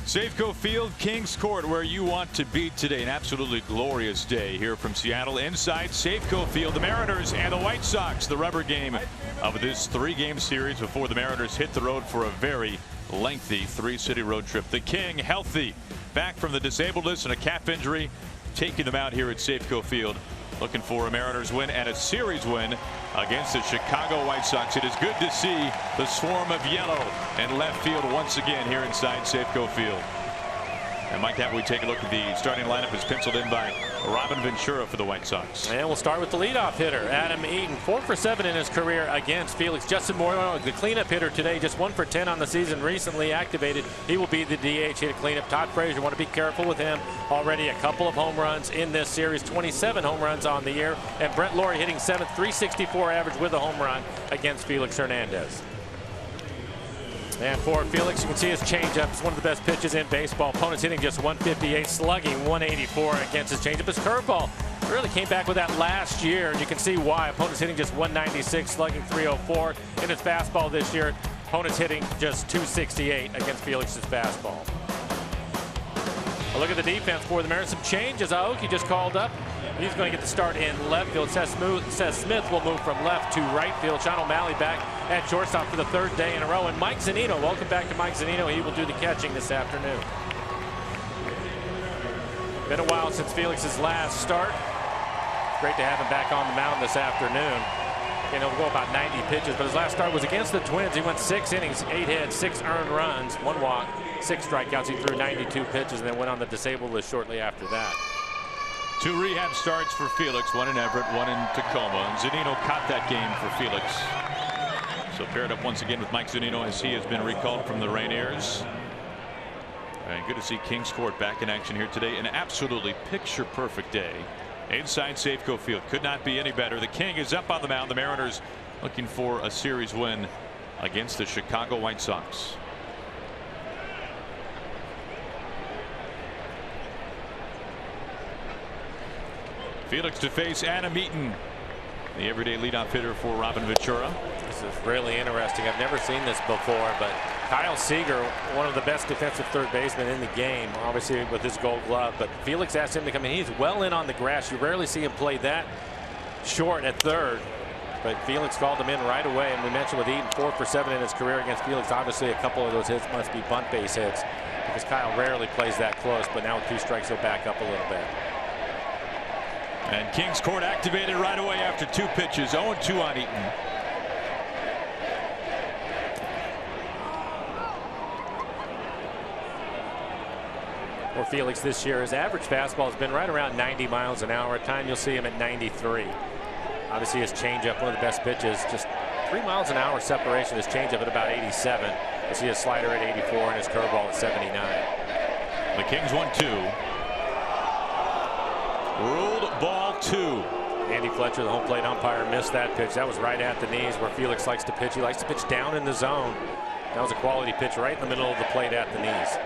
Safeco Field, Kings Court, where you want to be today. An absolutely glorious day here from Seattle inside Safeco Field. The Mariners and the White Sox, the rubber game of this three-game series before the Mariners hit the road for a very lengthy three-city road trip. The King healthy, back from the disabled list and a calf injury, taking them out here at Safeco Field. Looking for a Mariners win and a series win against the Chicago White Sox. It is good to see the swarm of yellow in left field once again here inside Safeco Field. And Mike, have we take a look at the starting lineup as penciled in by Robin Ventura for the White Sox. And we'll start with the leadoff hitter, Adam Eaton, 4 for 7 in his career against Felix. Justin Moreno, the cleanup hitter today, just 1 for 10 on the season, recently activated. He will be the DH hit cleanup. Todd Frazier, want to be careful with him. Already a couple of home runs in this series, 27 home runs on the year. And Brent Laurie hitting 7th, 364 average with a home run against Felix Hernandez. And for Felix, you can see his changeup is one of the best pitches in baseball. Opponents hitting just 158, slugging 184 against his changeup. His curveball really came back with that last year, and you can see why. Opponents hitting just 196, slugging 304. In his fastball this year, opponents hitting just 268 against Felix's fastball. A look at the defense for the Mariners. Some changes. Aoki just called up. He's going to get the start in left field. Seth Smith will move from left to right field. Sean O'Malley back at shortstop for the 3rd day in a row. And Mike Zunino, welcome back to Mike Zunino. He will do the catching this afternoon. Been a while since Felix's last start. Great to have him back on the mound this afternoon. You know, we'll go about 90 pitches, but his last start was against the Twins. He went 6 innings, 8 hits, 6 earned runs, 1 walk, 6 strikeouts. He threw 92 pitches and then went on the disabled list shortly after that. 2 rehab starts for Felix, 1 in Everett, 1 in Tacoma. And Zunino caught that game for Felix. So paired up once again with Mike Zunino as he has been recalled from the Rainiers. And good to see Kings Court back in action here today. An absolutely picture-perfect day inside Safeco Field. Could not be any better. The King is up on the mound. The Mariners looking for a series win against the Chicago White Sox. Felix to face Adam Eaton, the everyday leadoff hitter for Robin Ventura. This is really interesting. I've never seen this before, but Kyle Seager, one of the best defensive third basemen in the game, obviously with his Gold Glove, but Felix asked him to come in. He's well in on the grass. You rarely see him play that short at third, but Felix called him in right away. And we mentioned with Eaton, 4 for 7 in his career against Felix. Obviously, a couple of those hits must be bunt base hits because Kyle rarely plays that close, but now with 2 strikes, he'll back up a little bit. And Kings Court activated right away after 2 pitches. 0-2 on Eaton. For Felix this year, his average fastball has been right around 90 miles an hour. At times you'll see him at 93. Obviously his changeup, one of the best pitches, just 3 miles an hour separation. His changeup at about 87. You'll see his slider at 84 and his curveball at 79. The Kings 1-2. Ruled ball 2. Andy Fletcher, the home plate umpire, missed that pitch. That was right at the knees where Felix likes to pitch. He likes to pitch down in the zone. That was a quality pitch right in the middle of the plate at the knees.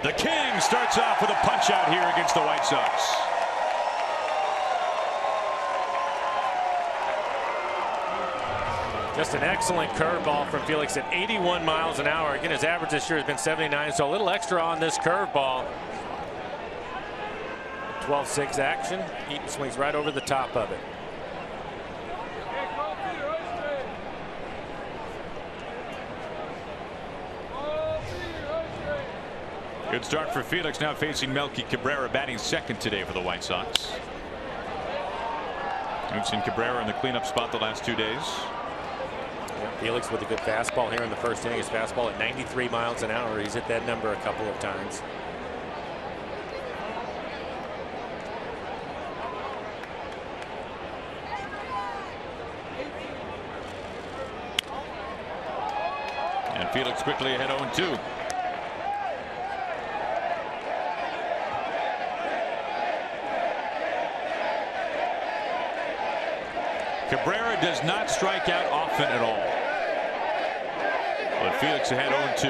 The King starts off with a punch out here against the White Sox. Just an excellent curveball from Felix at 81 miles an hour. Again, his average this year has been 79, so a little extra on this curveball. 12-6 action. Eaton swings right over the top of it. Good start for Felix, now facing Melky Cabrera, batting second today for the White Sox. We've seen Cabrera in the cleanup spot the last 2 days. Felix with a good fastball here in the first inning. His fastball at 93 miles an hour. He's hit that number a couple of times. And Felix quickly ahead 0-2. Cabrera does not strike out often at all. But Felix ahead 0-2.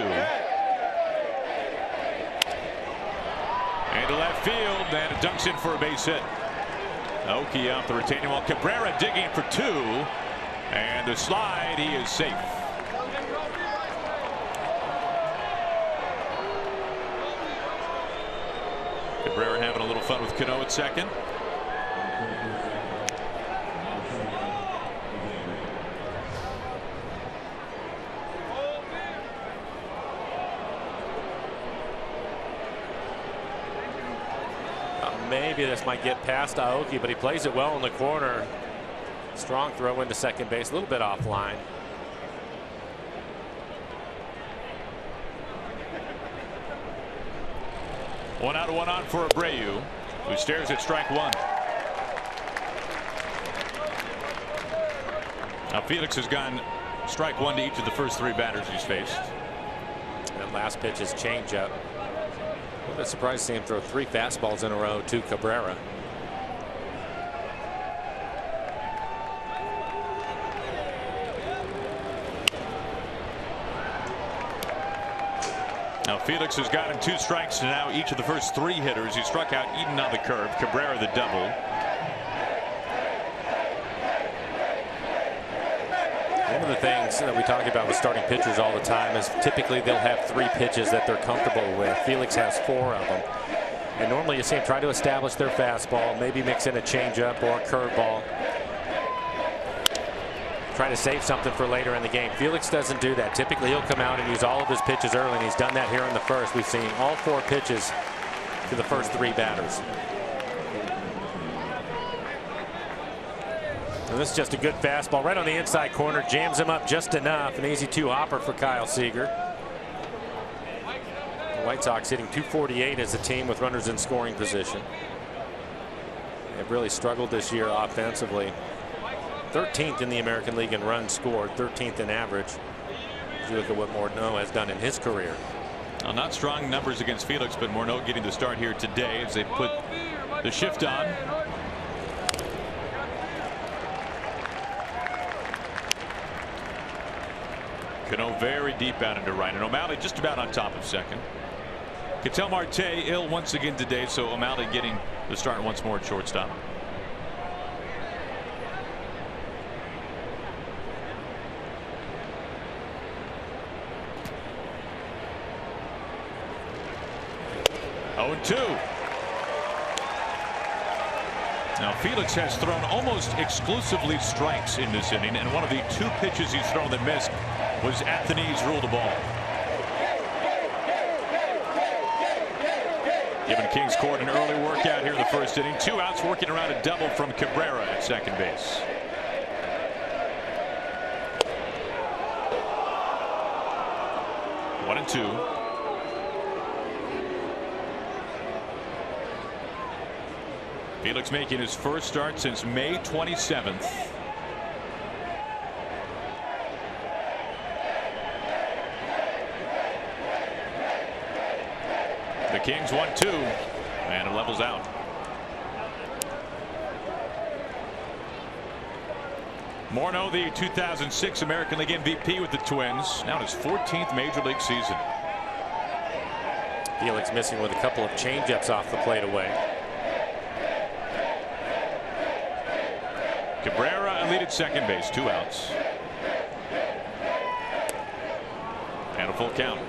And to left field, and it dunks in for a base hit. Aoki off the retaining wall. Cabrera digging for 2. And the slide, he is safe. Cabrera having a little fun with Cano at second. Maybe this might get past Aoki, but he plays it well in the corner. Strong throw into second base, a little bit offline. One out, one on for Abreu, who stares at strike 1. Now Felix has gone strike 1 to each of the first 3 batters he's faced. And last pitch is changeup. A little bit surprised to see him throw 3 fastballs in a row to Cabrera. Now Felix has gotten 2 strikes to now each of the first 3 hitters. He struck out Eden on the curve, Cabrera the double. One of the things that we talk about with starting pitchers all the time is typically they'll have 3 pitches that they're comfortable with. Felix has 4 of them. And normally you see him try to establish their fastball, maybe mix in a changeup or a curveball. Try to save something for later in the game. Felix doesn't do that. Typically he'll come out and use all of his pitches early, and he's done that here in the first. We've seen all 4 pitches to the first 3 batters. And this is just a good fastball right on the inside corner, jams him up just enough. An easy 2-hopper for Kyle Seager. The White Sox hitting .248 as a team with runners in scoring position. They've really struggled this year offensively. 13th in the American League in runs scored, 13th in average. As you look at what Morneau has done in his career. Well, not strong numbers against Felix, but Morneau getting the start here today as they put the shift on. Cano very deep out into right, and O'Malley just about on top of second. Ketel Marte ill once again today, so O'Malley getting the start once more at shortstop. Oh, 2. Now Felix has thrown almost exclusively strikes in this inning, and one of the 2 pitches he's thrown that missed was at the knees, ruled a ball. Giving Kings Court an early workout here in the first inning. 2 outs, working around a double from Cabrera at second base. One and 2. Felix making his first start since May 27th. The Kings 1-2, and it levels out. Morneau, the 2006 American League MVP with the Twins, now his 14th Major League season. Felix missing with a couple of changeups off the plate away. Cabrera a lead at second base, 2 outs. And a full count.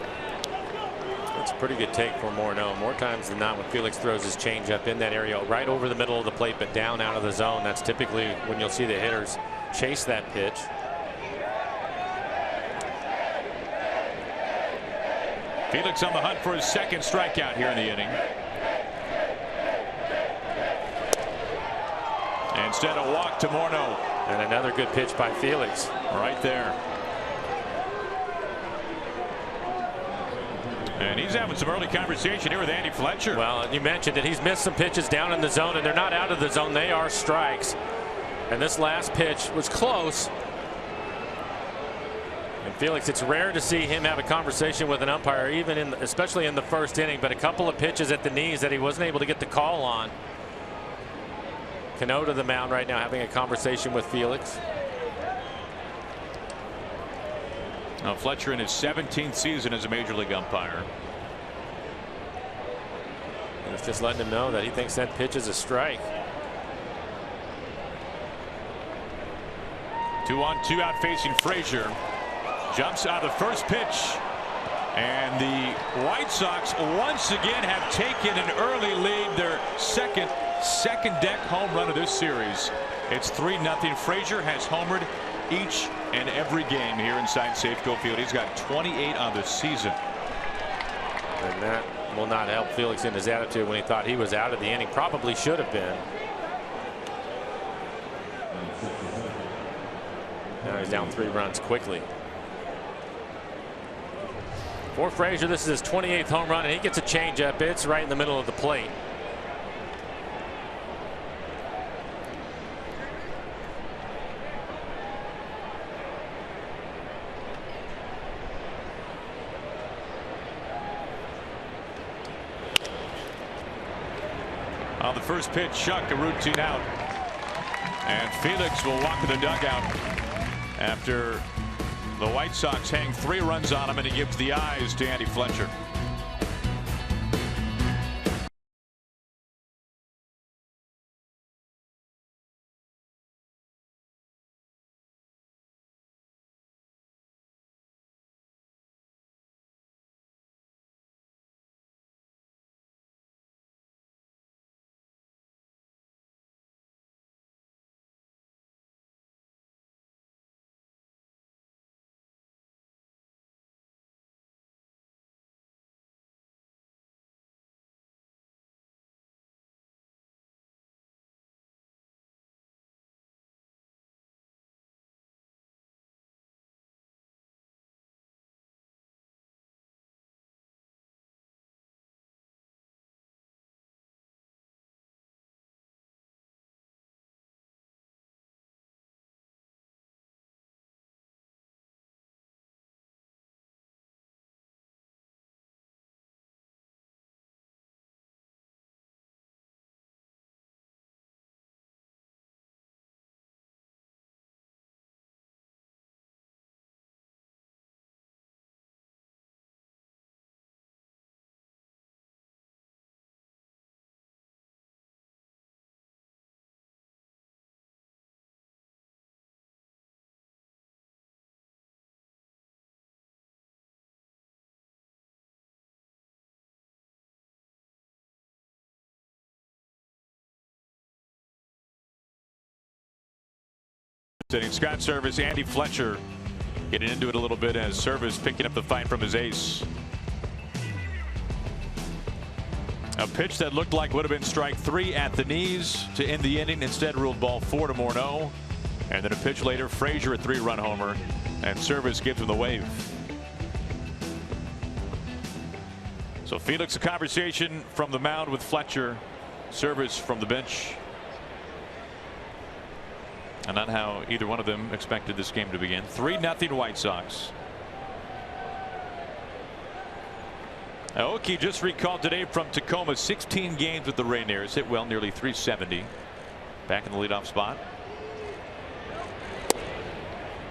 That's a pretty good take for Morneau. More times than not, when Felix throws his changeup in that area right over the middle of the plate but down out of the zone, that's typically when you'll see the hitters chase that pitch. Felix on the hunt for his second strikeout here in the inning. Instead, a walk to Morneau. And another good pitch by Felix. Right there. And he's having some early conversation here with Andy Fletcher. Well, you mentioned that he's missed some pitches down in the zone, and they're not out of the zone. They are strikes. And this last pitch was close. And Felix, it's rare to see him have a conversation with an umpire, even especially in the first inning, but a couple of pitches at the knees that he wasn't able to get the call on. Cano to the mound right now, having a conversation with Felix. Now Fletcher in his 17th season as a major league umpire. And it's just letting him know that he thinks that pitch is a strike. 2-on-2 out facing Frazier. Jumps out of the first pitch. And the White Sox once again have taken an early lead. Their second deck home run of this series. It's 3-0. Frazier has homered each and every game here inside Safeco Field. He's got 28 on the season. And that will not help Felix in his attitude when he thought he was out of the inning. Probably should have been. Now he's down 3 runs quickly. For Frazier, this is his 28th home run, and he gets a changeup. It's right in the middle of the plate. On the first pitch, Shuck, a routine out. And Felix will walk to the dugout after the White Sox hang 3 runs on him, and he gives the eyes to Andy Fletcher. Scott Service, Andy Fletcher getting into it a little bit as Service picking up the fight from his ace. A pitch that looked like would have been strike 3 at the knees to end the inning, instead ruled ball 4 to Morneau. And then a pitch later, Frazier a 3-run homer, and Service gives him the wave. So Felix, a conversation from the mound with Fletcher, Service from the bench. And not how either one of them expected this game to begin. 3-0 White Sox. Aoki just recalled today from Tacoma, 16 games with the Rainiers. Hit well, nearly 370. Back in the leadoff spot.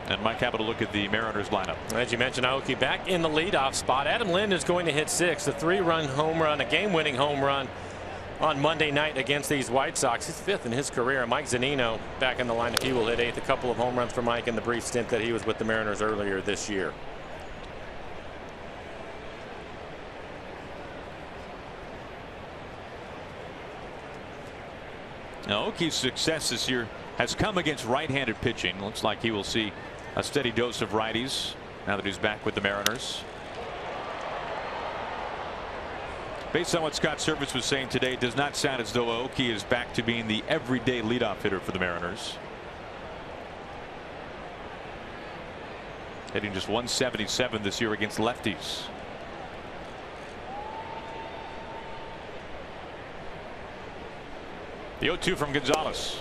And Mike, have a look at the Mariners lineup. As you mentioned, Aoki back in the leadoff spot. Adam Lind is going to hit 6, a 3-run home run, a game-winning home run on Monday night against these White Sox. His 5th in his career. Mike Zunino back in the lineup. He will hit 8th. A couple of home runs for Mike in the brief stint that he was with the Mariners earlier this year. Now, Aoki's success this year has come against right-handed pitching. Looks like he will see a steady dose of righties now that he's back with the Mariners. Based on what Scott Service was saying today, it does not sound as though Aoki is back to being the everyday leadoff hitter for the Mariners. Hitting just 177 this year against lefties. The 0-2 from Gonzalez.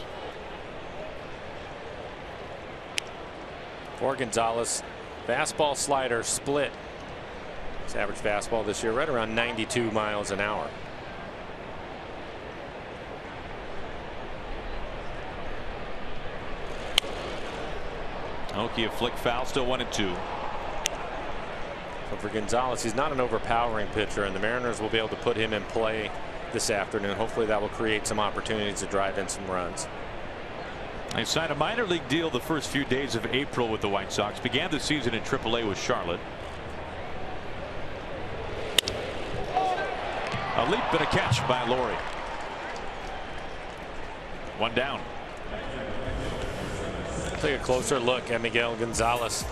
For Gonzalez, fastball slider split. His average fastball this year right around 92 miles an hour. Aoki a flick foul, still 1-2. But for Gonzalez, he's not an overpowering pitcher, and the Mariners will be able to put him in play this afternoon. Hopefully that will create some opportunities to drive in some runs. They signed a minor league deal the first few days of April with the White Sox. Began the season in AAA with Charlotte. A leap and a catch by Laurie. One down. Take a closer look at Miguel Gonzalez.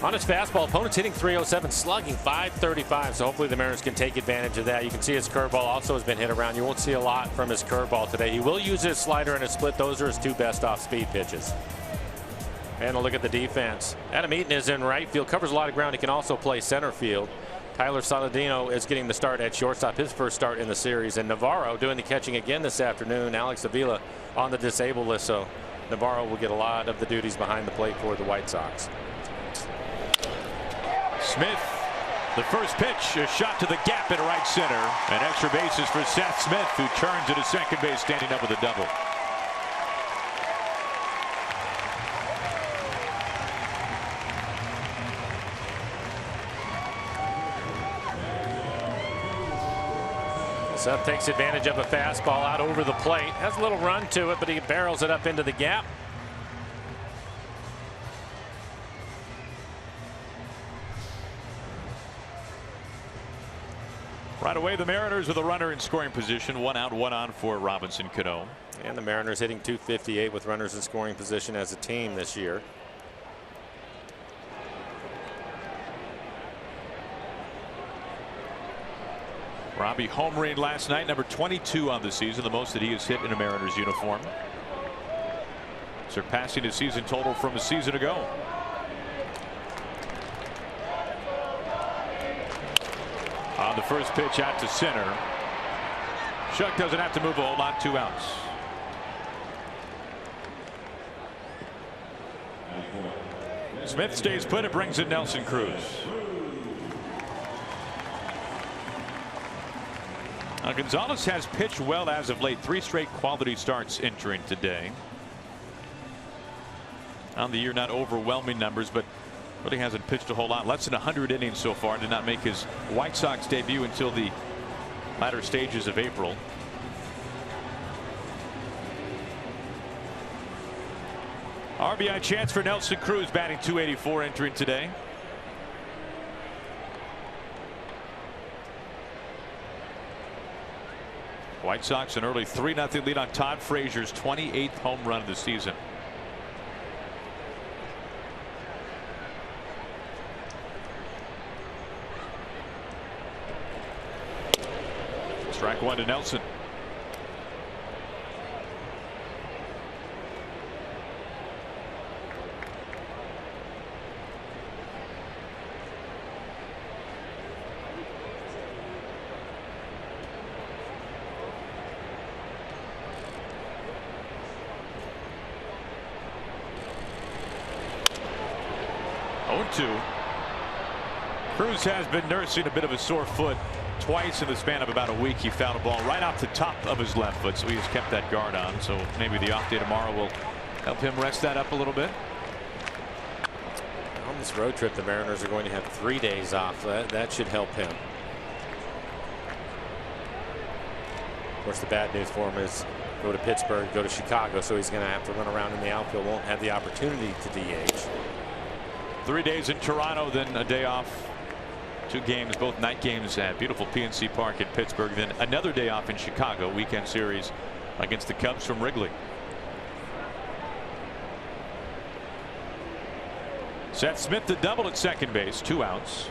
On his fastball, opponent's hitting .307, slugging .535, so hopefully the Mariners can take advantage of that. You can see his curveball also has been hit around. You won't see a lot from his curveball today. He will use his slider and his split. Those are his two best off-speed pitches. And a look at the defense. Adam Eaton is in right field, covers a lot of ground. He can also play center field. Tyler Saladino is getting the start at shortstop, his first start in the series. And Navarro doing the catching again this afternoon. Alex Avila on the disabled list, so Navarro will get a lot of the duties behind the plate for the White Sox. Smith, the first pitch, a shot to the gap in right center, and extra bases for Seth Smith, who turns into second base, standing up with a double. Seth takes advantage of a fastball out over the plate. Has a little run to it, but he barrels it up into the gap. Right away, the Mariners with a runner in scoring position. 1 out, 1 on for Robinson Cano. And the Mariners hitting .258 with runners in scoring position as a team this year. Robbie homering last night, number 22 on the season, the most that he has hit in a Mariners uniform, surpassing his season total from a season ago. On the first pitch out to center. Shuck doesn't have to move a whole lot, 2 outs. Smith stays put. It brings in Nelson Cruz. Now, Gonzalez has pitched well as of late. 3 straight quality starts entering today. On the year, not overwhelming numbers, but really hasn't pitched a whole lot. Less than 100 innings so far. Did not make his White Sox debut until the latter stages of April. RBI chance for Nelson Cruz, batting .284, entering today. White Sox an early 3-0 lead on Todd Frazier's 28th home run of the season. Strike 1 to Nelson. Cruz has been nursing a bit of a sore foot. Twice in the span of about a week, he fouled a ball right off the top of his left foot, so he has kept that guard on. So maybe the off day tomorrow will help him rest that up a little bit. On this road trip, the Mariners are going to have 3 days off. That should help him. Of course, the bad news for him is go to Pittsburgh, go to Chicago, so he's going to have to run around in the outfield. Won't have the opportunity to DH. 3 days in Toronto, then a day off. 2 games, both night games at beautiful PNC Park in Pittsburgh. Then another day off in Chicago, weekend series against the Cubs from Wrigley. Seth Smith the double at second base, 2 outs.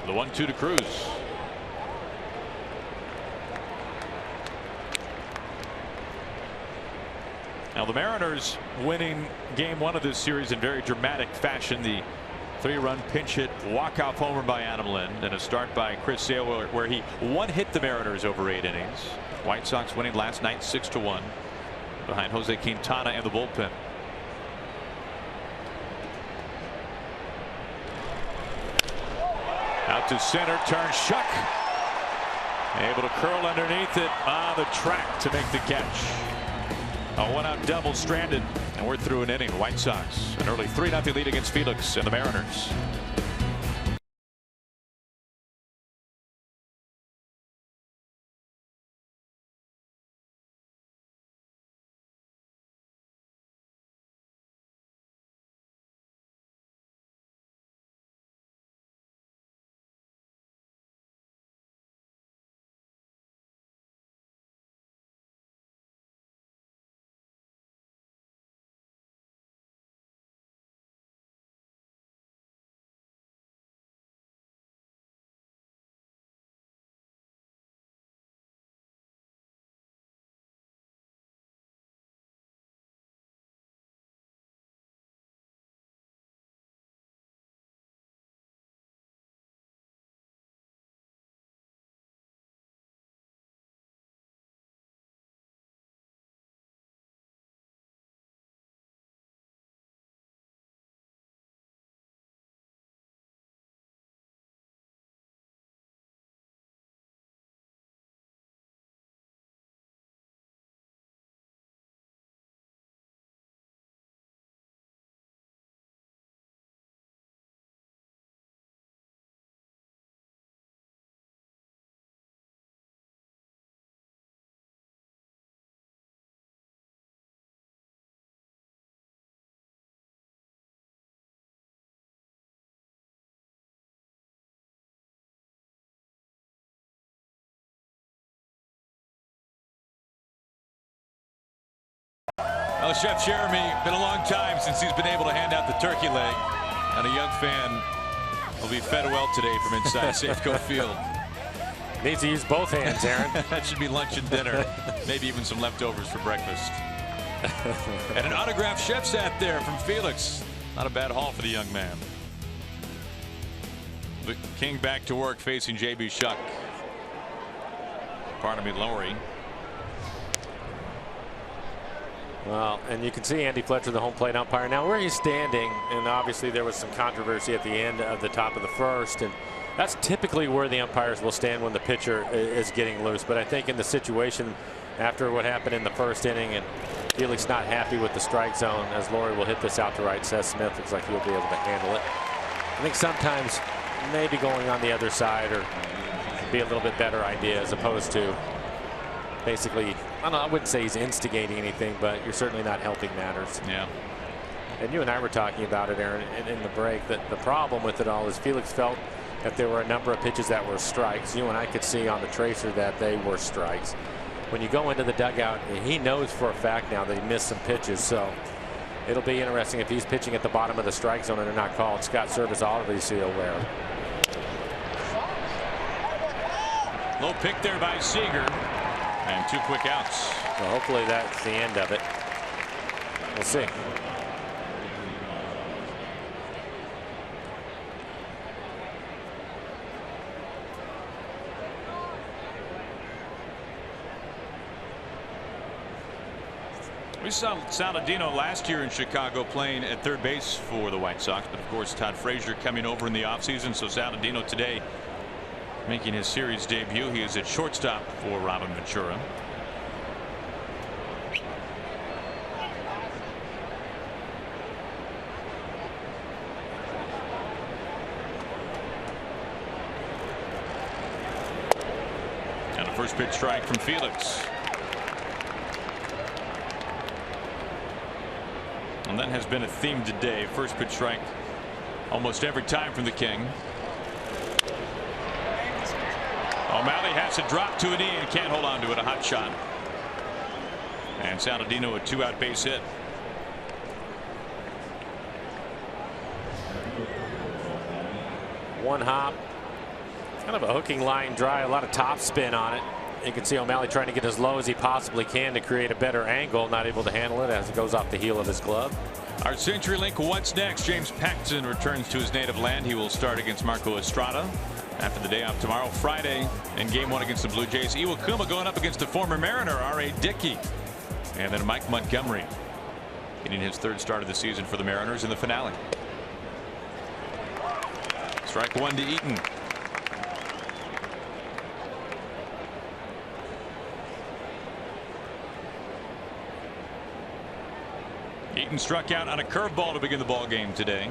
The 1-2 to Cruz. Now the Mariners winning game 1 of this series in very dramatic fashion. The 3-run pinch hit walk-off homer by Adam Lind, and a start by Chris Sale where he one-hit the Mariners over 8 innings. White Sox winning last night 6-1 behind Jose Quintana and the bullpen. Out to center, turn Shuck. Able to curl underneath it on the track to make the catch. A 1-out double stranded, and we're through an inning. White Sox an early 3-0 lead against Felix and the Mariners. Well, Chef Jeremy, been a long time since he's been able to hand out the turkey leg, and a young fan will be fed well today from inside Safeco Field. Needs to use both hands, Aaron. That should be lunch and dinner, maybe even some leftovers for breakfast. And an autographed chef's hat there from Felix. Not a bad haul for the young man. The King back to work facing J.B. Shuck. Pardon me, Lowry. Well, and you can see Andy Fletcher, the home plate umpire, now where he's standing, and obviously there was some controversy at the end of the top of the first, and that's typically where the umpires will stand when the pitcher is getting loose. But I think in the situation after what happened in the first inning, and Felix not happy with the strike zone, as Lowry will hit this out to right, Seth Smith looks like he'll be able to handle it. I think sometimes maybe going on the other side or be a little bit better idea, as opposed to basically, I wouldn't say he's instigating anything, but you're certainly not helping matters. Yeah. And you and I were talking about it, Aaron, in the break, that the problem with it all is Felix felt that there were a number of pitches that were strikes. You and I could see on the tracer that they were strikes. When you go into the dugout, he knows for a fact now that he missed some pitches, so it'll be interesting if he's pitching at the bottom of the strike zone and they're not called. Scott Servais obviously aware. Low pick there by Seager. And 2 quick outs. So hopefully that's the end of it. We'll see. We saw Saladino last year in Chicago playing at third base for the White Sox, but of course Todd Frazier coming over in the offseason. So Saladino today making his series debut. He is at shortstop for Robin Ventura. And a first pitch strike from Felix. And that has been a theme today. First pitch strike almost every time from the King. O'Malley has to drop to a knee and can't hold on to it. A hot shot. And Saladino a 2-out base hit. One hop. It's kind of a hooking line drive, a lot of top spin on it. You can see O'Malley trying to get as low as he possibly can to create a better angle, not able to handle it as it goes off the heel of his glove. Our CenturyLink What's Next. James Paxton returns to his native land. He will start against Marco Estrada after the day off tomorrow. Friday in game 1 against the Blue Jays, Iwakuma going up against the former Mariner R.A. Dickey, and then Mike Montgomery getting his 3rd start of the season for the Mariners in the finale. Strike 1 to Eaton. Eaton struck out on a curveball to begin the ball game today.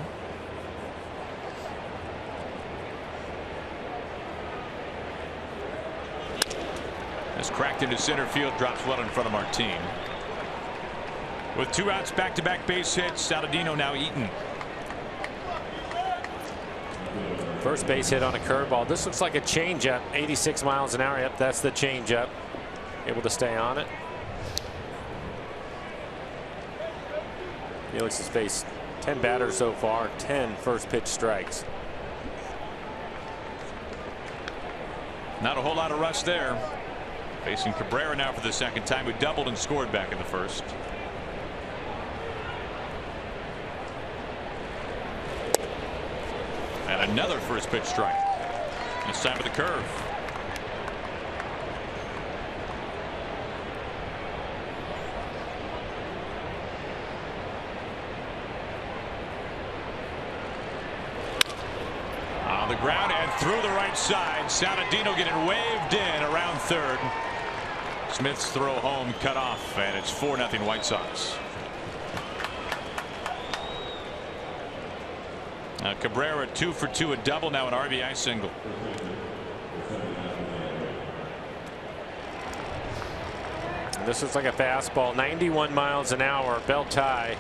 Has cracked into center field, drops well in front of Martin. With 2 outs, back-to-back base hits. Saladino now Eaton. First base hit on a curveball. This looks like a changeup, 86 miles an hour. Yep, that's the changeup. Able to stay on it. Felix has faced 10 batters so far, 10 first pitch strikes. Not a whole lot of rush there. Facing Cabrera now for the 2nd time, who doubled and scored back in the first. And another first pitch strike. This time with the curve. On the ground and through the right side. Saladino getting waved in around 3rd. Smith's throw home cut off, and it's 4-0 White Sox. Cabrera 2 for 2, a double, now an RBI single. This looks like a fastball, 91 miles an hour, belt tie.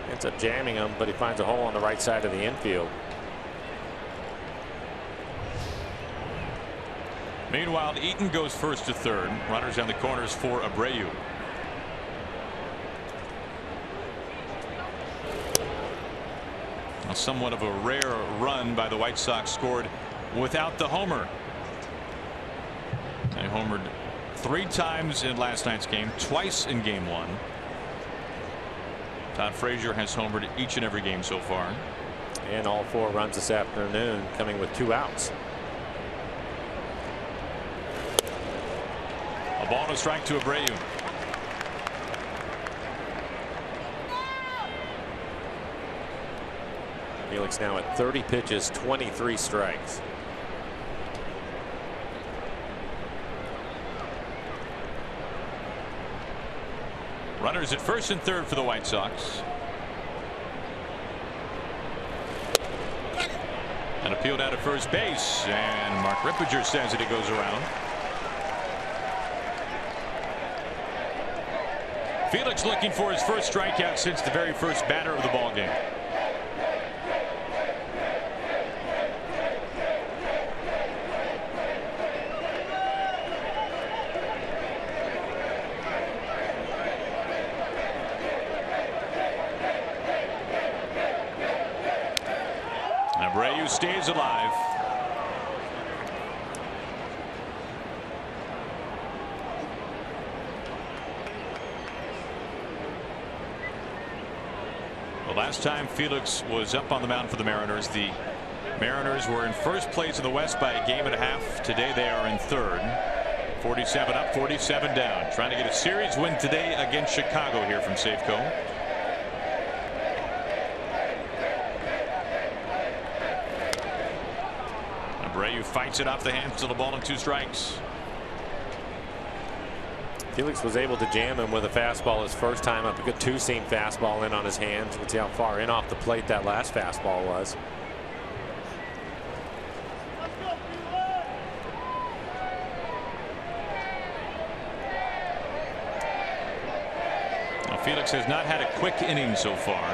Ends up jamming him, but he finds a hole on the right side of the infield. Meanwhile, Eaton goes first to 3rd. Runners on the corners for Abreu. Somewhat of a rare run by the White Sox, scored without the homer. They homered 3 times in last night's game, twice in game 1. Todd Frazier has homered each and every game so far. And all 4 runs this afternoon coming with 2 outs. A ball and a strike to Abreu. Felix now at 30 pitches, 23 strikes. Runners at first and third for the White Sox. And appealed out at first base, and Mark Rippinger says that it goes around. Felix looking for his first strikeout since the very first batter of the ball game. Abreu stays alive. The last time Felix was up on the mound for the Mariners, the Mariners were in first place in the West by a game and a half. Today they are in third. 47 up, 47 down. Trying to get a series win today against Chicago here from Safeco. Abreu fights it off the hands to the ball and 2 strikes. Felix was able to jam him with a fastball his first time up. A good 2-seam fastball in on his hands. You can see how far in off the plate that last fastball was. Well, Felix has not had a quick inning so far.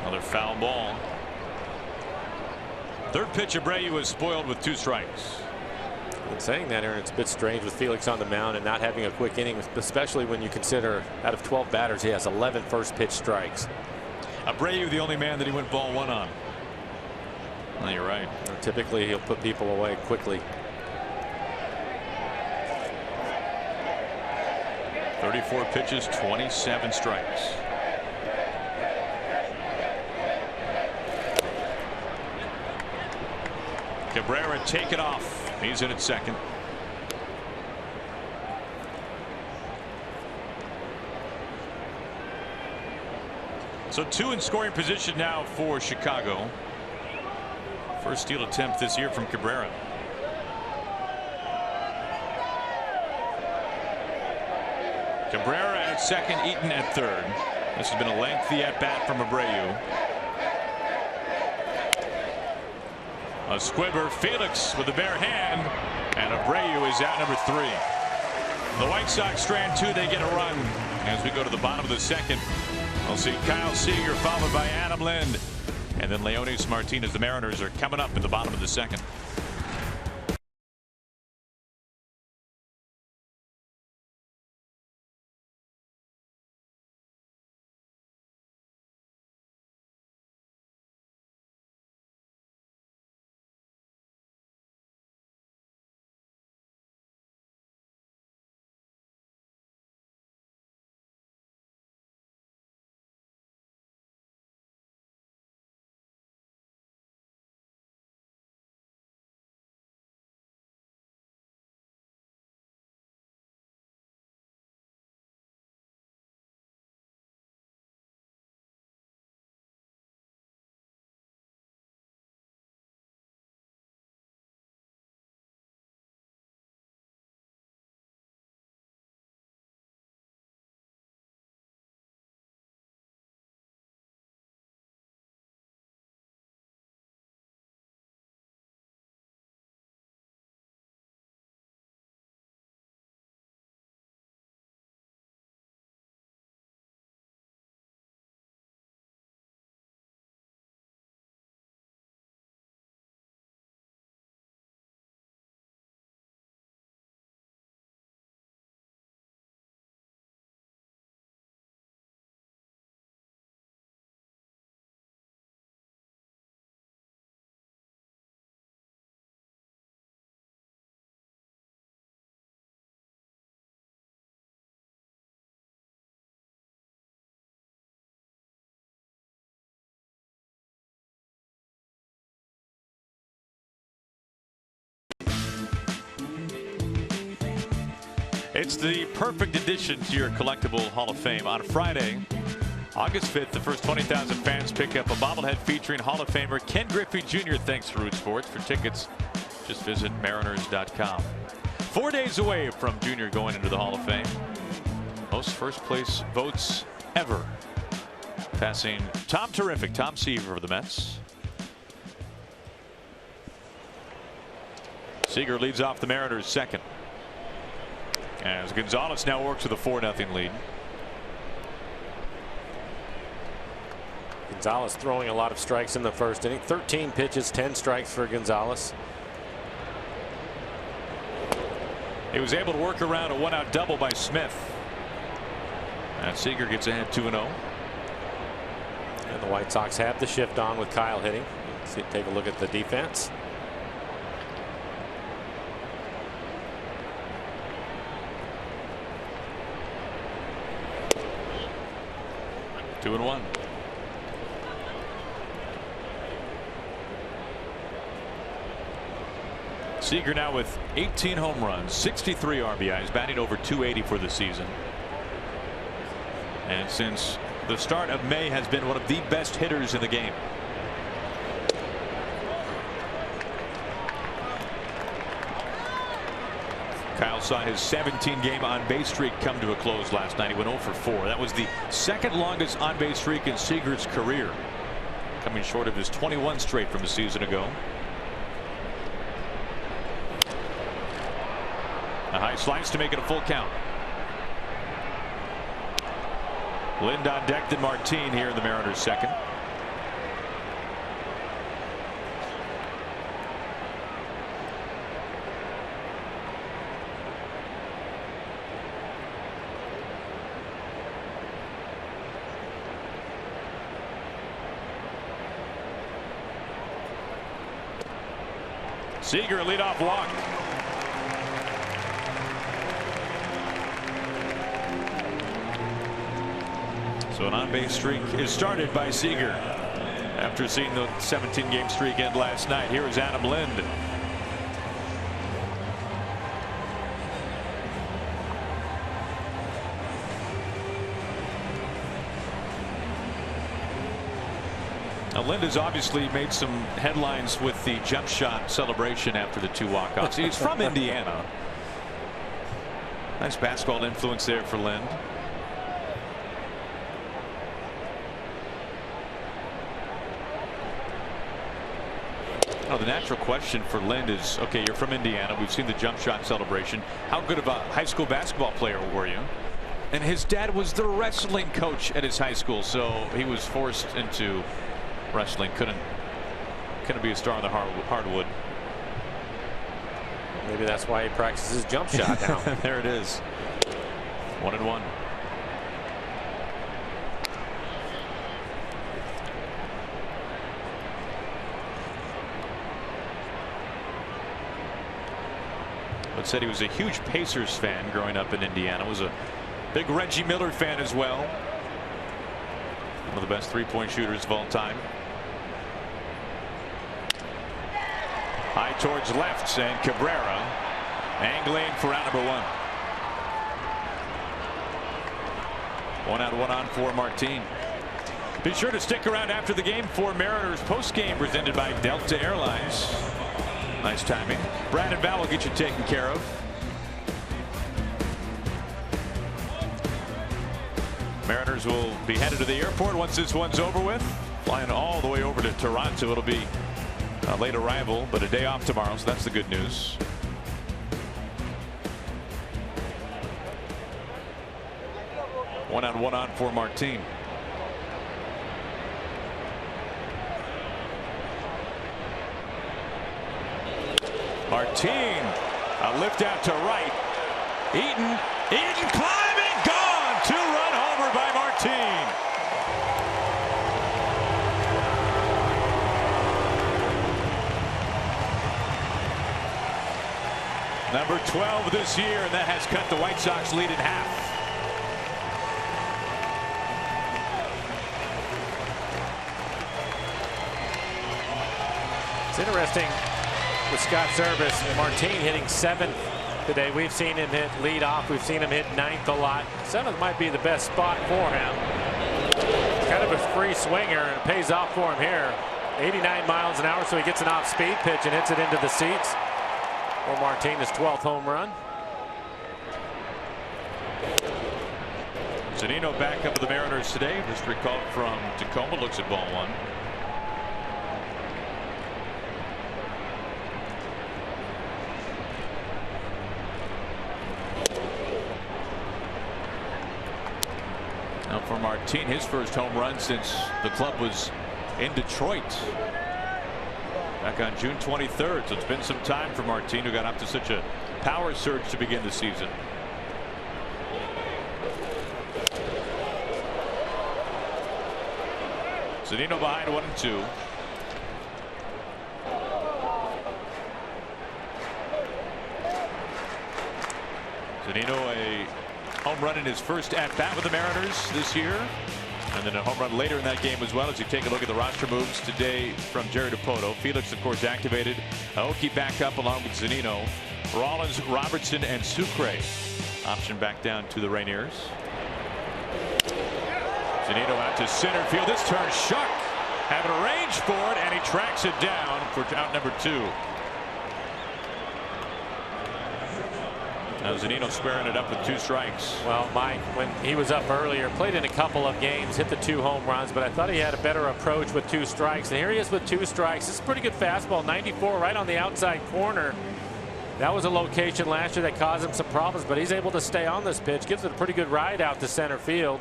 Another foul ball. Third pitch, Abreu was spoiled with 2 strikes. In saying that, Aaron, it's a bit strange with Felix on the mound and not having a quick inning, especially when you consider out of 12 batters he has 11 first pitch strikes. Abreu the only man that he went ball 1 on. No, you're right. Typically he'll put people away quickly. 34 pitches, 27 strikes. Cabrera take it off. He's in at second. So 2 in scoring position now for Chicago. First steal attempt this year from Cabrera. Cabrera at second, Eaton at third. This has been a lengthy at bat from Abreu. A squibber, Felix with the bare hand, and Abreu is out number 3. The White Sox strand 2, they get a run. As we go to the bottom of the second, we'll see Kyle Seager followed by Adam Lind, and then Leonys Martinez. The Mariners are coming up in the bottom of the second. It's the perfect addition to your collectible Hall of Fame. On Friday, August 5th, the first 20,000 fans pick up a bobblehead featuring Hall of Famer Ken Griffey Jr. Thanks to Root Sports. For tickets, just visit Mariners.com. 4 days away from Jr. going into the Hall of Fame. Most first place votes ever. Passing Tom Seaver of the Mets. Seager leads off the Mariners second, as Gonzalez now works with a 4-0 lead. Gonzalez throwing a lot of strikes in the first inning. 13 pitches, 10 strikes for Gonzalez. He was able to work around a 1-out double by Smith. And Seager gets ahead 2-0. And the White Sox have the shift on with Kyle hitting. Take a look at the defense. Two and one. Seager now with 18 home runs, 63 RBIs, batting over .280 for the season. And since the start of May has been one of the best hitters in the game. Kyle saw his 17-game on-base streak come to a close last night. He went 0 for 4. That was the second longest on-base streak in Seager's career, coming short of his 21 straight from a season ago. A high slice to make it a full count. Lind on deck, then Martin here in the Mariners second. Seager leadoff walk. So an on-base streak is started by Seager after seeing the 17-game streak end last night. Here is Adam Lind. Now, Lind has obviously made some headlines with the jump shot celebration after the 2 walk-offs. He's from Indiana. Nice basketball influence there for Lind. Oh, the natural question for Lind is, okay, you're from Indiana. We've seen the jump shot celebration. How good of a high school basketball player were you? And his dad was the wrestling coach at his high school, so he was forced into wrestling. Couldn't be a star on the hardwood. Maybe that's why he practices jump shot now. There it is. 1-1. But said he was a huge Pacers fan growing up in Indiana. Was a big Reggie Miller fan as well. One of the best three-point shooters of all time. High towards left, and Cabrera angling for out number 1. 1 out, 1 on for Martin. Be sure to stick around after the game for Mariners postgame presented by Delta Airlines. Nice timing. Brad and Val will get you taken care of. Mariners will be headed to the airport once this one's over with. Flying all the way over to Toronto. It'll be a late arrival, but a day off tomorrow, so that's the good news. One on for Martin. Martin, a lift out to right. Eaton climbing, gone. 2-run homer by Martin. Number 12 this year, and that has cut the White Sox lead in half. It's interesting with Scott Servais, Martin hitting 7th today. We've seen him hit lead off. We've seen him hit ninth a lot. Seventh might be the best spot for him. It's kind of a free swinger, and it pays off for him here. 89 miles an hour, so he gets an off-speed pitch and hits it into the seats for Martinez' 12th home run. Zunino back up for the Mariners today. Just recalled from Tacoma. Looks at ball one. Now for Martin, his first home run since the club was in Detroit back on June 23rd. So it's been some time for Martin, who got up to such a power surge to begin the season. Zunino behind 1-2. Zunino a home run in his first at-bat with the Mariners this year, and then a home run later in that game as well. As you take a look at the roster moves today from Jerry Dipoto. Felix, of course, activated. Aoki back up along with Zunino. Rollins, Robertson, and Sucre option back down to the Rainiers. Zunino out to center field. This turn, Shuck having a range for it, and he tracks it down for out number 2. Now Zunino squaring it up with 2 strikes. Well, Mike, when he was up earlier, played in a couple of games, hit the 2 home runs, but I thought he had a better approach with 2 strikes. And here he is with 2 strikes. This is a pretty good fastball, 94 right on the outside corner. That was a location last year that caused him some problems, but he's able to stay on this pitch. Gives it a pretty good ride out to center field.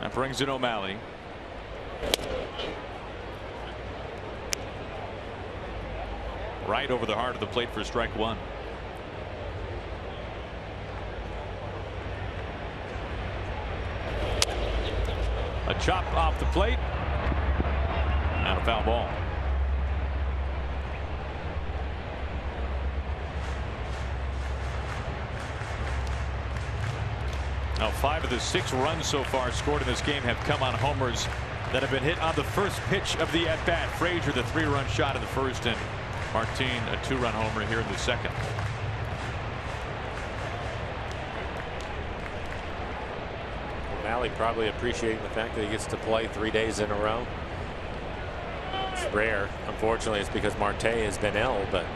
That brings in O'Malley. Right over the heart of the plate for strike 1. A chop off the plate. And a foul ball. Now 5 of the 6 runs so far scored in this game have come on homers that have been hit on the first pitch of the at-bat. Frazier, the 3-run shot in the first, and Martin, a 2-run homer here in the second. O'Malley probably appreciating the fact that he gets to play 3 days in a row. It's rare. Unfortunately, it's because Marte has been ill, but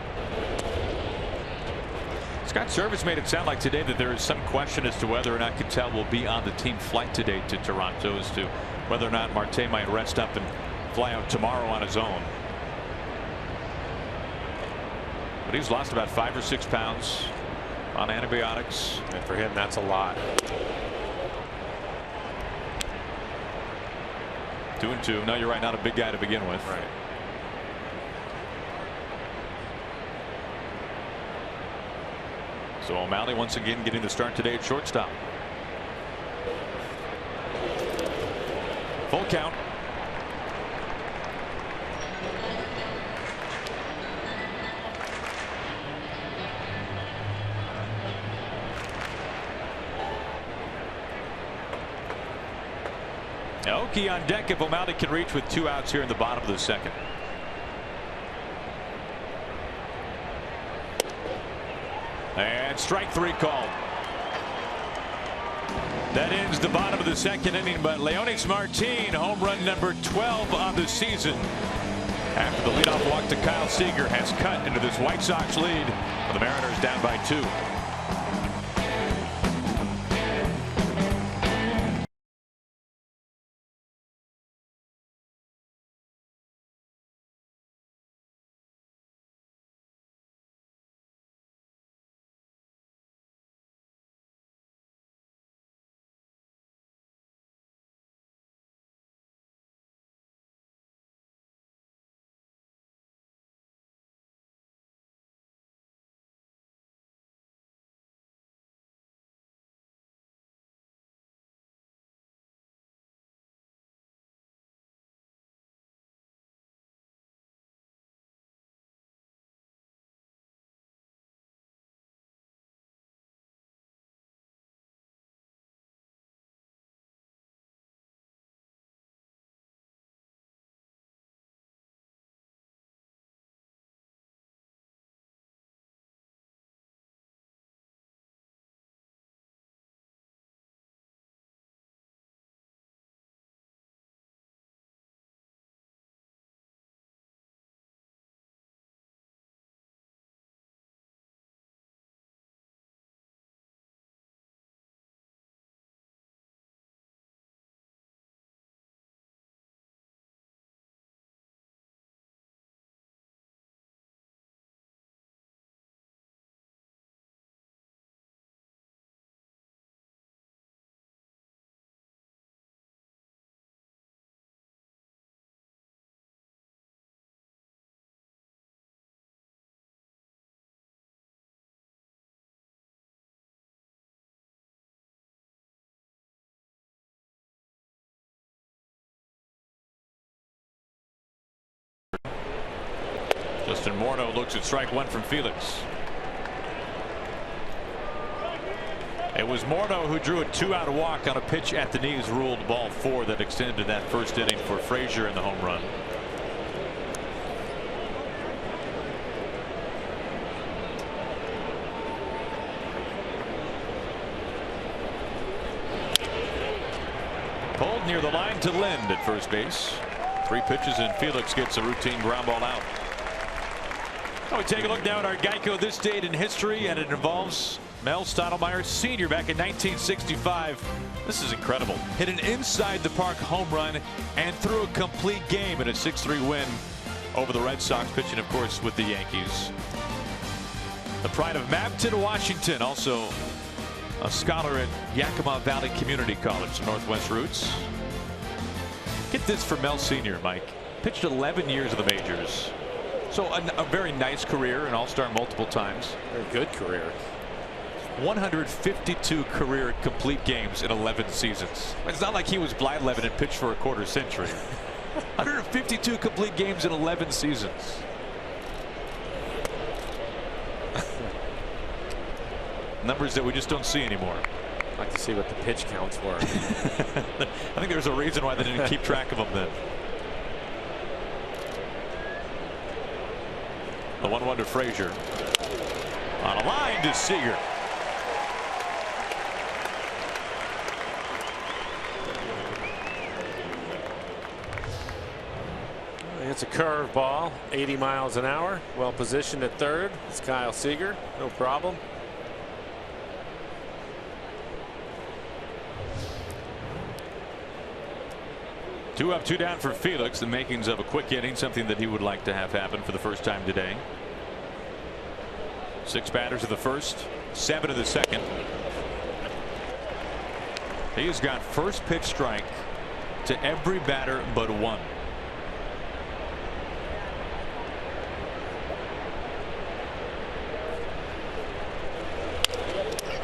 Scott Servais made it sound like today that there is some question as to whether or not Ketel will be on the team flight today to Toronto, as to whether or not Marte might rest up and fly out tomorrow on his own. But he's lost about 5 or 6 pounds on antibiotics. And for him, that's a lot. 2-2. No, you're right. Not a big guy to begin with. Right. So O'Malley once again getting the start today at shortstop. Full count. Aoki on deck if O'Malley can reach with 2 outs here in the bottom of the second. And strike 3 called. That ends the bottom of the second inning, but Leonys Martin, home run number 12 on the season, after the leadoff walk to Kyle Seager, has cut into this White Sox lead. The Mariners down by 2. Justin Morneau looks at strike one from Felix. It was Morneau who drew a 2-out walk on a pitch at the knees, ruled ball 4, that extended that first inning for Frazier in the home run. Pulled near the line to Lind at first base. 3 pitches and Felix gets a routine ground ball out. Now we take a look now at our Geico This Date in History, and it involves Mel Stottlemyre Sr. back in 1965. This is incredible. Hit an inside the park home run and threw a complete game in a 6-3 win over the Red Sox, pitching of course with the Yankees. The pride of Mapton, Washington, also a scholar at Yakima Valley Community College, some Northwest roots. Get this for Mel Sr., Mike. Pitched 11 years of the majors. So a very nice career, an all-star multiple times. Very good career. 152 career complete games in 11 seasons. It's not like he was Blyleven and pitched for a quarter century. 152 complete games in 11 seasons. Numbers that we just don't see anymore. I'd like to see what the pitch counts were. I think there's a reason why they didn't keep track of them then. The 1-1 to Frazier. On a line to Seager. It's a curveball, 80 miles an hour. Well positioned at third. It's Kyle Seager. No problem. Two up, 2 down for Felix. The makings of a quick inning, something that he would like to have happen for the first time today. 6 batters of the first, 7 of the second. He has got first pitch strike to every batter but 1.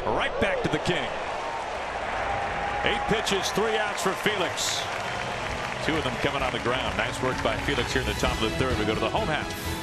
Right back to the king. 8 pitches, 3 outs for Felix. 2 of them coming on the ground. Nice work by Felix here in the top of the third. We go to the home half.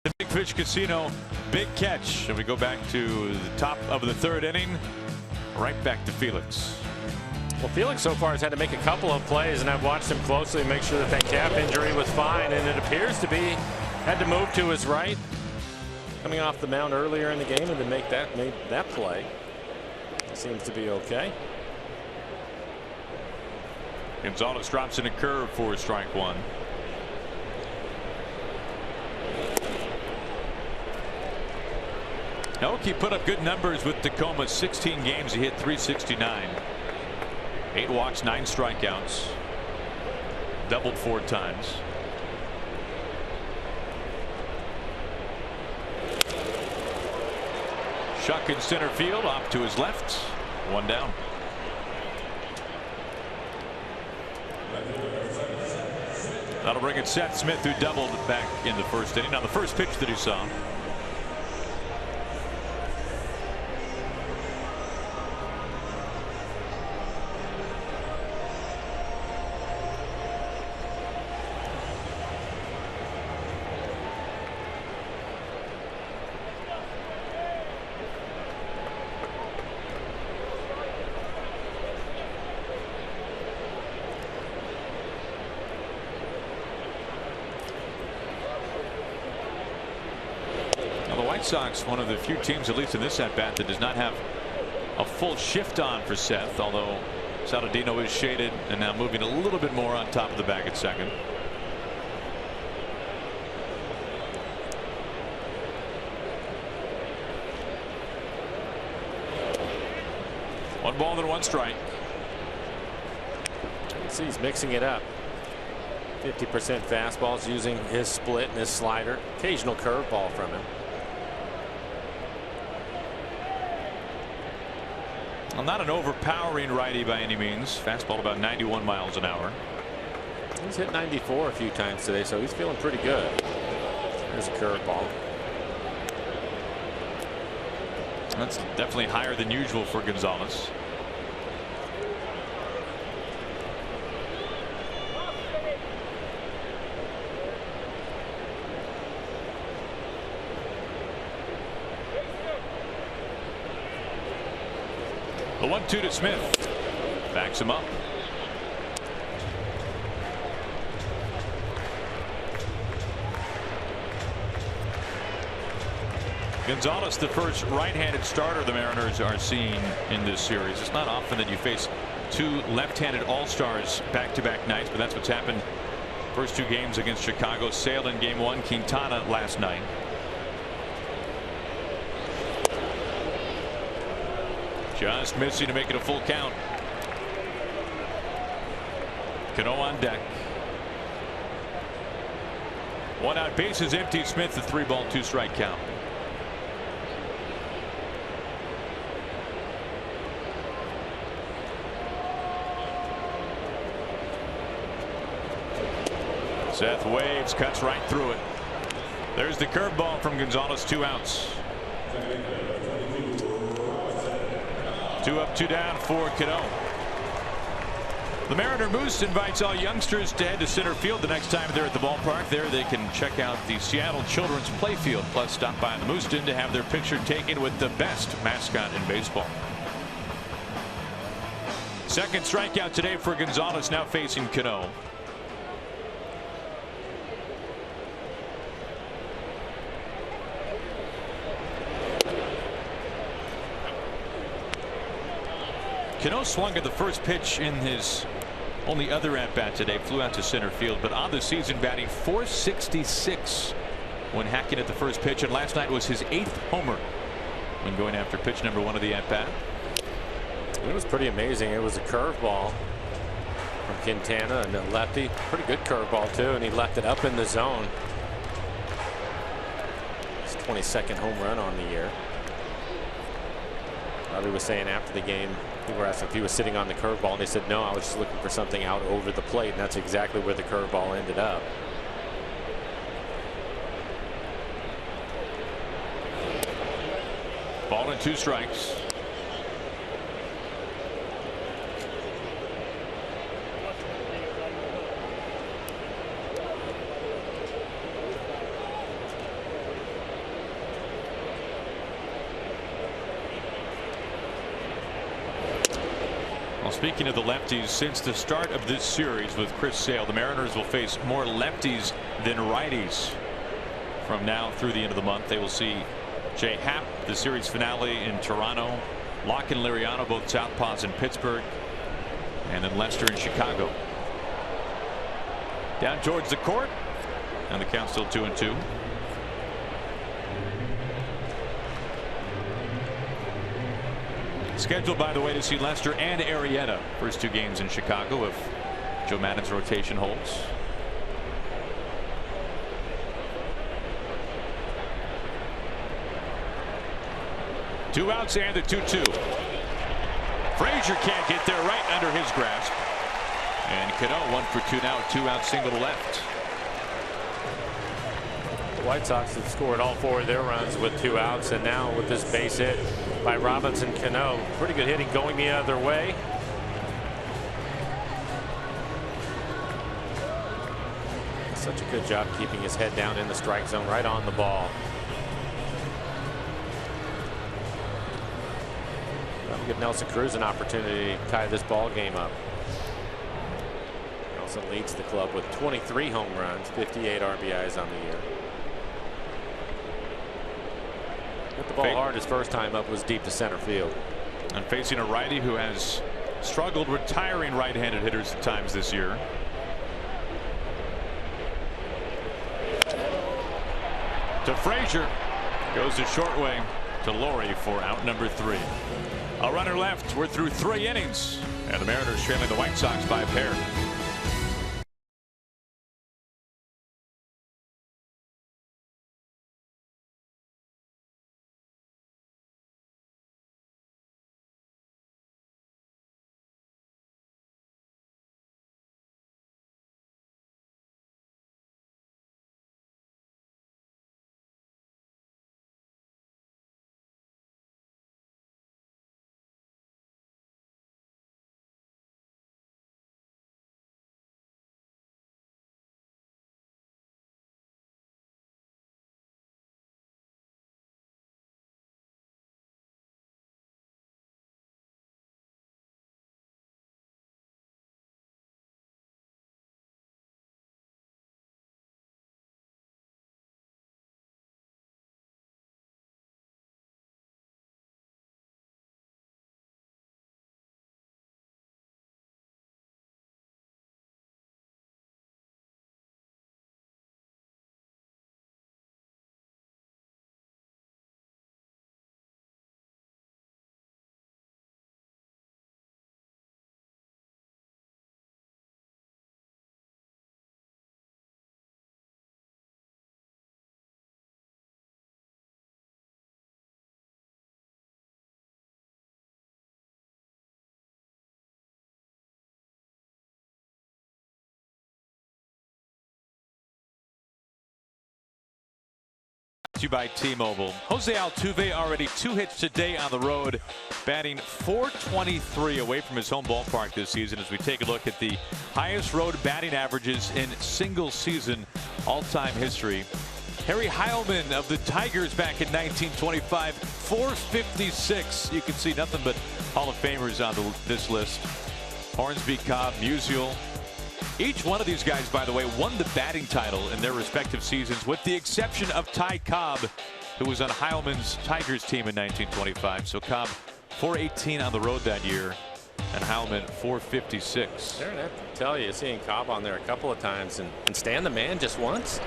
The Big Fish Casino big catch, and we go back to the top of the third inning. Right back to Felix. Well, Felix so far has had to make a couple of plays, and I've watched him closely and make sure that that calf injury was fine, and it appears to be had to move to his right coming off the mound earlier in the game, and to made that play. It seems to be okay. Gonzalez drops in a curve for strike 1. He put up good numbers with Tacoma. 16 games, he hit .369. 8 walks, 9 strikeouts. doubled 4 times. Shuck in center field, off to his left. 1 down. That'll bring it Seth Smith, who doubled back in the first inning. Now the first pitch that he saw. White Sox, one of the few teams, at least in this at bat, that does not have a full shift on for Seth, although Saladino is shaded and now moving a little bit more on top of the bag at second. One ball and 1 strike. See, he's mixing it up. 50% fastballs, using his split and his slider. Occasional curveball from him. Well, not an overpowering righty by any means. Fastball about 91 miles an hour. He's hit 94 a few times today, so he's feeling pretty good. There's a curveball. That's definitely higher than usual for Gonzalez. The 1-2 to Smith. Backs him up. Gonzalez, the first right-handed starter the Mariners are seeing in this series. It's not often that you face 2 left-handed all-stars back-to-back nights, but that's what's happened. First 2 games against Chicago. Sale in game 1, Quintana last night. Just missing to make it a full count. Cano on deck. 1 out, bases empty. Smith, the 3-ball 2-strike count. Seth waves, cuts right through it. There's the curveball from Gonzalez. 2 outs. 2 up, 2 down for Cano. The Mariner Moose invites all youngsters to head to center field the next time they're at the ballpark. There they can check out the Seattle Children's Playfield, plus stop by the Moose Den to have their picture taken with the best mascot in baseball. Second strikeout today for Gonzalez, now facing Cano. Cano swung at the first pitch in his only other at bat today, flew out to center field, but on the season batting .466 when hacking at the first pitch, and last night was his 8th homer when going after pitch number 1 of the at bat. It was pretty amazing. It was a curveball from Quintana, and a lefty, pretty good curveball too, and he left it up in the zone. His 22nd home run on the year. Robbie was saying after the game, people were asking if he was sitting on the curveball, and he said no, I was just looking for something out over the plate, and that's exactly where the curveball ended up. Ball and 2 strikes. Speaking of the lefties, since the start of this series with Chris Sale, the Mariners will face more lefties than righties from now through the end of the month. They will see Jay Happ, the series finale in Toronto, Locke and Liriano, both southpaws in Pittsburgh, and then Lester in Chicago. Down towards the court, and the count still 2-2. Scheduled, by the way, to see Lester and Arrieta first 2 games in Chicago if Joe Maddon's rotation holds. Two outs and the 2-2. Frazier can't get there, right under his grasp. And Cano 1 for 2 now, 2-out single to left. The White Sox have scored all 4 of their runs with 2 outs, and now with this base hit by Robinson Cano, pretty good hitting going the other way. Such a good job keeping his head down in the strike zone, right on the ball. That'll give Nelson Cruz an opportunity to tie this ball game up. Nelson leads the club with 23 home runs, 58 RBIs on the year. Hit the ball hard. His first time up was deep to center field. And facing a righty who has struggled retiring right-handed hitters at times this year. To Frazier, goes the short way to Laurie for out number 3. A runner left. We're through 3 innings, and the Mariners trailing the White Sox by a pair. You by T-Mobile. Jose Altuve already 2 hits today on the road, batting .423 away from his home ballpark this season, as we take a look at the highest road batting averages in single season all-time history. Harry Heilmann of the Tigers back in 1925, .456. You can see nothing but Hall of Famers on this list. Hornsby, Cobb, Musial. Each one of these guys, by the way, won the batting title in their respective seasons, with the exception of Ty Cobb, who was on Heilmann's Tigers team in 1925. So Cobb .418 on the road that year, and Heilmann .456. Darren, I have to tell you, seeing Cobb on there a couple of times and Stan the Man just once.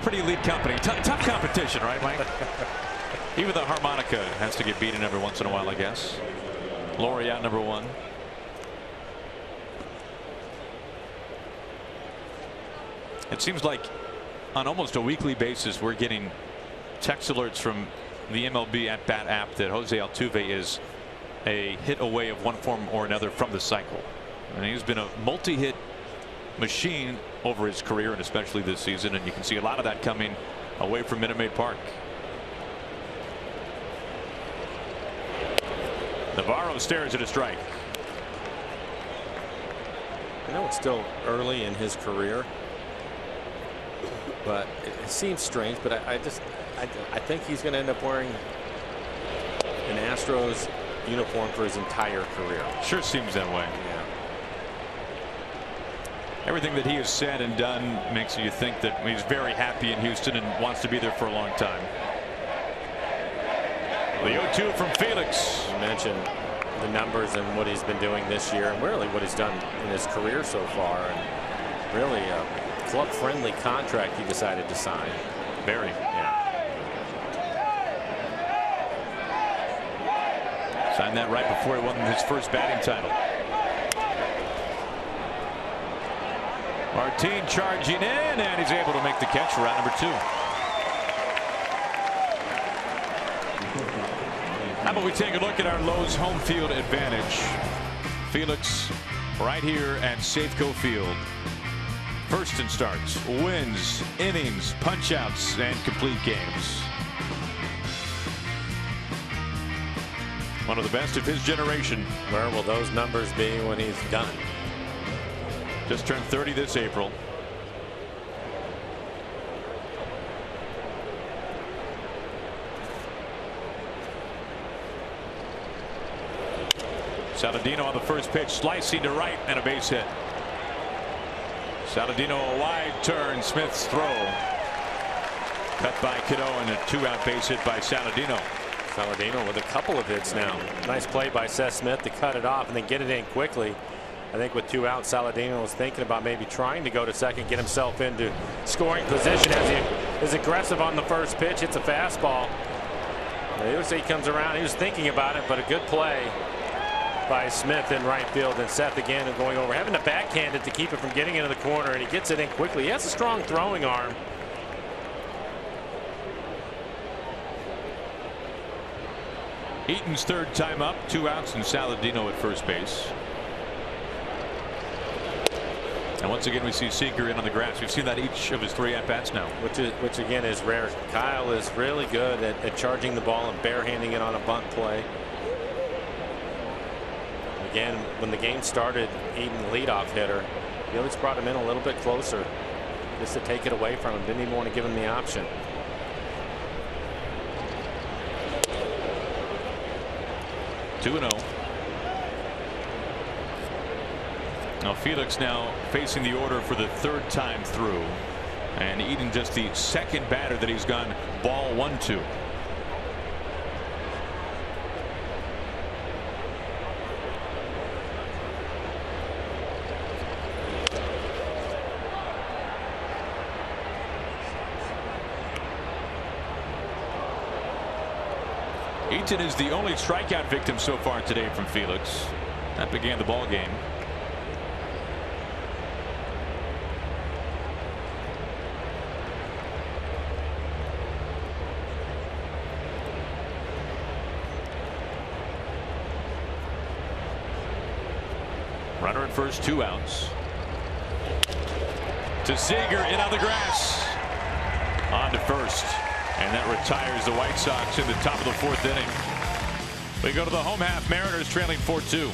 Pretty elite company. Tough competition, right, Mike? Even the harmonica has to get beaten every once in a while, I guess. Laurie out number 1. It seems like on almost a weekly basis we're getting text alerts from the MLB at Bat app that Jose Altuve is a hit away of one form or another from the cycle. And he's been a multi-hit machine over his career, and especially this season, and you can see a lot of that coming away from Minute Maid Park. Navarro stares at a strike. I know it's still early in his career, but it seems strange, but I think he's going to end up wearing an Astros uniform for his entire career. Sure seems that way. Yeah. Everything that he has said and done makes you think that he's very happy in Houston and wants to be there for a long time. The 0-2 from Felix. You mentioned the numbers and what he's been doing this year, and really what he's done in his career so far, and really club-friendly contract he decided to sign. Very. Yeah. Signed that right before he won his first batting title. Martin charging in, and he's able to make the catch for out number 2. How about we take a look at our Lowe's home field advantage? Felix right here at Safeco Field. First and starts, wins, innings, punch-outs, and complete games. One of the best of his generation. Where will those numbers be when he's done? Just turned 30 this April. Saladino on the first pitch, slicing to right, and a base hit. Saladino a wide turn, Smith's throw. Cut by Kiddo, and a 2-out base hit by Saladino. Saladino with a couple of hits now. Nice play by Seth Smith to cut it off and then get it in quickly. I think with 2 outs, Saladino was thinking about maybe trying to go to second, get himself into scoring position as he is aggressive on the first pitch. It's a fastball. He comes around. He was thinking about it, but a good play by Smith in right field, and Seth again and going over, having to backhand it to keep it from getting into the corner, and he gets it in quickly. He has a strong throwing arm. Eaton's third time up, 2 outs, and Saladino at first base. And once again we see Seager in on the grass. We've seen that each of his 3 at-bats now. Which again is rare. Kyle is really good at charging the ball and barehanding it on a bunt play. Again, when the game started, Eaton leadoff hitter. Felix brought him in a little bit closer just to take it away from him. Didn't even want to give him the option. Two 2-0. Now Felix now facing the order for the 3rd time through, and Eaton just the 2nd batter that he's gone ball 1-2. Eaton is the only strikeout victim so far today from Felix. That began the ball game. Runner at first, 2 outs. To Seager, in on the grass. On to first. And that retires the White Sox in the top of the 4th inning. We go to the home half. Mariners trailing 4-2.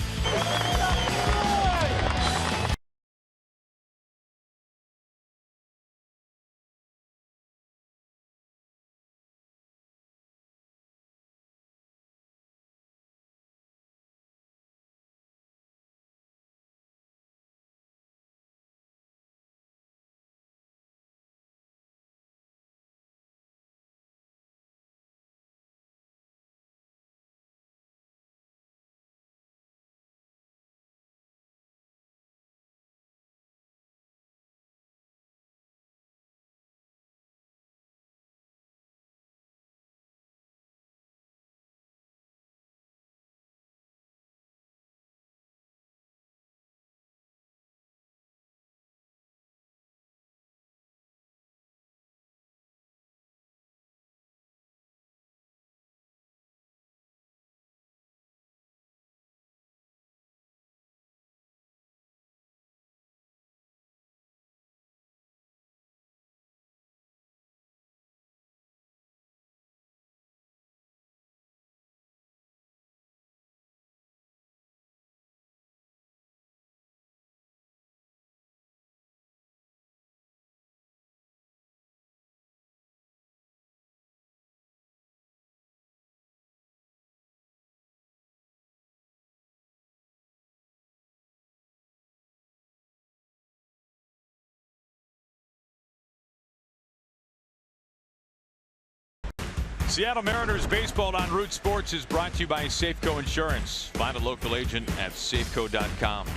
Seattle Mariners baseball on Root Sports is brought to you by Safeco Insurance. Find a local agent at safeco.com.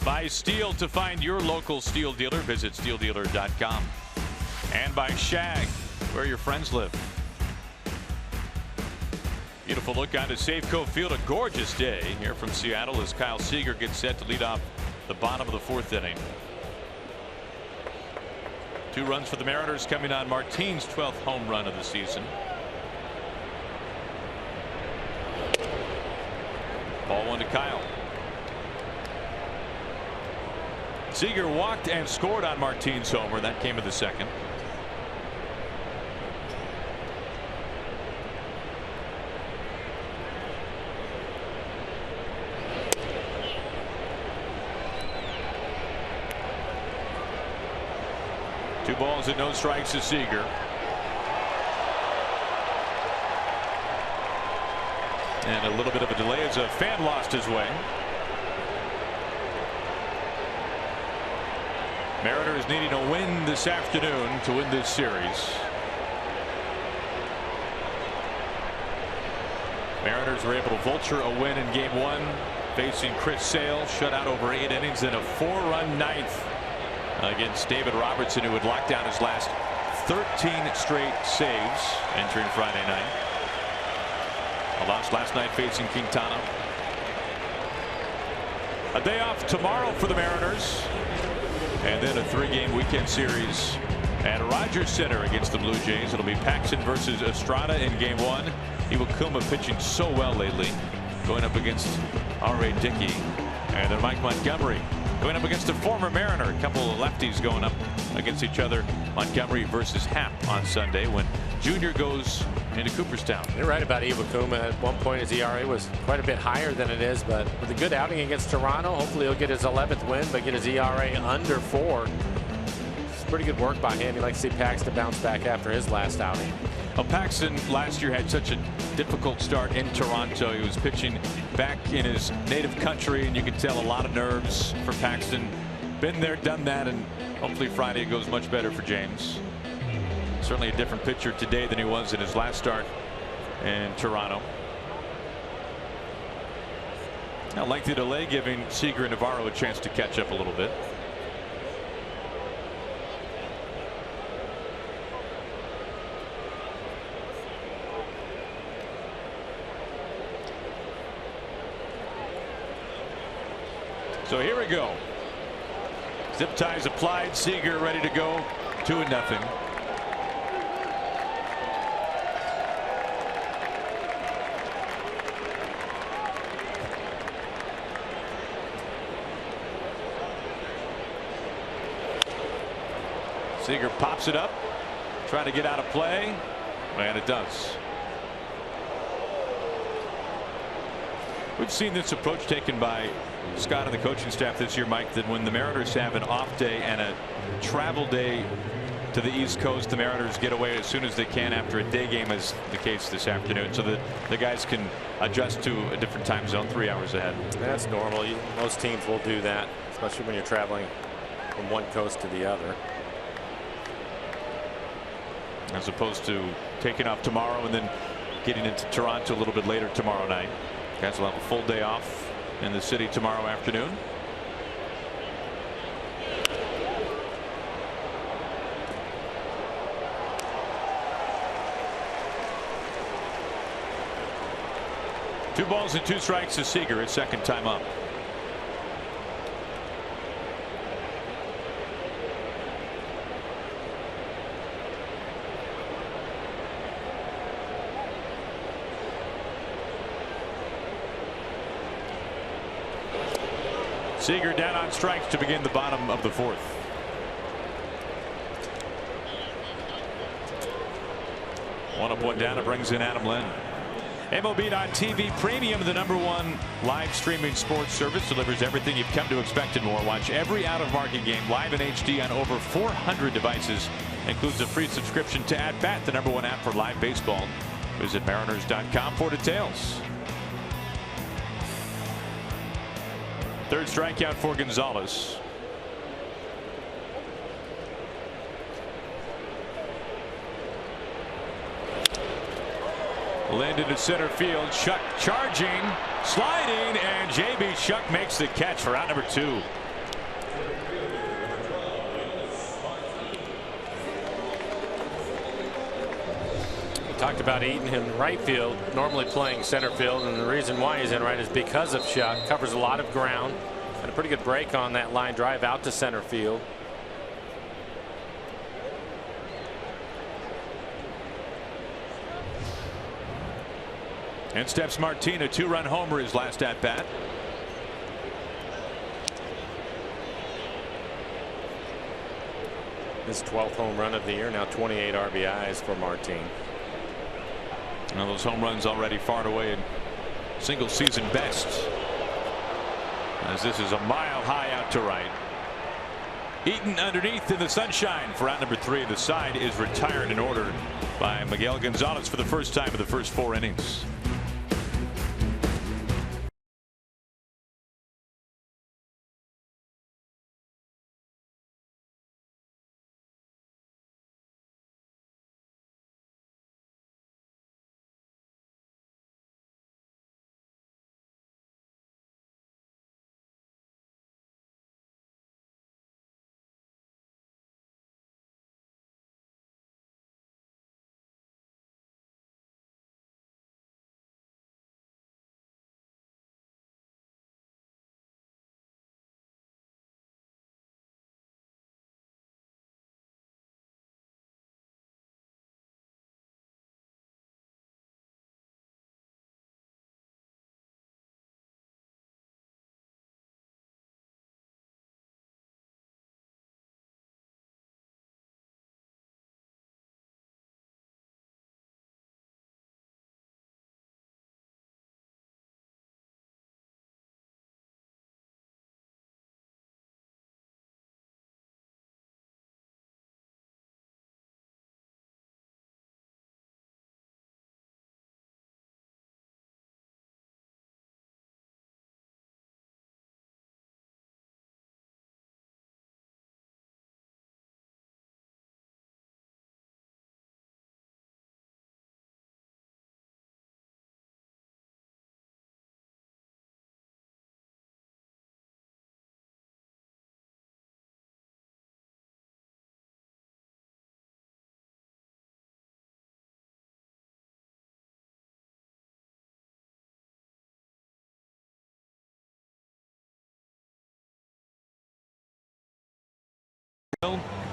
By Steel. To find your local Steel dealer, visit steeldealer.com. And by Shag, where your friends live. Beautiful look onto Safeco Field. A gorgeous day here from Seattle as Kyle Seager gets set to lead off the bottom of the 4th inning. 2 runs for the Mariners coming on Martine's 12th home run of the season. Ball 1 to Kyle. Seager walked and scored on Martine's homer. That came in the second. Two balls and no strikes to Seager. And a little bit of a delay as a fan lost his way. Mariners needing a win this afternoon to win this series. Mariners were able to vulture a win in game 1, facing Chris Sale, shut out over 8 innings in a 4-run ninth against David Robertson, who had locked down his last 13 straight saves entering Friday night. A loss last night facing Quintana. A day off tomorrow for the Mariners, and then a 3-game weekend series at Rogers Center against the Blue Jays. It'll be Paxton versus Estrada in game 1. Iwakuma pitching so well lately, going up against R.A. Dickey, and then Mike Montgomery going up against a former Mariner. A couple of lefties going up against each other. Montgomery versus Happ on Sunday when Junior goes into Cooperstown. You're right about Iwakuma. At one point his ERA was quite a bit higher than it is, but with a good outing against Toronto, hopefully he'll get his 11th win, but get his ERA under 4. It's pretty good work by him. You'd like to see Paxton bounce back after his last outing. Well, Paxton last year had such a difficult start in Toronto. He was pitching back in his native country, and you could tell a lot of nerves for Paxton. Been there, done that, and hopefully Friday it goes much better for James. Certainly a different pitcher today than he was in his last start in Toronto. A lengthy delay giving Seager and Navarro a chance to catch up a little bit. So here we go. Zip ties applied. Seager ready to go. 2-0. Seager pops it up, trying to get out of play, and it does. We've seen this approach taken by Scott and the coaching staff this year, Mike, that when the Mariners have an off day and a travel day to the East Coast, the Mariners get away as soon as they can after a day game, as the case this afternoon, so that the guys can adjust to a different time zone 3 hours ahead. That's normal. Most teams will do that, especially when you're traveling from one coast to the other. As opposed to taking off tomorrow and then getting into Toronto a little bit later tomorrow night. Guys will have a full day off in the city tomorrow afternoon. Two balls and 2 strikes to Seager, his second time up. Seager down on strikes to begin the bottom of the 4th. One up, one down. It brings in Adam Lynn. MLB.TV Premium, the #1 live streaming sports service, delivers everything you've come to expect and more. Watch every out-of-market game live in HD on over 400 devices. Includes a free subscription to At Bat, the #1 app for live baseball. Visit Mariners.com for details. Third strikeout for Gonzalez. Landed to center field. Shuck charging, sliding, and J.B. Shuck makes the catch for out number 2. Talked about Eaton in right field, normally playing center field, and the reason why he's in right is because of Shuck. Covers a lot of ground, and a pretty good break on that line drive out to center field. And steps Martin, a 2-run homer his last at bat. His 12th home run of the year, now 28 RBIs for Martin. Now those home runs already far and away in single season bests, as this is a mile high out to right. Eaton underneath in the sunshine for out number 3. The side is retired in order by Miguel Gonzalez for the first time in the first 4 innings.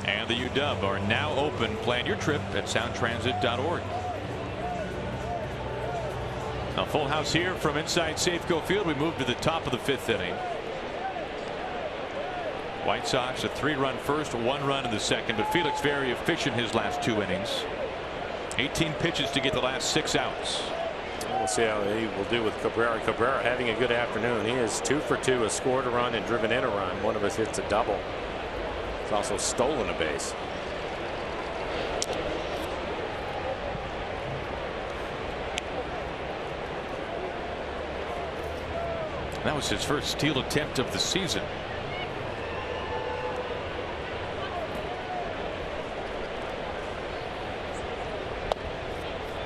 And the UW are now open. Plan your trip at soundtransit.org. A full house here from inside Safeco Field. We move to the top of the 5th inning. White Sox a 3-run first, 1 run in the second, but Felix very efficient his last 2 innings. 18 pitches to get the last 6 outs. We'll see how he will do with Cabrera. Cabrera having a good afternoon. He is 2 for 2, has scored a run and driven in a run. One of his hits a double. He's also stolen a base. That was his first steal attempt of the season.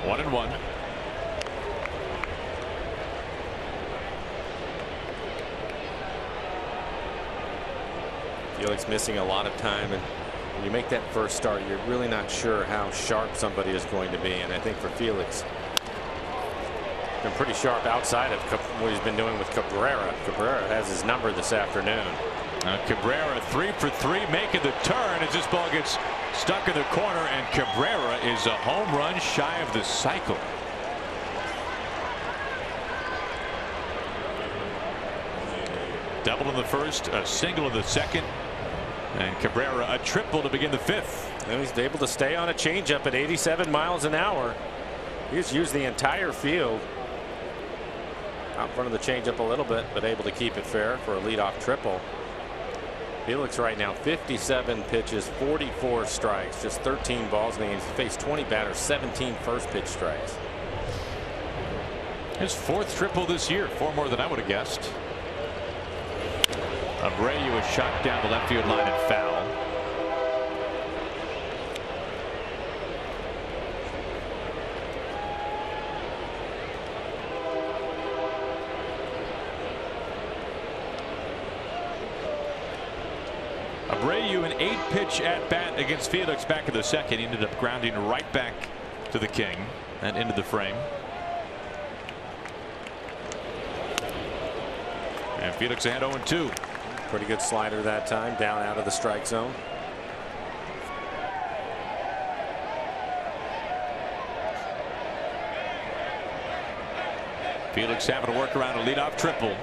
One and one. Felix missing a lot of time, and when you make that first start, you're really not sure how sharp somebody is going to be. And I think for Felix, been pretty sharp outside of what he's been doing with Cabrera. Cabrera has his number this afternoon. Cabrera 3 for 3, making the turn as this ball gets stuck in the corner, and Cabrera is a home run shy of the cycle. Double in the first, a single in the second, and Cabrera a triple to begin the 5th. And he's able to stay on a changeup at 87 miles an hour. He's used the entire field out in front of the changeup a little bit, but able to keep it fair for a leadoff triple. Felix right now 57 pitches, 44 strikes, just 13 balls in the game. He's faced 20 batters, 17 first pitch strikes. His 4th triple this year, 4 more than I would have guessed. Abreu is shot down the left field line and foul. Abreu an 8-pitch at bat against Felix back in the second. He ended up grounding right back to the King and into the frame. And Felix ahead 0-2. Pretty good slider that time, down out of the strike zone. Felix having to work around a leadoff triple.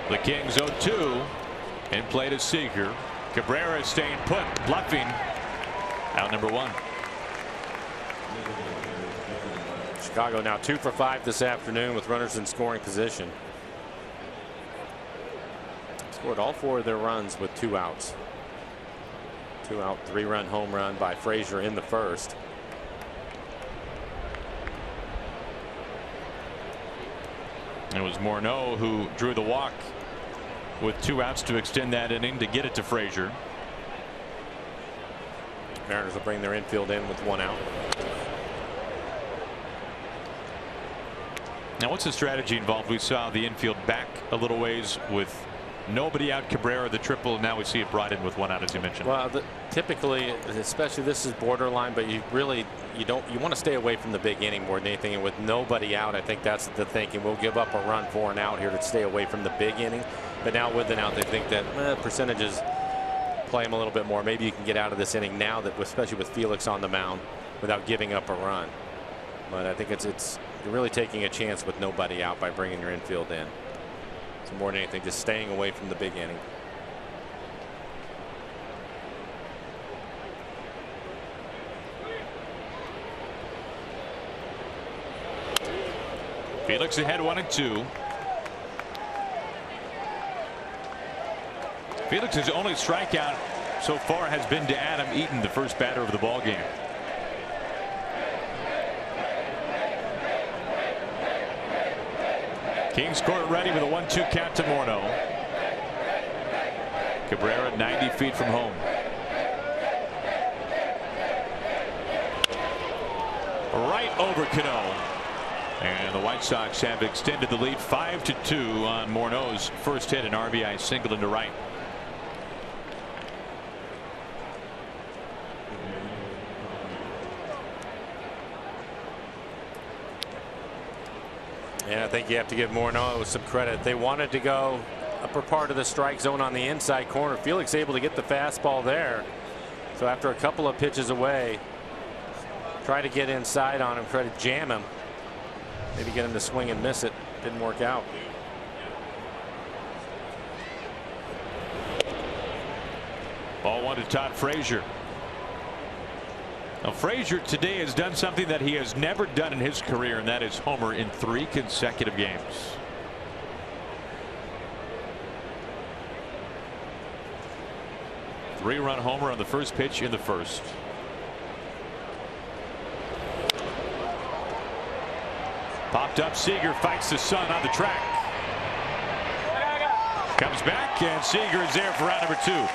The Kings 0-2 in play to Seager. Cabrera staying put, bluffing. Out number 1. Chicago now 2 for 5 this afternoon with runners in scoring position. Scored all 4 of their runs with 2 outs. 2 out, 3-run home run by Frazier in the first. It was Morneau who drew the walk with 2 outs to extend that inning to get it to Frazier. Mariners will bring their infield in with 1 out. Now, what's the strategy involved? We saw the infield back a little ways with nobody out. Cabrera the triple. Now we see it brought in with 1 out, as you mentioned. Well, typically, especially this is borderline, but you want to stay away from the big inning more than anything. And with nobody out, I think that's the thinking. We'll give up a run for an out here to stay away from the big inning. But now with an out, they think that percentages play them a little bit more. Maybe you can get out of this inning now, that especially with Felix on the mound, without giving up a run. But I think you're really taking a chance with nobody out by bringing your infield in. So more than anything, just staying away from the big inning. Felix ahead 1-2. Felix's only strikeout so far has been to Adam Eaton, the first batter of the ball game. Kings Court ready with a 1-2 count to Morneau. Cabrera 90 feet from home. Right over Cano. And the White Sox have extended the lead 5-2 on Morneau's first hit, an RBI single into right. And I think you have to give Morneau some credit. They wanted to go upper part of the strike zone on the inside corner. Felix able to get the fastball there. So after a couple of pitches away, try to get inside on him, try to jam him. Maybe get him to swing and miss it. Didn't work out. Ball 1 to Todd Frazier. Now, Frazier today has done something that he has never done in his career, and that is homer in 3 consecutive games. Three-run homer on the first pitch in the first. Popped up. Seager fights the sun on the track. Comes back, and Seager is there for round number 2.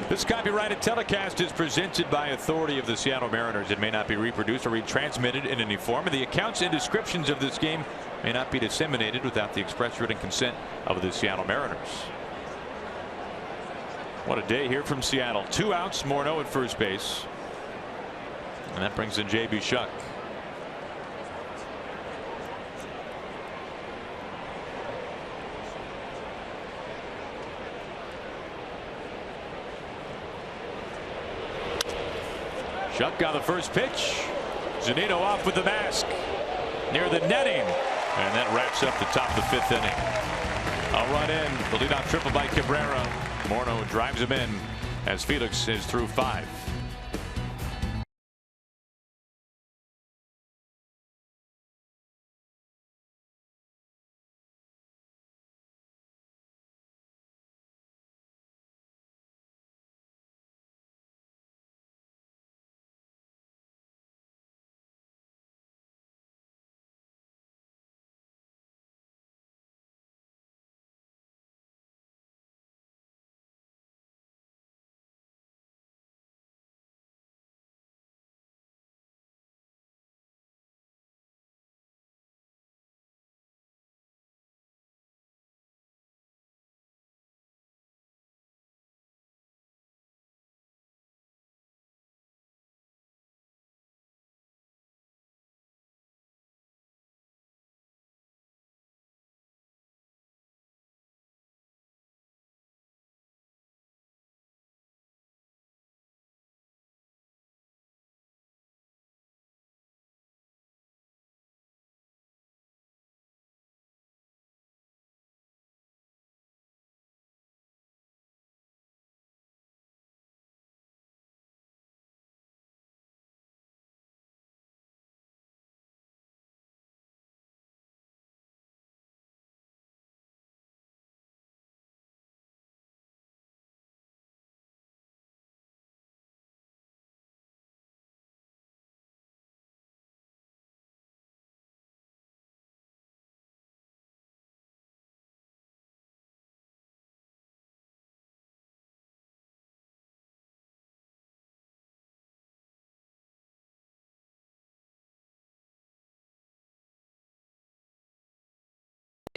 This copyrighted telecast is presented by authority of the Seattle Mariners. It may not be reproduced or retransmitted in any form, and the accounts and descriptions of this game may not be disseminated without the express written consent of the Seattle Mariners. What a day here from Seattle. 2 outs, Morneau at first base. And that brings in J.B. Shuck. Shuck on the first pitch. Zunino off with the mask near the netting. And that wraps up the top of the 5th inning. A run in. The leadoff triple by Cabrera. Morneau drives him in as Felix is through 5.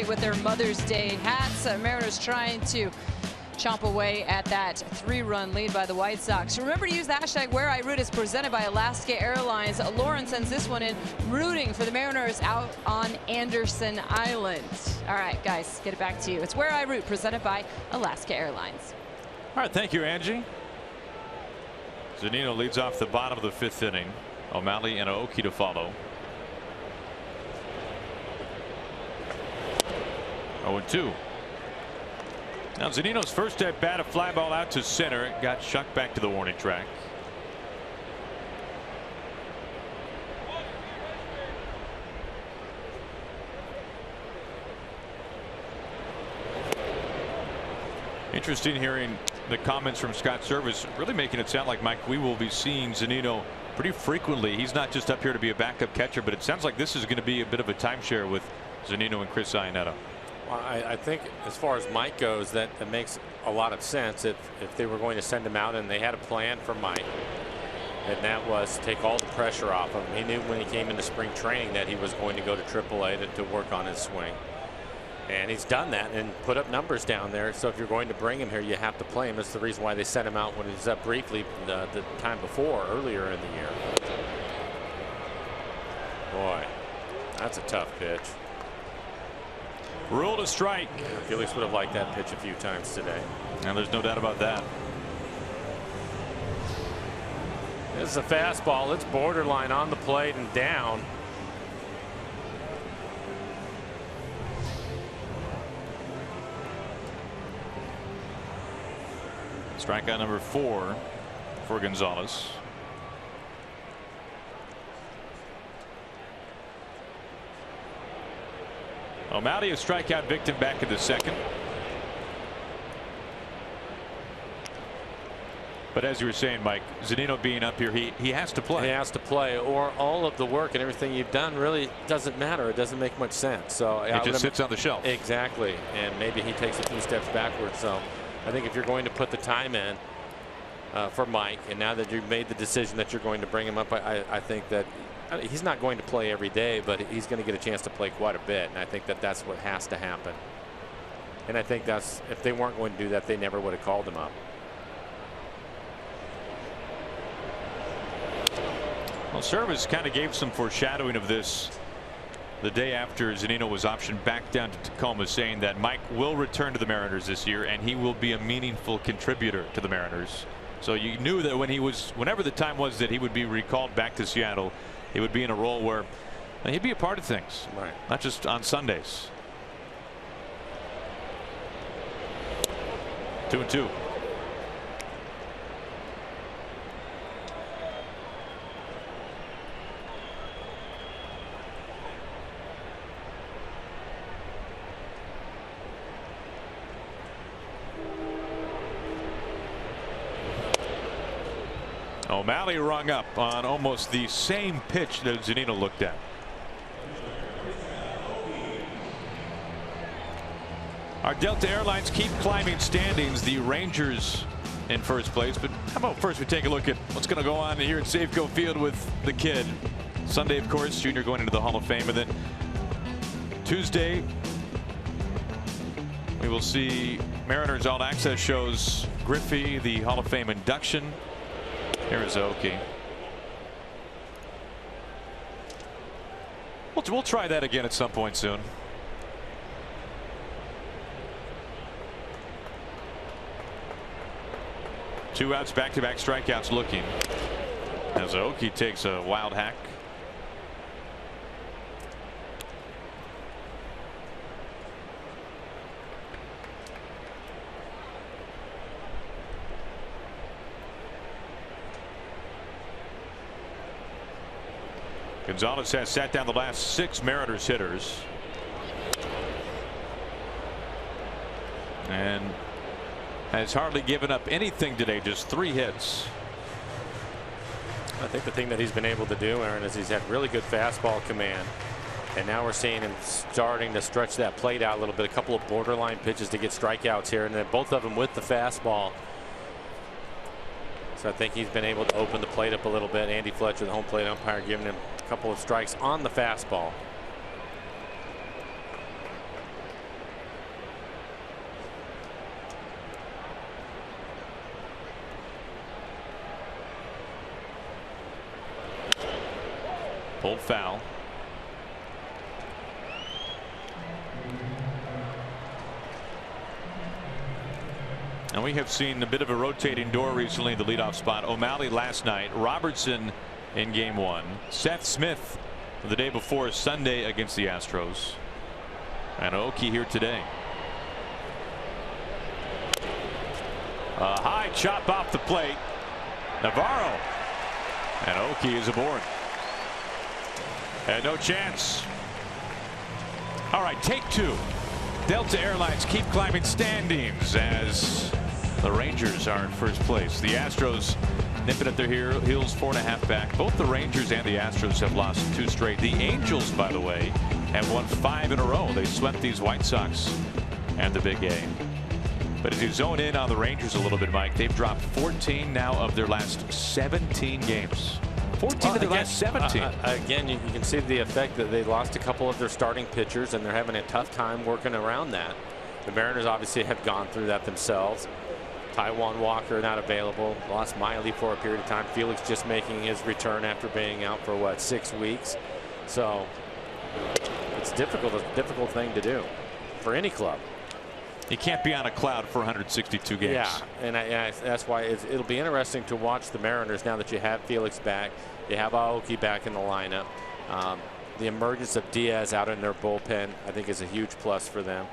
with their Mother's Day hats. Mariners trying to chomp away at that 3-run lead by the White Sox. Remember to use the hashtag #WhereIRoot. Is presented by Alaska Airlines. Lauren sends this one in, rooting for the Mariners out on Anderson Island. All right, guys, get it back to you. It's #WhereIRoot, presented by Alaska Airlines. All right, thank you, Angie. Zunino leads off the bottom of the 5th inning. O'Malley and Aoki to follow. 0-2. Now Zunino's first at bat, a fly ball out to center. It got shucked back to the warning track. Interesting hearing the comments from Scott Servais, really making it sound like, Mike, we will be seeing Zunino pretty frequently. He's not just up here to be a backup catcher, but it sounds like this is going to be a bit of a timeshare with Zunino and Chris Iannetta. Well, I think as far as Mike goes, that makes a lot of sense. If they were going to send him out and they had a plan for Mike, and that was to take all the pressure off of him. He knew when he came into spring training that he was going to go to AAA to work on his swing. And he's done that and put up numbers down there. So if you're going to bring him here, you have to play him. That's the reason why they sent him out when he was up briefly the time before, earlier in the year. Boy, that's a tough pitch. Ruled a strike. Felix would have liked that pitch a few times today. And there's no doubt about that. This is a fastball. It's borderline on the plate and down. Strikeout number 4 for Gonzalez. O'Malley, a strikeout victim back in the 2nd. But as you were saying, Mike, Zunino being up here, he has to play. He has to play, or all of the work and everything you've done really doesn't matter. It doesn't make much sense. So it just sits on the shelf. Exactly, and maybe he takes a few steps backwards. So I think if you're going to put the time in for Mike, and now that you've made the decision that you're going to bring him up, I think that he's not going to play every day, but he's going to get a chance to play quite a bit, and I think that that's what has to happen. And I think that's, if they weren't going to do that, they never would have called him up. Well, Servais kind of gave some foreshadowing of this the day after Zunino was optioned back down to Tacoma, saying that Mike will return to the Mariners this year and he will be a meaningful contributor to the Mariners. So you knew that when he was, whenever the time was that he would be recalled back to Seattle, he would be in a role where he'd be a part of things, right? Not just on Sundays. 2-2. O'Malley rung up on almost the same pitch that Zunino looked at. Our Delta Airlines keep climbing standings. The Rangers in first place. But how about first we take a look at what's going to go on here at Safeco Field with the kid. Sunday, of course, Junior going into the Hall of Fame. And then Tuesday, we will see Mariners All Access shows Griffey, the Hall of Fame induction. Here's Aoki. We'll try that again at some point soon. Two outs, back-to-back strikeouts looking as Aoki takes a wild hack. Gonzalez has sat down the last 6 Mariners hitters. And has hardly given up anything today, just 3 hits. I think the thing that he's been able to do, Aaron, is he's had really good fastball command. And now we're seeing him starting to stretch that plate out a little bit. A couple of borderline pitches to get strikeouts here, and then both of them with the fastball. So I think he's been able to open the plate up a little bit. Andy Fletcher, the home plate umpire, giving him a couple of strikes on the fastball. Pulled foul. And we have seen a bit of a rotating door recently in the leadoff spot. O'Malley last night, Robertson in game 1, Seth Smith the day before Sunday against the Astros, and Aoki here today. A high chop off the plate. Navarro, and Aoki is aboard. And no chance. All right, take 2. Delta Airlines keep climbing standings as the Rangers are in first place. The Astros nipping at their heels, 4.5 back. Both the Rangers and the Astros have lost 2 straight. The Angels, by the way, have won 5 in a row. They swept these White Sox and the Big A. But as you zone in on the Rangers a little bit, Mike, they've dropped 14 now of their last 17 games. 14 of their last 17. Again, you can see the effect that they lost a couple of their starting pitchers, and they're having a tough time working around that. The Mariners obviously have gone through that themselves. Taijuan Walker not available. Lost Miley for a period of time. Felix just making his return after being out for what, 6 weeks. So it's difficult, a difficult thing to do for any club. He can't be on a cloud for 162 games. Yeah, and that's why it'll be interesting to watch the Mariners now that you have Felix back, you have Aoki back in the lineup. The emergence of Diaz out in their bullpen, I think, is a huge plus for them.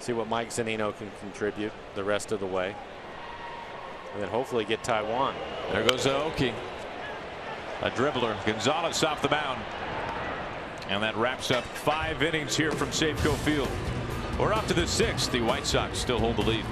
See what Mike Zunino can contribute the rest of the way, and then hopefully get Taijuan. There goes Aoki, a dribbler. Gonzalez off the mound, and that wraps up 5 innings here from Safeco Field. We're up to the 6th. The White Sox still hold the lead.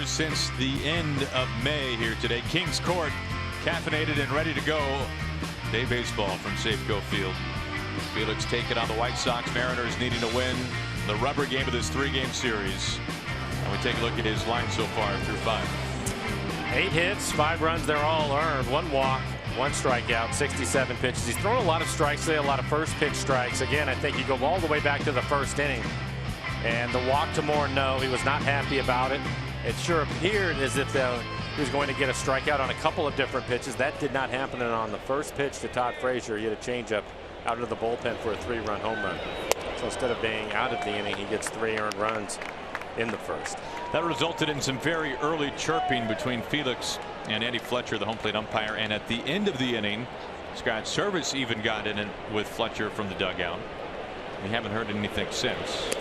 Since the end of May here today. Kings Court caffeinated and ready to go. Day baseball from Safeco Field. Felix taking on the White Sox. Mariners needing to win the rubber game of this 3-game series. And we take a look at his line so far through 5. 8 hits, 5 runs. They're all earned. 1 walk, 1 strikeout, 67 pitches. He's thrown a lot of strikes today, a lot of first pitch strikes. Again, I think you go all the way back to the 1st inning. And the walk to Morneau, he was not happy about it. It sure appeared as if he was going to get a strikeout on a couple of different pitches. That did not happen. And on the first pitch to Todd Frazier, he had a changeup out of the bullpen for a 3-run home run. So instead of being out of the inning, he gets 3 earned runs in the 1st. That resulted in some very early chirping between Felix and Andy Fletcher, the home plate umpire. And at the end of the inning, Scott Service even got in with Fletcher from the dugout. We haven't heard anything since.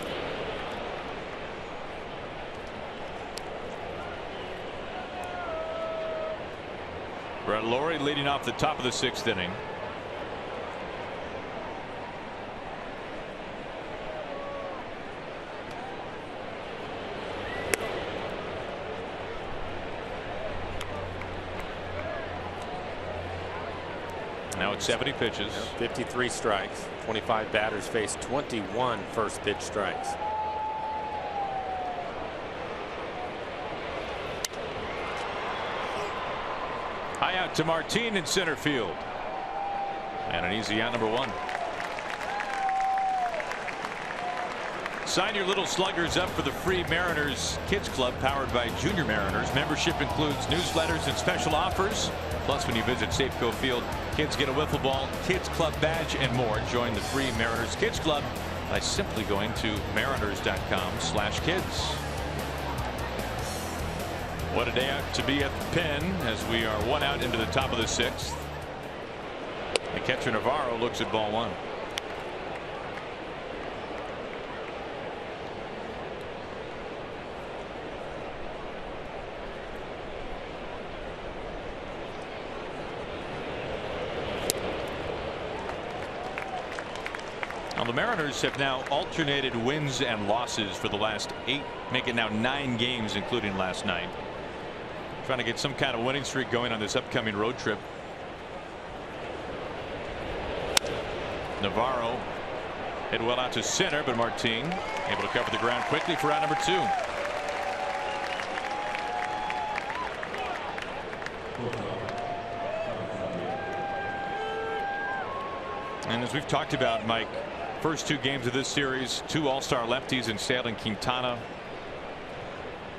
Brett Lawrie leading off the top of the 6th inning. Now it's 70 pitches. 53 strikes. 25 batters face 21 first pitch strikes. High out to Martin in center field. And an easy out, number 1. Sign your little sluggers up for the free Mariners Kids Club powered by Junior Mariners. Membership includes newsletters and special offers. Plus, when you visit Safeco Field, kids get a wiffle ball, Kids Club badge, and more. Join the free Mariners Kids Club by simply going to mariners.com/kids. What a day out to be at the pen as we are 1 out into the top of the 6th. The catcher Navarro looks at ball 1. Now the Mariners have now alternated wins and losses for the last 8, make it now 9 games, including last night. Trying to get some kind of winning streak going on this upcoming road trip. Navarro hit well out to center, but Martin able to cover the ground quickly for out number 2. And as we've talked about, Mike, first 2 games of this series, 2 all-star lefties in Sale and Quintana.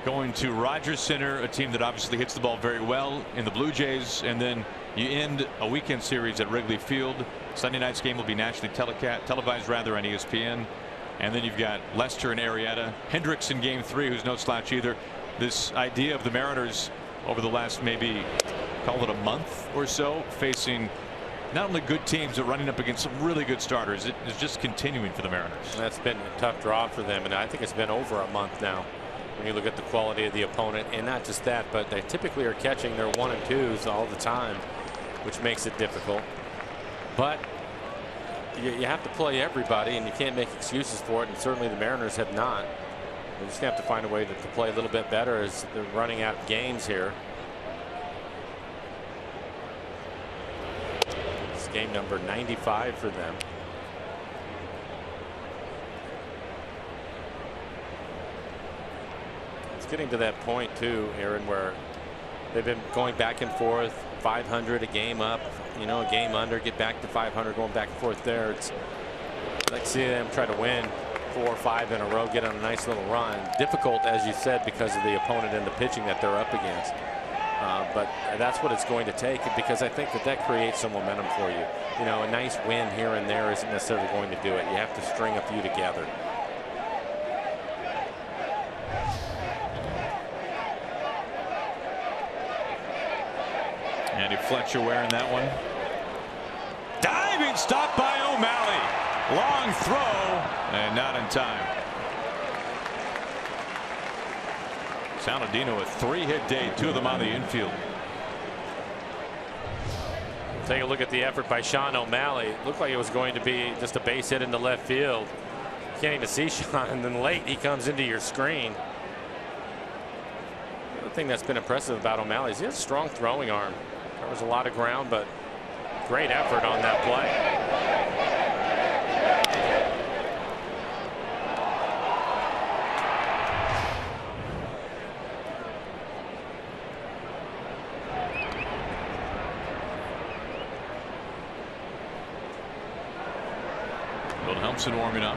Going to Rogers Center, a team that obviously hits the ball very well in the Blue Jays, and then you end a weekend series at Wrigley Field. Sunday night's game will be nationally televised on ESPN. And then you've got Lester and Arrieta. Hendricks in game 3, who's no slouch either. This idea of the Mariners over the last maybe call it a month or so facing not only good teams but running up against some really good starters. It is just continuing for the Mariners. That's been a tough draw for them, and I think it's been over a month now. When you look at the quality of the opponent, and not just that, but they typically are catching their 1 and 2s all the time, which makes it difficult. But you have to play everybody, and you can't make excuses for it, and certainly the Mariners have not. They're just going to have to find a way to play a little bit better as they're running out of games here. It's game number 95 for them. Getting to that point too, Aaron, where they've been going back and forth, 500 a game up, you know, a game under, get back to 500, going back and forth there. It's like seeing them try to win 4 or 5 in a row, get on a nice little run. Difficult, as you said, because of the opponent and the pitching that they're up against. But that's what it's going to take, because I think that creates some momentum for you. You know, a nice win here and there isn't necessarily going to do it. You have to string a few together. Andy Fletcher wearing that one. Diving stop by O'Malley. Long throw and not in time. Saladino a 3-hit day, 2 of them on the infield. Take a look at the effort by Sean O'Malley. It looked like it was going to be just a base hit into left field. You can't even see Sean, and then late he comes into your screen. The other thing that's been impressive about O'Malley is he has a strong throwing arm. Covers a lot of ground, but great effort on that play. Wilhelmsen warming up.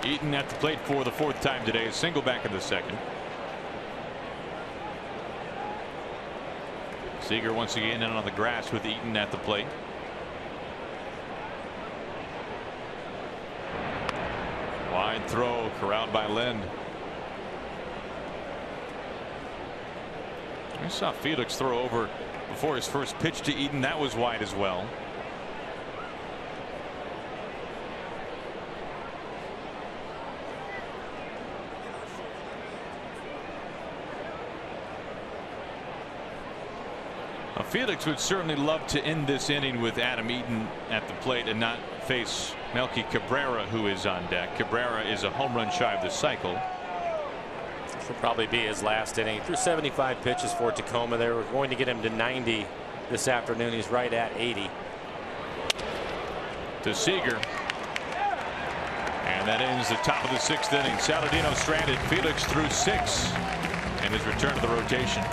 Eaton at the plate for the 4th time today. A single back in the 2nd. Seager once again in on the grass with Eaton at the plate. Wide throw corralled by Lind. We saw Felix throw over before his first pitch to Eaton. That was wide as well. A Felix would certainly love to end this inning with Adam Eaton at the plate and not face Melky Cabrera, who is on deck. Cabrera is a home run shy of the cycle. This will probably be his last inning. He threw 75 pitches for Tacoma. They were going to get him to 90 this afternoon. He's right at 80. To Seager. And that ends the top of the 6th inning. Saladino stranded. Felix threw 6 in his return to the rotation.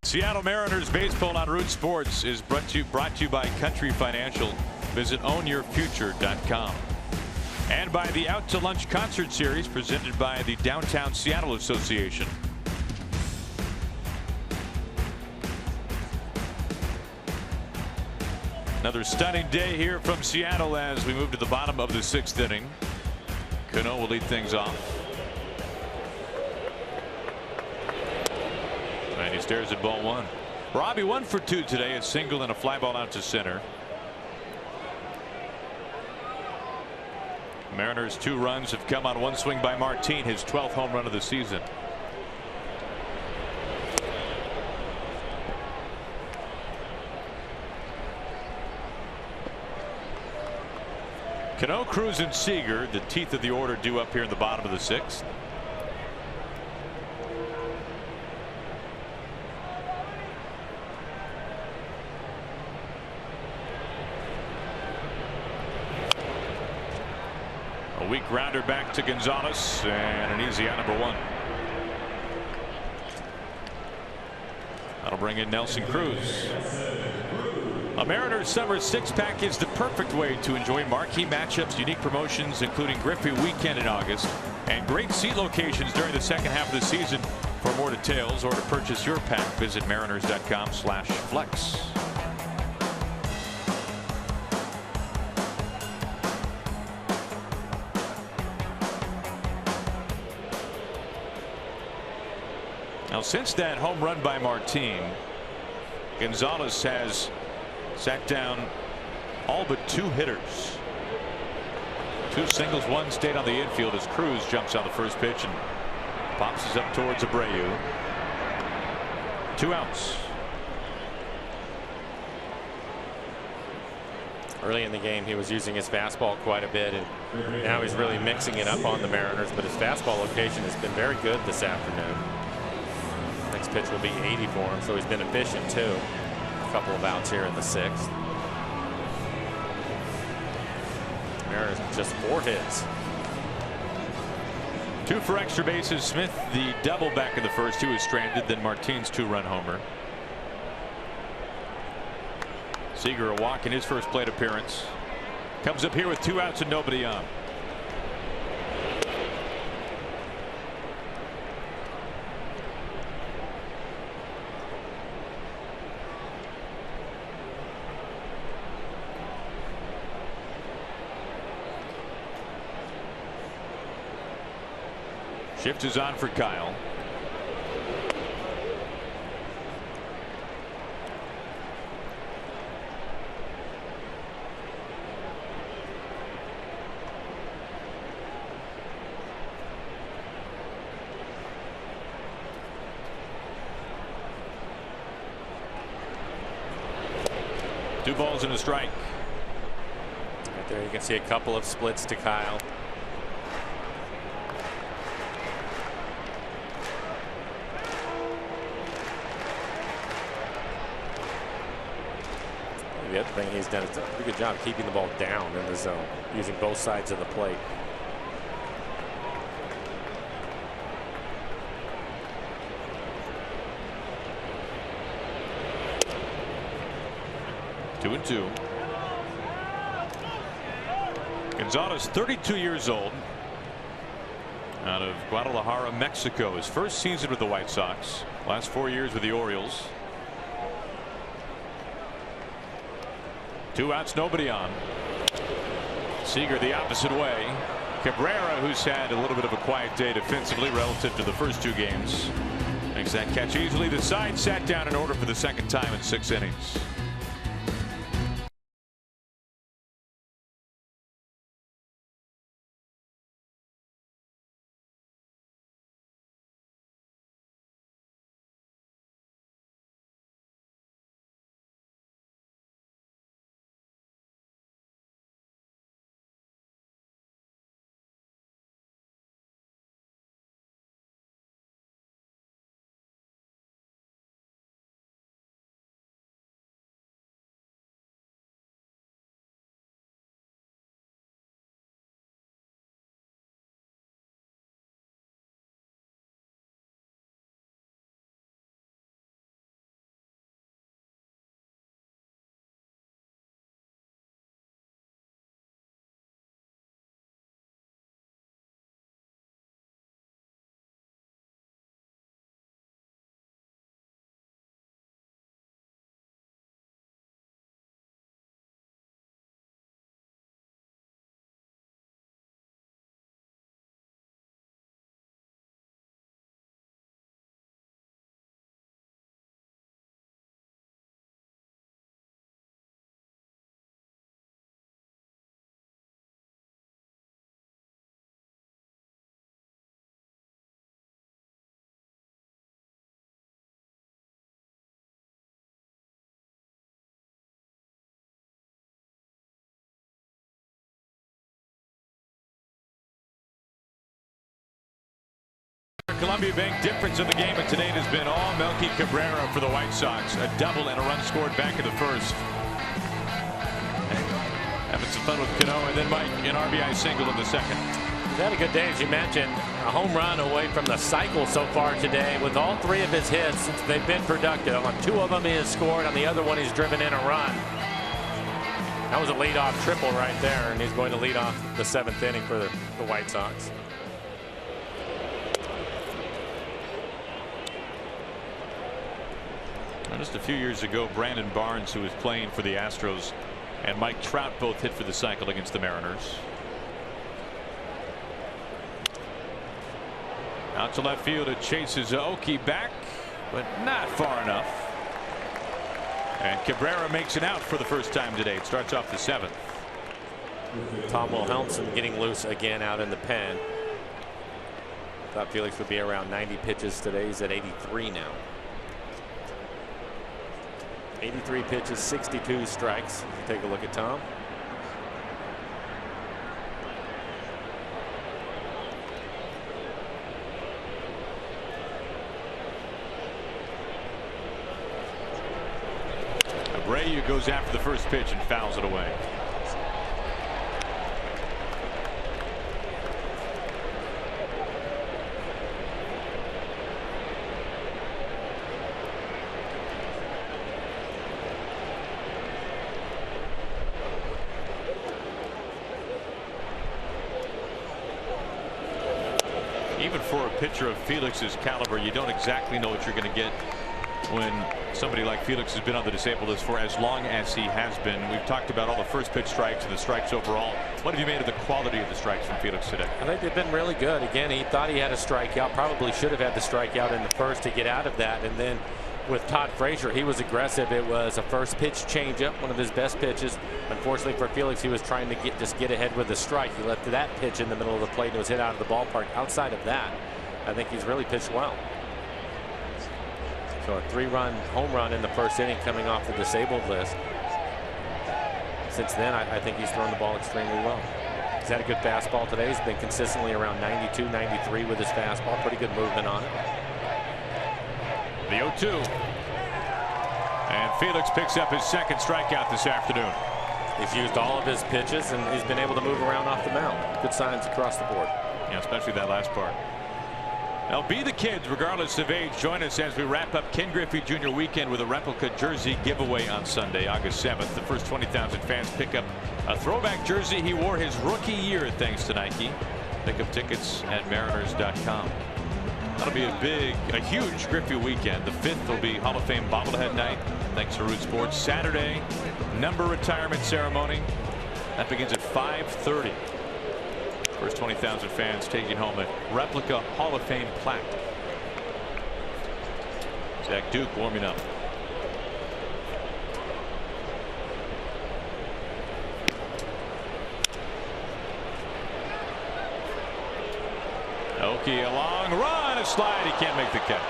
Seattle Mariners baseball on Root Sports is brought to you by Country Financial. Visit ownyourfuture.com. And by the Out to Lunch concert series presented by the Downtown Seattle Association. Another stunning day here from Seattle as we move to the bottom of the 6th inning. Cano will lead things off. And he stares at ball 1. Robbie 1 for 2 today, a single and a fly ball out to center. Mariners 2 runs have come on 1 swing by Martin, his 12th home run of the season. Cano, Cruz, and Seager, the teeth of the order, due up here in the bottom of the 6th. A weak grounder back to Gonzalez and an easy out, number 1. That'll bring in Nelson Cruz. A Mariners Summer 6-pack is the perfect way to enjoy marquee matchups, unique promotions, including Griffey Weekend in August, and great seat locations during the second half of the season. For more details or to purchase your pack, visit mariners.com/flex. Now, since that home run by Martin, Gonzalez has sat down all but 2 hitters. 2 singles, 1 stayed on the infield as Cruz jumps on the first pitch and pops us up towards Abreu. 2 outs. Early in the game, he was using his fastball quite a bit, and now he's really mixing it up on the Mariners. But his fastball location has been very good this afternoon. Next pitch will be 80 for him, so he's been efficient too. A couple of outs here in the 6th. Mariners just 4 hits. 2 for extra bases. Smith, the double back in the first, who was stranded. Then Martin's 2-run homer. Seager a walk in his first plate appearance. Comes up here with 2 outs and nobody on. Shift is on for Kyle. Two balls and a strike. Right there you can see a couple of splits to Kyle. The other thing he's done is a pretty good job keeping the ball down in the zone, using both sides of the plate. Two and two. Gonzalez, 32 years old, out of Guadalajara, Mexico. His first season with the White Sox. Last 4 years with the Orioles. 2 outs, nobody on. Seager the opposite way. Cabrera, who's had a little bit of a quiet day defensively relative to the first 2 games, makes that catch easily. The side sat down in order for the second time in 6 innings. Columbia Bank difference in the game, and today it has been all Melky Cabrera for the White Sox. A double and a run scored back in the first. Having some fun with Cano, and then Mike an RBI single in the second. He's had a good day, as you mentioned. A home run away from the cycle so far today. With all 3 of his hits, they've been productive. On 2 of them he has scored. On the other one he's driven in a run. That was a leadoff triple right there, and he's going to lead off the 7th inning for the White Sox. Just a few years ago, Brandon Barnes, who was playing for the Astros, and Mike Trout both hit for the cycle against the Mariners. Out to left field, it chases Aoki back, but not far enough. And Cabrera makes it out for the first time today. It starts off the 7th. Tom Wilhelmsen getting loose again out in the pen. Thought Felix would be around 90 pitches today. He's at 83 now. 83 pitches, 62 strikes. Take a look at Tom. Abreu goes after the first pitch and fouls it away. Even for a pitcher of Felix's caliber, you don't exactly know what you're going to get when somebody like Felix has been on the disabled list for as long as he has been. We've talked about all the first pitch strikes and the strikes overall. What have you made of the quality of the strikes from Felix today? I think they've been really good. Again, he thought he had a strikeout, probably should have had the strikeout in the first to get out of that. And then with Todd Frazier, he was aggressive. It was a first pitch changeup, one of his best pitches. Unfortunately for Felix, he was trying to just get ahead with the strike. He left that pitch in the middle of the plate and was hit out of the ballpark. Outside of that, I think he's really pitched well. So a 3-run home run in the first inning coming off the disabled list. Since then, I think he's thrown the ball extremely well. He's had a good fastball today. He's been consistently around 92, 93 with his fastball. Pretty good movement on it. The 0-2. And Felix picks up his second strikeout this afternoon. He's used all of his pitches, and he's been able to move around off the mound. Good signs across the board. Yeah, especially that last part. Now, be the kids, regardless of age. Join us as we wrap up Ken Griffey Jr. weekend with a replica jersey giveaway on Sunday, August 7th. The first 20,000 fans pick up a throwback jersey he wore his rookie year thanks to Nike. Pick up tickets at mariners.com. That'll be a huge Griffey weekend. The 5th will be Hall of Fame bobblehead night thanks to Root Sports. Saturday, number retirement ceremony. That begins at 5:30. First 20,000 fans taking home a replica Hall of Fame plaque. Zach Duke warming up. Oki, a long run, a slide. He can't make the catch.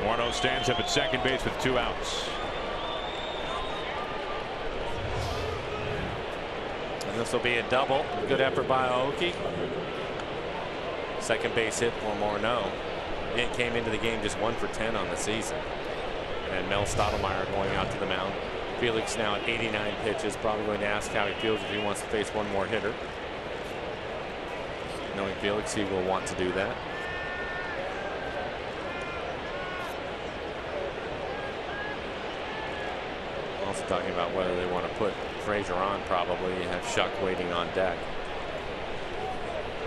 Morneau stands up at second base with 2 outs. This will be a double. Good effort by Aoki. Second base hit for Morneau. He came into the game just 1 for 10 on the season. And Mel Stottlemyre going out to the mound. Felix now at 89 pitches. Probably going to ask how he feels if he wants to face one more hitter. Knowing Felix, he will want to do that. Also talking about whether they want to put Frazier on. Probably have Shuck waiting on deck.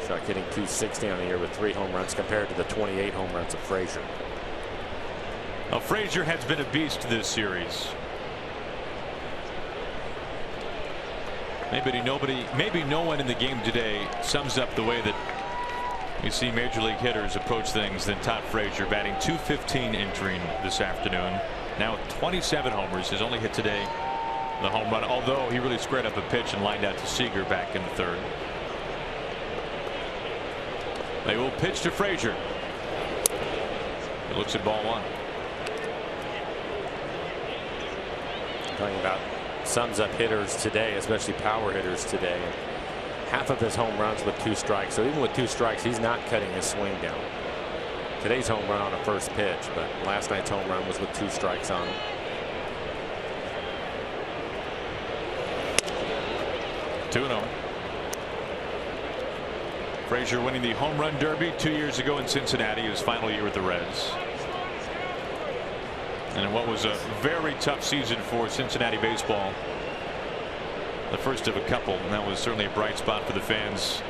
Shuck hitting .260 on the year with 3 home runs compared to the 28 home runs of Frazier. Well, Frazier has been a beast this series. Maybe no one in the game today sums up the way that we see major league hitters approach things than Todd Frazier, batting .215 entering this afternoon. Now with 27 homers. His only hit today, the home run, although he really squared up a pitch and lined out to Seager back in the 3rd. They will pitch to Frazier. He looks at ball 1. Talking about sums up hitters today, especially power hitters today. Half of his home runs with 2 strikes. So even with 2 strikes, he's not cutting his swing down. Today's home run on a first pitch, but last night's home run was with 2 strikes on it. Two 2-0. Frazier winning the home run derby 2 years ago in Cincinnati, his final year with the Reds. And in what was a very tough season for Cincinnati baseball, the first of a couple, and that was certainly a bright spot for the fans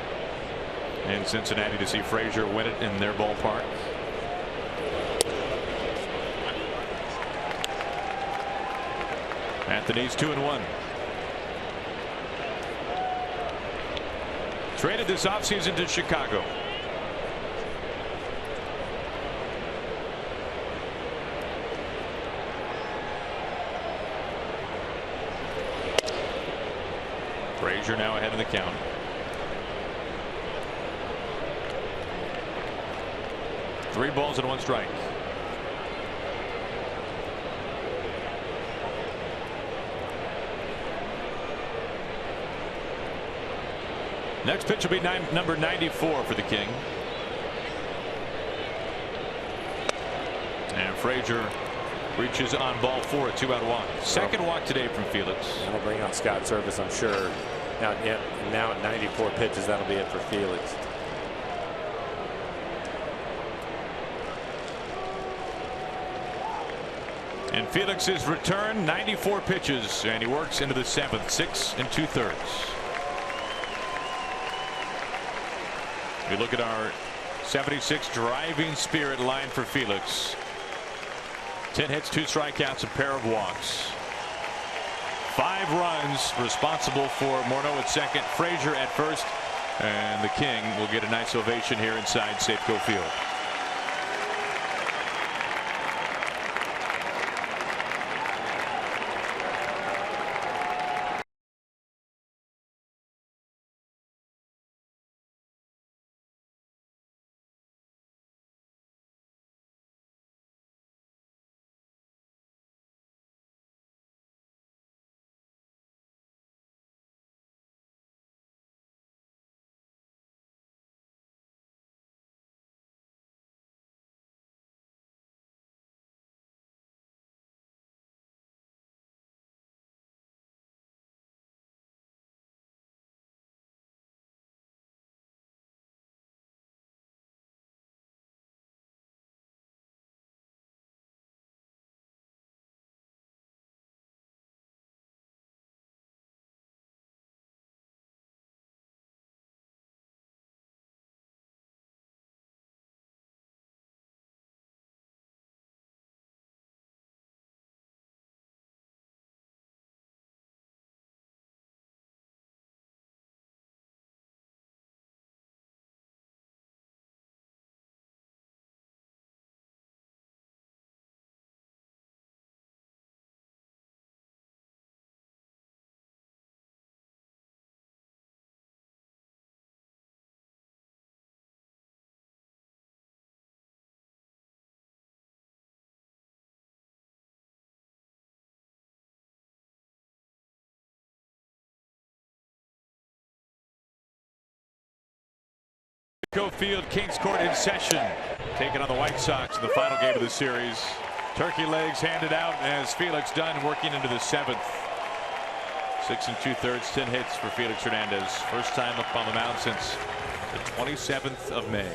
in Cincinnati to see Frazier win it in their ballpark. Anthony's 2-1. Traded this offseason to Chicago. Frazier now ahead of the count. Three balls and 1 strike. Next pitch will be number 94 for the King. And Frazier reaches on ball 4, a 2-out walk. Second walk today from Felix. That'll bring out Scott Service, I'm sure. Now at 94 pitches, that'll be it for Felix. And Felix's return, 94 pitches, and he works into the 7th, 6 2/3. We look at our .76 driving spirit line for Felix. 10 hits, 2 strikeouts, a pair of walks. 5 runs responsible for Morneau at second, Frazier at first, and the King will get a nice ovation here inside Safeco Field. Safeco Field, Kings Court in session, taking on the White Sox in the final game of the series. Turkey legs handed out as Felix Dunn working into the 7th. 6 2/3, 10 hits for Felix Hernandez. First time up on the mound since the 27th of May.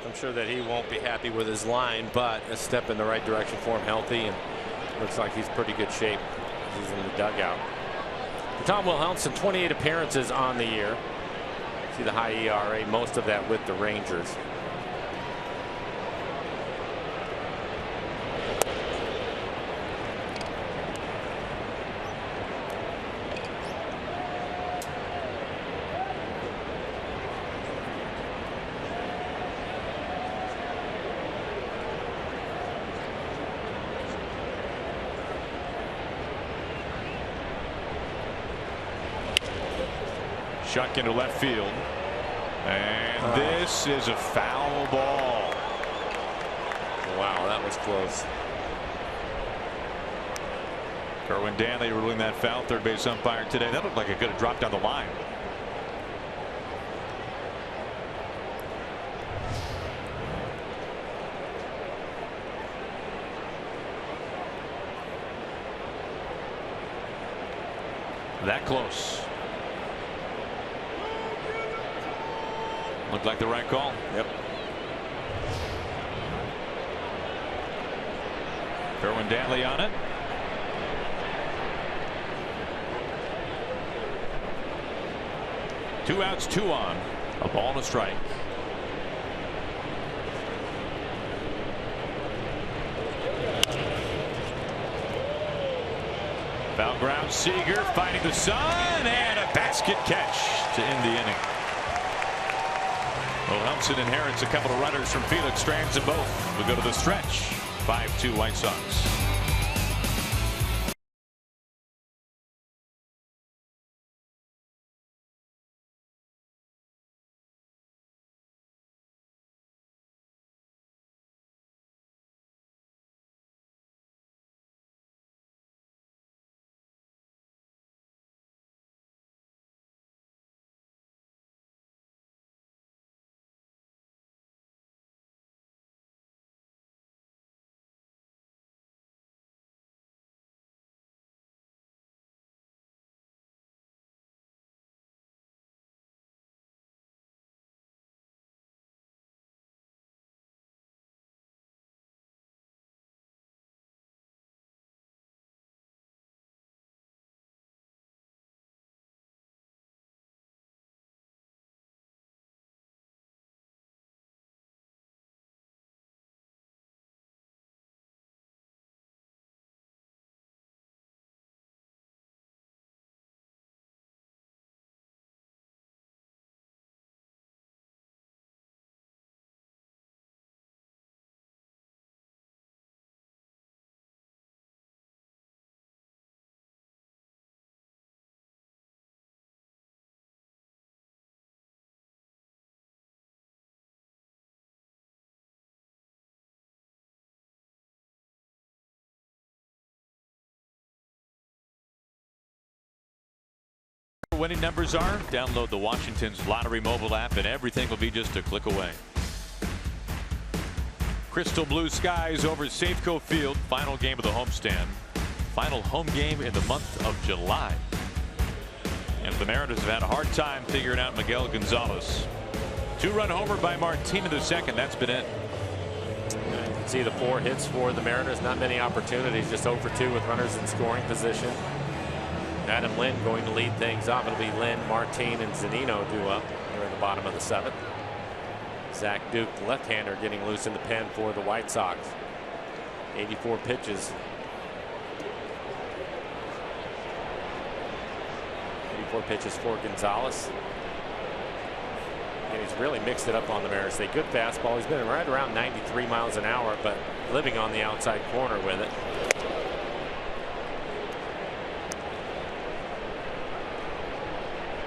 I'm sure that he won't be happy with his line, but a step in the right direction for him, healthy, and looks like he's pretty good shape. He's in the dugout. Tom Wilhelmsen, 28 appearances on the year. See the high ERA, most of that with the Rangers. Shuck into left field, and this is a foul ball. Wow, that was close. Kerwin Danley ruling that foul, third base umpire today. That looked like it could have dropped down the line. That close. Looked like the right call. Yep. Kerwin Danley on it. Two outs, 2 on. A ball and a strike. Foul ground, Seager finding the sun, and a basket catch to end the inning. Wilhelmsen inherits a couple of runners from Felix, strands them both. We go to the stretch. 5-2 White Sox. winning numbers are, download the Washington's Lottery mobile app and everything will be just a click away. Crystal blue skies over Safeco Field. Final game of the homestand. Final home game in the month of July. And the Mariners have had a hard time figuring out Miguel Gonzalez. 2-run homer by Martin in the second. That's been it. You can see the 4 hits for the Mariners. Not many opportunities. Just 0 for 2 with runners in scoring position. Adam Lind going to lead things off. It'll be Lind, Martin, and Zunino due up here in the bottom of the 7th. Zach Duke, the left-hander, getting loose in the pen for the White Sox. 84 pitches. 84 pitches for Gonzalez. And he's really mixed it up on the Mariners. A good fastball. He's been right around 93 miles an hour, but living on the outside corner with it.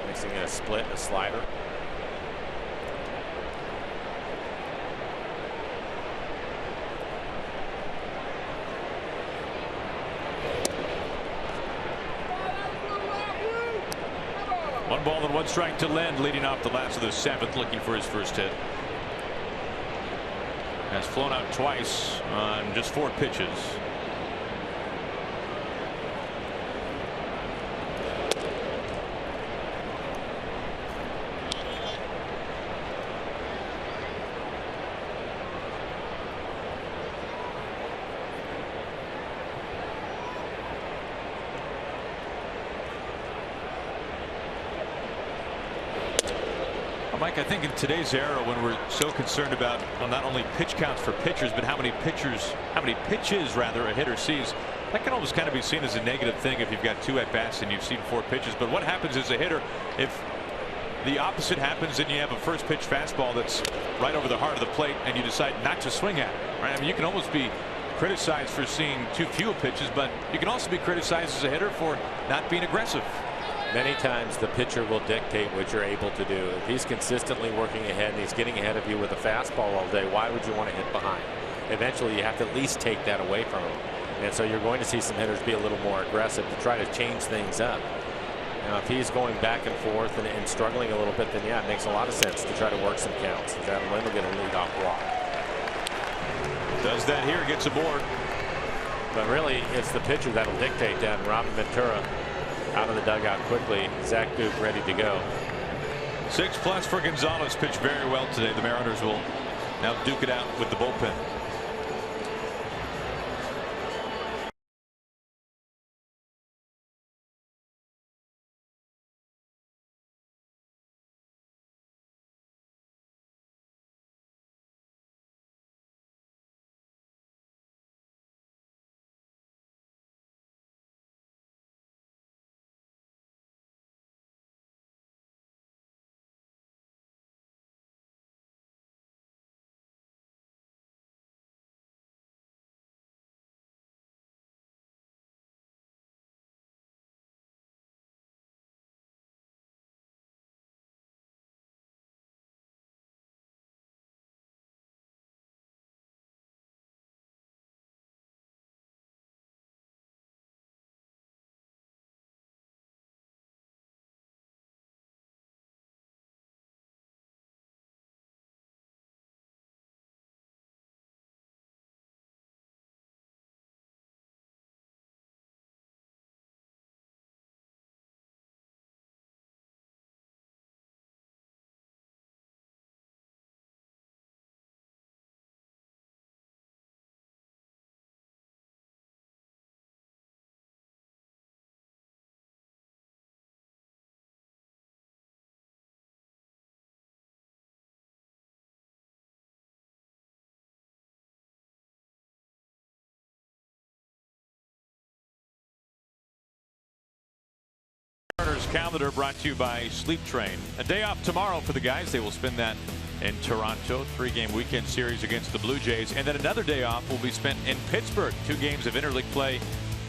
Mixing a split and a slider. One ball and 1 strike to Lind, leading off the last of the 7th, looking for his first hit. Has flown out twice on just 4 pitches. Mike, I think in today's era, when we're so concerned about not only pitch counts for pitchers, but how many pitches rather a hitter sees, that can almost kind of be seen as a negative thing if you've got 2 at-bats and you've seen 4 pitches. But what happens as a hitter if the opposite happens and you have a first pitch fastball that's right over the heart of the plate and you decide not to swing at it, right? I mean, you can almost be criticized for seeing too few pitches, but you can also be criticized as a hitter for not being aggressive. Many times the pitcher will dictate what you're able to do. If he's consistently working ahead and he's getting ahead of you with a fastball all day, why would you want to hit behind? Eventually you have to at least take that away from him. And so you're going to see some hitters be a little more aggressive to try to change things up. Now if he's going back and forth and struggling a little bit, then yeah, it makes a lot of sense to try to work some counts. Adam Lind will get a leadoff walk. Does that here, gets aboard. But really it's the pitcher that'll dictate that. Robin Ventura out of the dugout quickly. Zach Duke ready to go. 6+ for Gonzalez. Pitched very well today. The Mariners will now duke it out with the bullpen. Calendar brought to you by Sleep Train. A day off tomorrow for the guys. They will spend that in Toronto. 3-game weekend series against the Blue Jays. And then another day off will be spent in Pittsburgh. 2 games of interleague play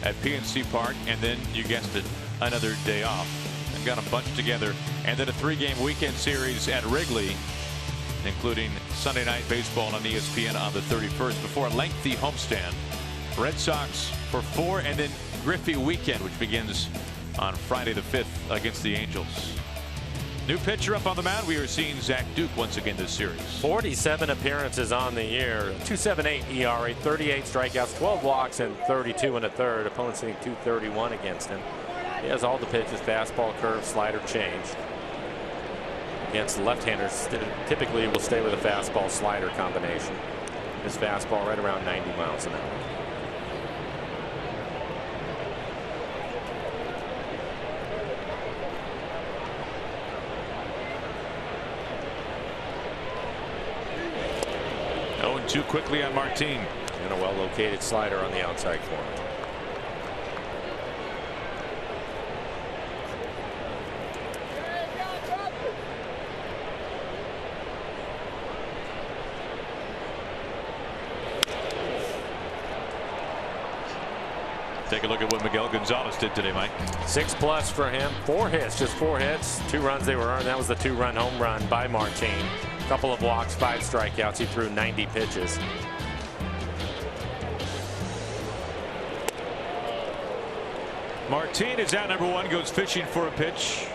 at PNC Park. And then, you guessed it, another day off. They've got a bunch together. And then a 3-game weekend series at Wrigley, including Sunday Night Baseball on ESPN on the 31st before a lengthy homestand. Red Sox for 4, and then Griffey weekend, which begins on Friday the 5th against the Angels. New pitcher up on the mound. We are seeing Zach Duke once again this series. 47 appearances on the year, 2.78 ERA, 38 strikeouts, 12 walks, and 32 1/3. Opponents hitting .231 against him. He has all the pitches: fastball, curve, slider, change. Against the left-handers, typically will stay with a fastball slider combination. His fastball right around 90 miles an hour. Too quickly on Martin. And a well-located slider on the outside corner. Take a look at what Miguel Gonzalez did today, Mike. 6+ for him. 4 hits, just 4 hits. 2 runs they were earned. That was the 2-run home run by Martin. Couple of walks, 5 strikeouts. He threw 90 pitches. Martin is out number 1, goes fishing for a pitch.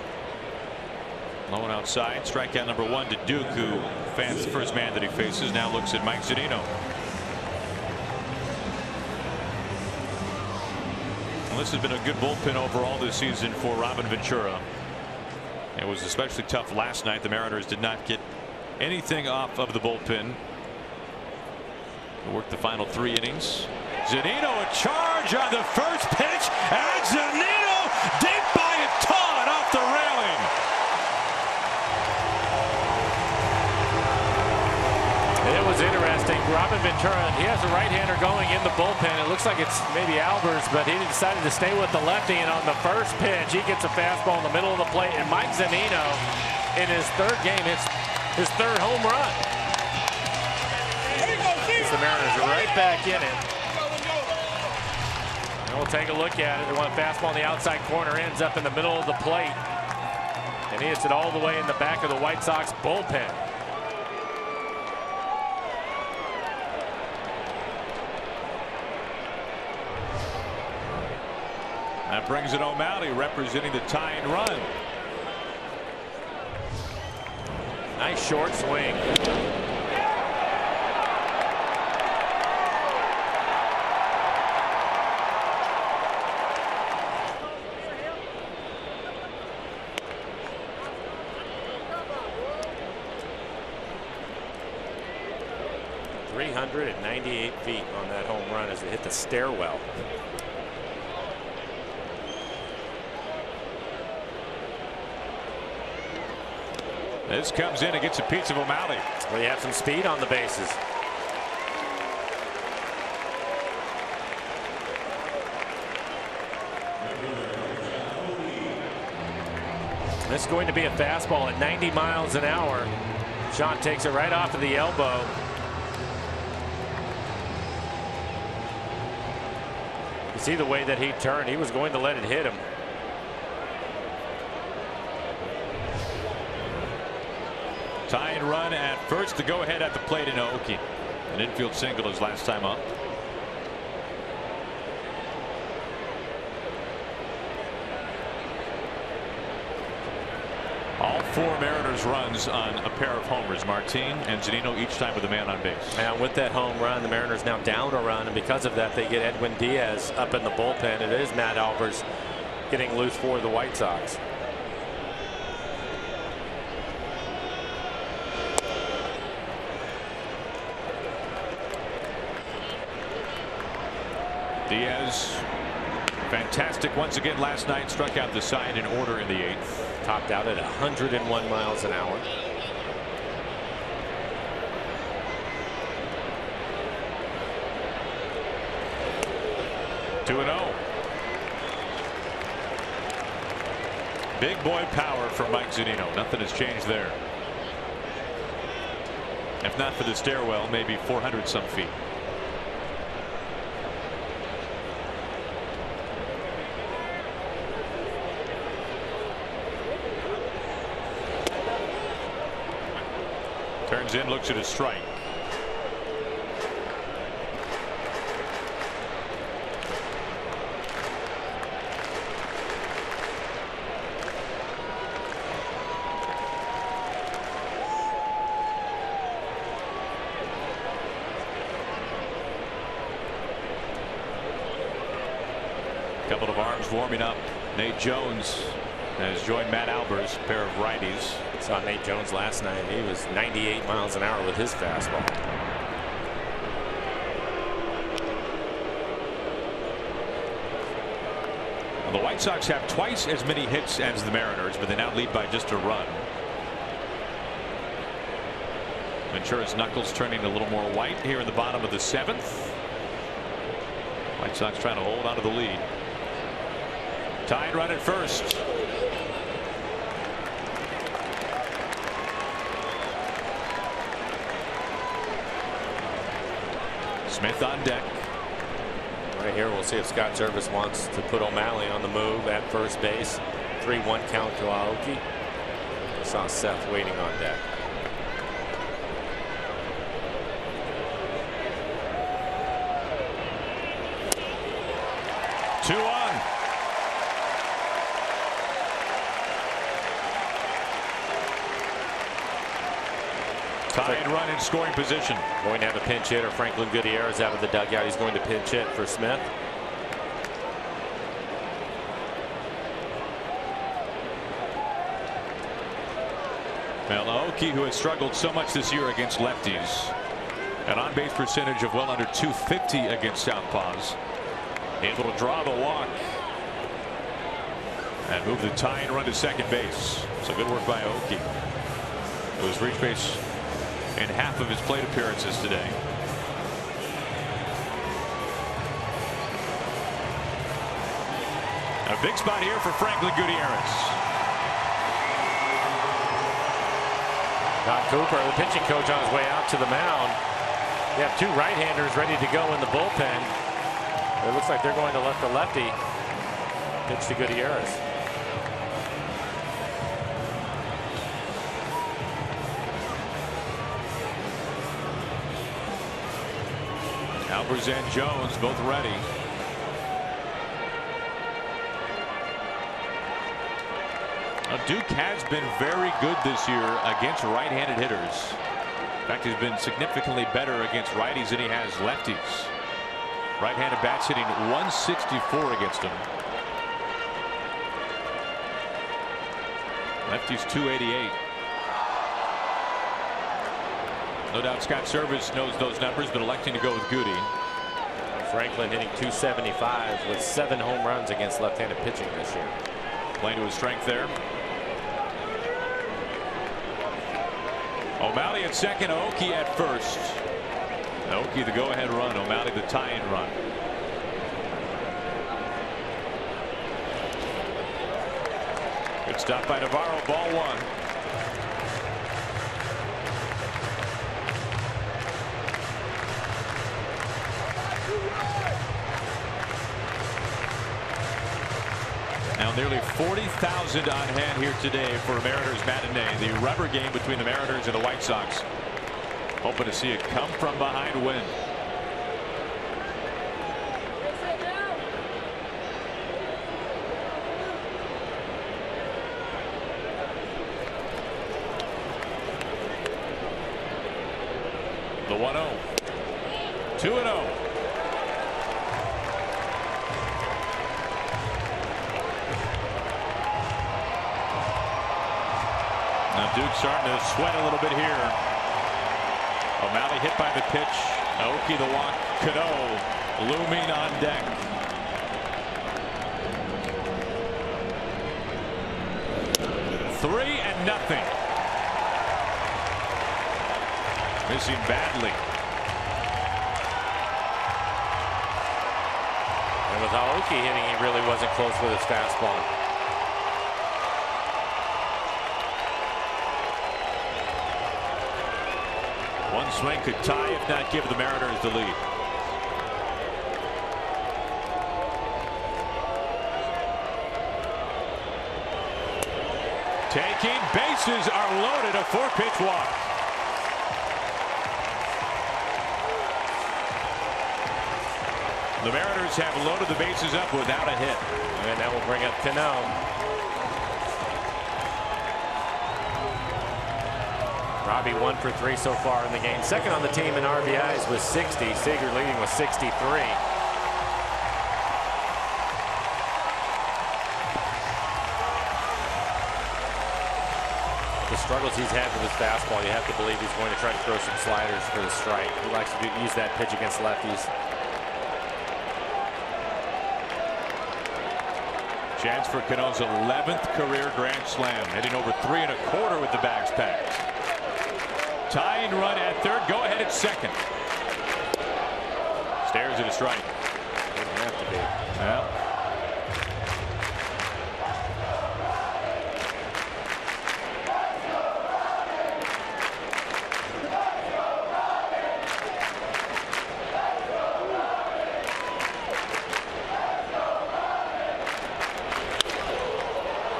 Low and outside. Strikeout number 1 to Duke, who fans the first man that he faces. Now looks at Mike Zunino. Well, this has been a good bullpen overall this season for Robin Ventura. It was especially tough last night. The Mariners did not get anything off of the bullpen. They worked the final 3 innings. Zunino a charge on the first pitch, and Zunino deep by a ton off the railing. It was interesting. Robin Ventura, he has a right-hander going in the bullpen. It looks like it's maybe Albers, but he decided to stay with the lefty, and on the first pitch, he gets a fastball in the middle of the plate, and Mike Zunino, in his 3rd game, hits his 3rd home run. The Mariners are right back in it. And we'll take a look at it. They want a fastball on the outside corner, ends up in the middle of the plate, and he hits it all the way in the back of the White Sox bullpen. That brings it O'Malley, representing the tying run. Nice short swing. .398 feet on that home run as it hit the stairwell. This comes in and gets a piece of O'Malley. Well, you have some speed on the bases. This is going to be a fastball at 90 miles an hour. Sean takes it right off of the elbow. You see the way that he turned. He was going to let it hit him. Tying run at first, to go ahead at the plate in Aoki. An infield single his last time up. All 4 Mariners runs on a pair of homers. Martin and Zunino each time with a man on base. And with that home run, the Mariners now down a run, and because of that, they get Edwin Diaz up in the bullpen. It is Matt Albers getting loose for the White Sox. Diaz, fantastic once again last night. Struck out the side in order in the 8th. Topped out at 101 miles an hour. Two 2-0. Big boy power for Mike Zunino. Nothing has changed there. If not for the stairwell, maybe 400 some feet. Turns in, looks at his strike. Couple of arms warming up. Nate Jones has joined Matt Albers, pair of righties. Saw Nate Jones last night. He was 98 miles an hour with his fastball. Well, the White Sox have twice as many hits as the Mariners, but they now lead by just a run. Ventura's knuckles turning a little more white here in the bottom of the 7th. White Sox trying to hold on to the lead. Tied run at first. Smith on deck. Right here, we'll see if Scott Servais wants to put O'Malley on the move at first base. 3-1 count to Aoki. Saw Seth waiting on deck. Two on. Tied run in scoring position. Going to have a pinch hitter. Franklin Gutierrez out of the dugout. He's going to pinch hit for Smith. Well, Aoki, who has struggled so much this year against lefties, an on-base percentage of well under .250 against southpaws, able to draw the walk and move the tying run to second base. So good work by Aoki, who has reached base in half of his plate appearances today. A big spot here for Franklin Gutierrez. Don Cooper, the pitching coach, on his way out to the mound. You have two right-handers ready to go in the bullpen. It looks like they're going to let the lefty pitch to Gutierrez. Albers and Jones both ready. Now, Duke has been very good this year against right-handed hitters. In fact, he's been significantly better against righties than he has lefties. Right-handed bats hitting .164 against him. Lefties .288. No doubt Scott Servais knows those numbers, but electing to go with Goody. Franklin hitting .275 with 7 home runs against left-handed pitching this year. Playing to his strength there. O'Malley at second, Aoki at first. Aoki the go-ahead run, O'Malley the tie-in run. Good stop by Navarro, ball 1. Now nearly 40,000 on hand here today for a Mariners matinee. The rubber game between the Mariners and the White Sox. Hoping to see it come from behind win. The 1-0. 2-0. Now Duke starting to sweat a little bit here. O'Malley hit by the pitch. Aoki the walk. Cano looming on deck. Three and nothing. Missing badly. And with Aoki hitting, he really wasn't close with his fastball. One swing could tie, if not give the Mariners the lead. Taking bases are loaded, a 4-pitch walk. The Mariners have loaded the bases up without a hit. And that will bring up Cano. Robbie 1 for 3 so far in the game. Second on the team in RBIs with 60. Seager leading with 63. the struggles he's had with his fastball, you have to believe he's going to try to throw some sliders for the strike. He likes to use that pitch against lefties. Chance for Cano's 11th career grand slam, hitting over 3 1/4 with the backs packed. Tying run at third, go ahead at second. Stares at a strike. Didn't have to be. Well,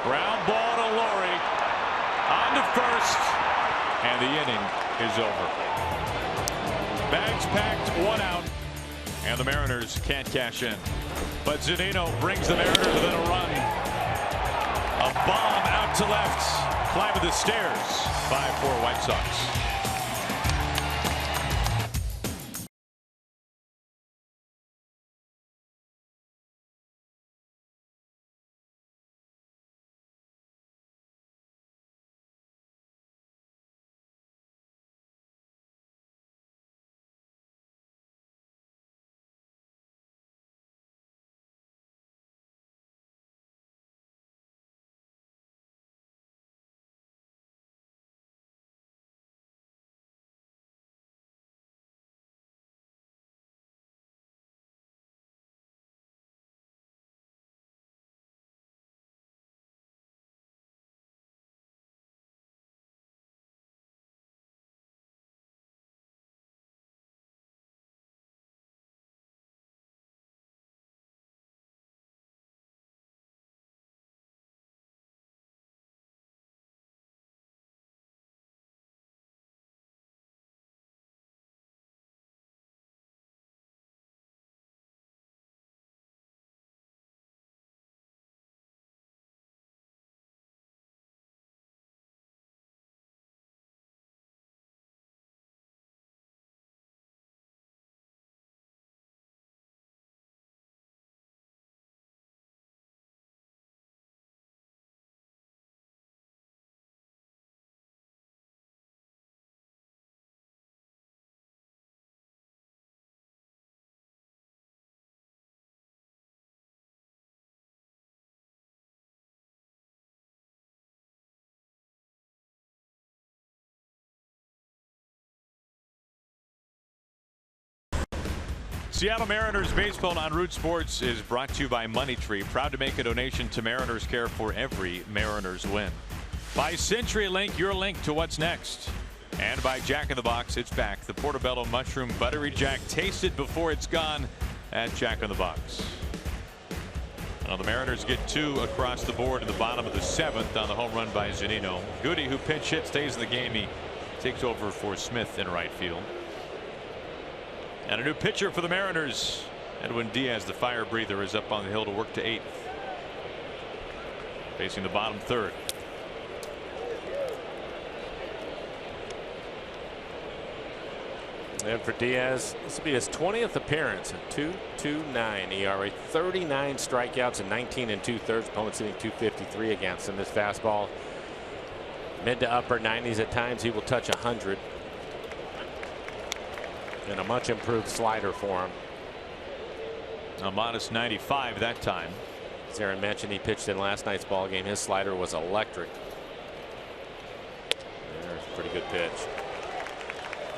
ground ball to Laurie. On to first. And the inning is over. Bags packed, 1 out. And the Mariners can't cash in. But Zunino brings the Mariners within a run. A bomb out to left. Climbing the stairs. 5-4 White Sox. Seattle Mariners Baseball on Root Sports is brought to you by Money Tree. Proud to make a donation to Mariners Care for every Mariners win. By CenturyLink, your link to what's next. And by Jack in the Box, it's back. The Portobello Mushroom Buttery Jack. Taste it before it's gone at Jack in the Box. Now the Mariners get 2 across the board in the bottom of the 7th on the home run by Zunino. Goody, who pinch hit, stays in the game. He takes over for Smith in right field. And a new pitcher for the Mariners. Edwin Diaz, the fire breather, is up on the hill to work to 8th. Facing the bottom 3rd. And for Diaz, this will be his 20th appearance, a 2.29 ERA, 39 strikeouts and 19 2/3. Opponents hitting .253 against him. This fastball, mid to upper 90s at times. He will touch 100. And a much improved slider for him. A modest 95 that time. As Aaron mentioned, he pitched in last night's ball game. His slider was electric. There's a pretty good pitch.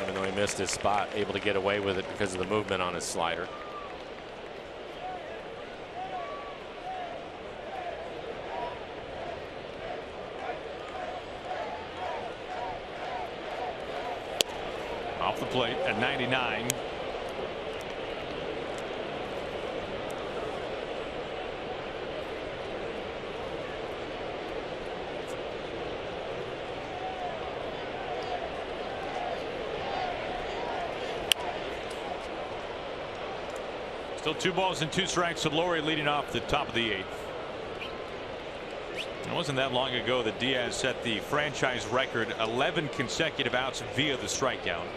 Even though he missed his spot, able to get away with it because of the movement on his slider. Off the plate at 99. Still 2 balls and 2 strikes to Laurie, leading off the top of the 8th. It wasn't that long ago that Diaz set the franchise record 11 consecutive outs via the strikeout.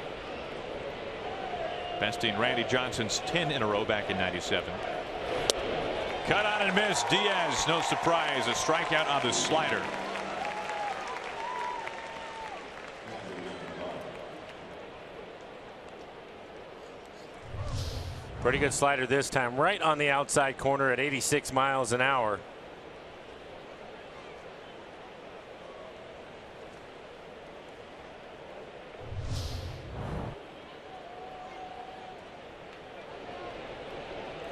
Besting Randy Johnson's 10 in a row back in '97. Cut on and miss. Diaz, no surprise, a strikeout on the slider. Pretty good slider this time, right on the outside corner at 86 miles an hour.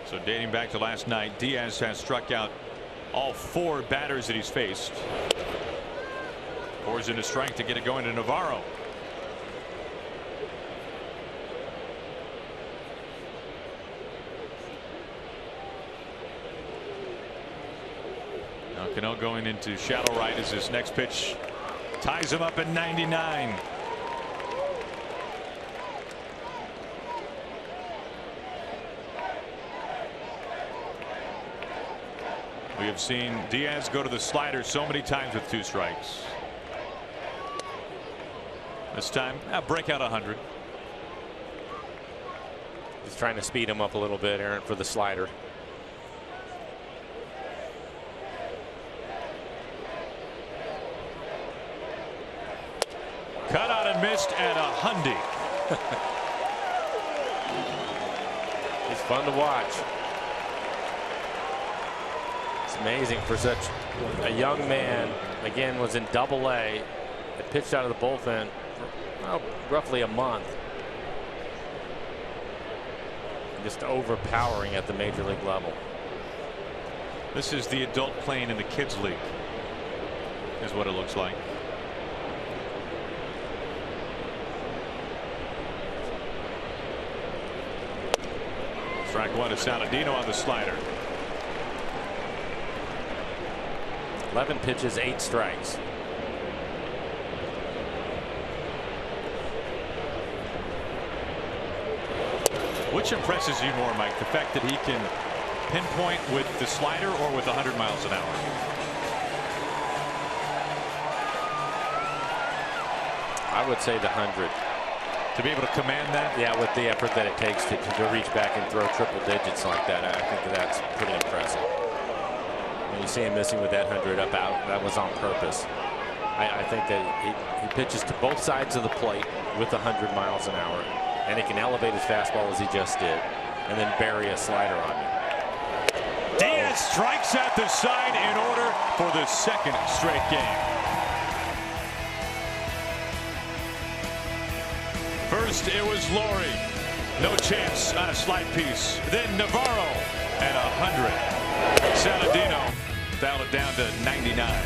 So dating back to last night, Diaz has struck out all 4 batters that he's faced. Pours into strike to get it going to Navarro. Now Cano going into shallow right as his next pitch ties him up at 99. We have seen Diaz go to the slider so many times with 2 strikes. This time, break out 100. He's trying to speed him up a little bit, Aaron, for the slider. Cut out and missed at 100. He's fun to watch. It's amazing for such a young man. Again, was in Double-A. Had pitched out of the bullpen for roughly a month. Just overpowering at the major league level. This is the adult playing in the kids league, is what it looks like. Strike 1 to Saladino on the slider. 11 pitches, 8 strikes. Which impresses you more, Mike? The fact that he can pinpoint with the slider or with 100 miles an hour? I would say the 100. To be able to command that? Yeah, with the effort that it takes to reach back and throw triple digits like that, I think that's pretty impressive. When you see him missing with that 100 up out, that was on purpose. I think that he pitches to both sides of the plate with 100 miles an hour, and he can elevate his fastball as he just did, and then bury a slider on you. Diaz strikes at the side in order for the 2nd straight game. First it was Laurie, no chance on a slide piece. Then Navarro at 100. Saladino dialed it down to 99.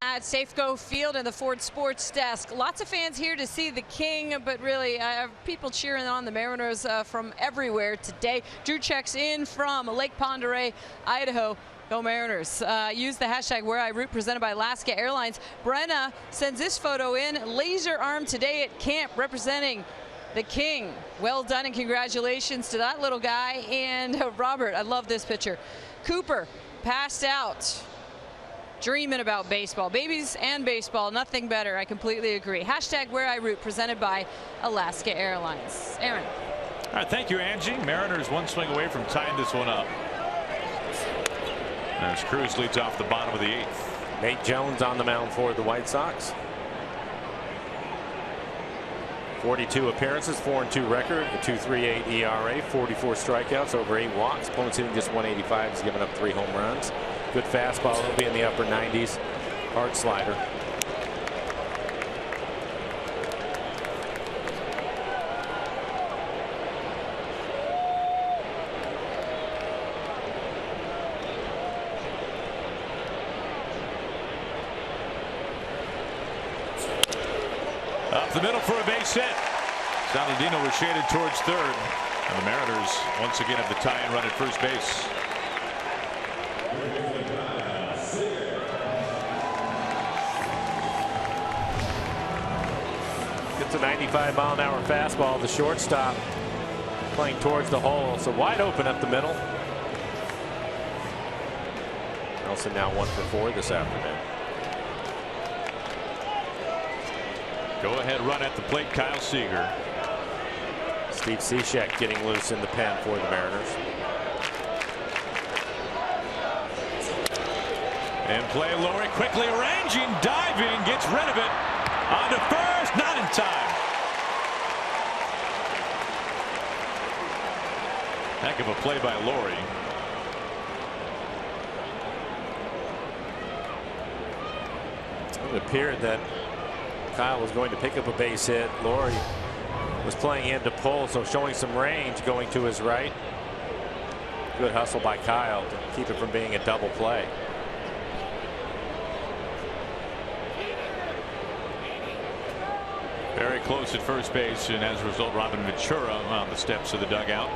At Safeco Field and the Ford Sports Desk. Lots of fans here to see the King, but really people cheering on the Mariners from everywhere today. Drew checks in from Lake Pend Oreille, Idaho. Go Mariners. Use the hashtag Where I Root presented by Alaska Airlines. Brenna sends this photo in. Laser arm today at camp representing the King. Well done and congratulations to that little guy. And Robert, I love this picture. Cooper passed out dreaming about baseball. Babies and baseball, nothing better. I completely agree. Hashtag Where I Root, presented by Alaska Airlines. Aaron. All right, thank you, Angie. Mariners one swing away from tying this one up. As Cruz leads off the bottom of the 8th. Nate Jones on the mound for the White Sox. 42 appearances, 4-2 record, a 2.38 ERA, 44 strikeouts, over 8 walks. Opponents hitting just 185. He's given up 3 home runs. Good fastball. He'll be in the upper 90s. Hard slider. Up the middle for a base hit. Saladino was shaded towards third. And the Mariners once again have the tie-in run at first base. Gets a 95-mile-an-hour fastball. The shortstop playing towards the hole. So wide open up the middle. Nelson now 1 for 4 this afternoon. Go ahead run at the plate, Kyle Seager. Steve Cishek getting loose in the pen for the Mariners. And play Laurie quickly arranging, diving, gets rid of it. On to first, not in time. Heck of a play by Laurie. It appeared that Kyle was going to pick up a base hit. Laurie was playing in to pull, so showing some range going to his right. Good hustle by Kyle to keep it from being a double play. Very close at first base, and as a result, Robin Ventura on the steps of the dugout.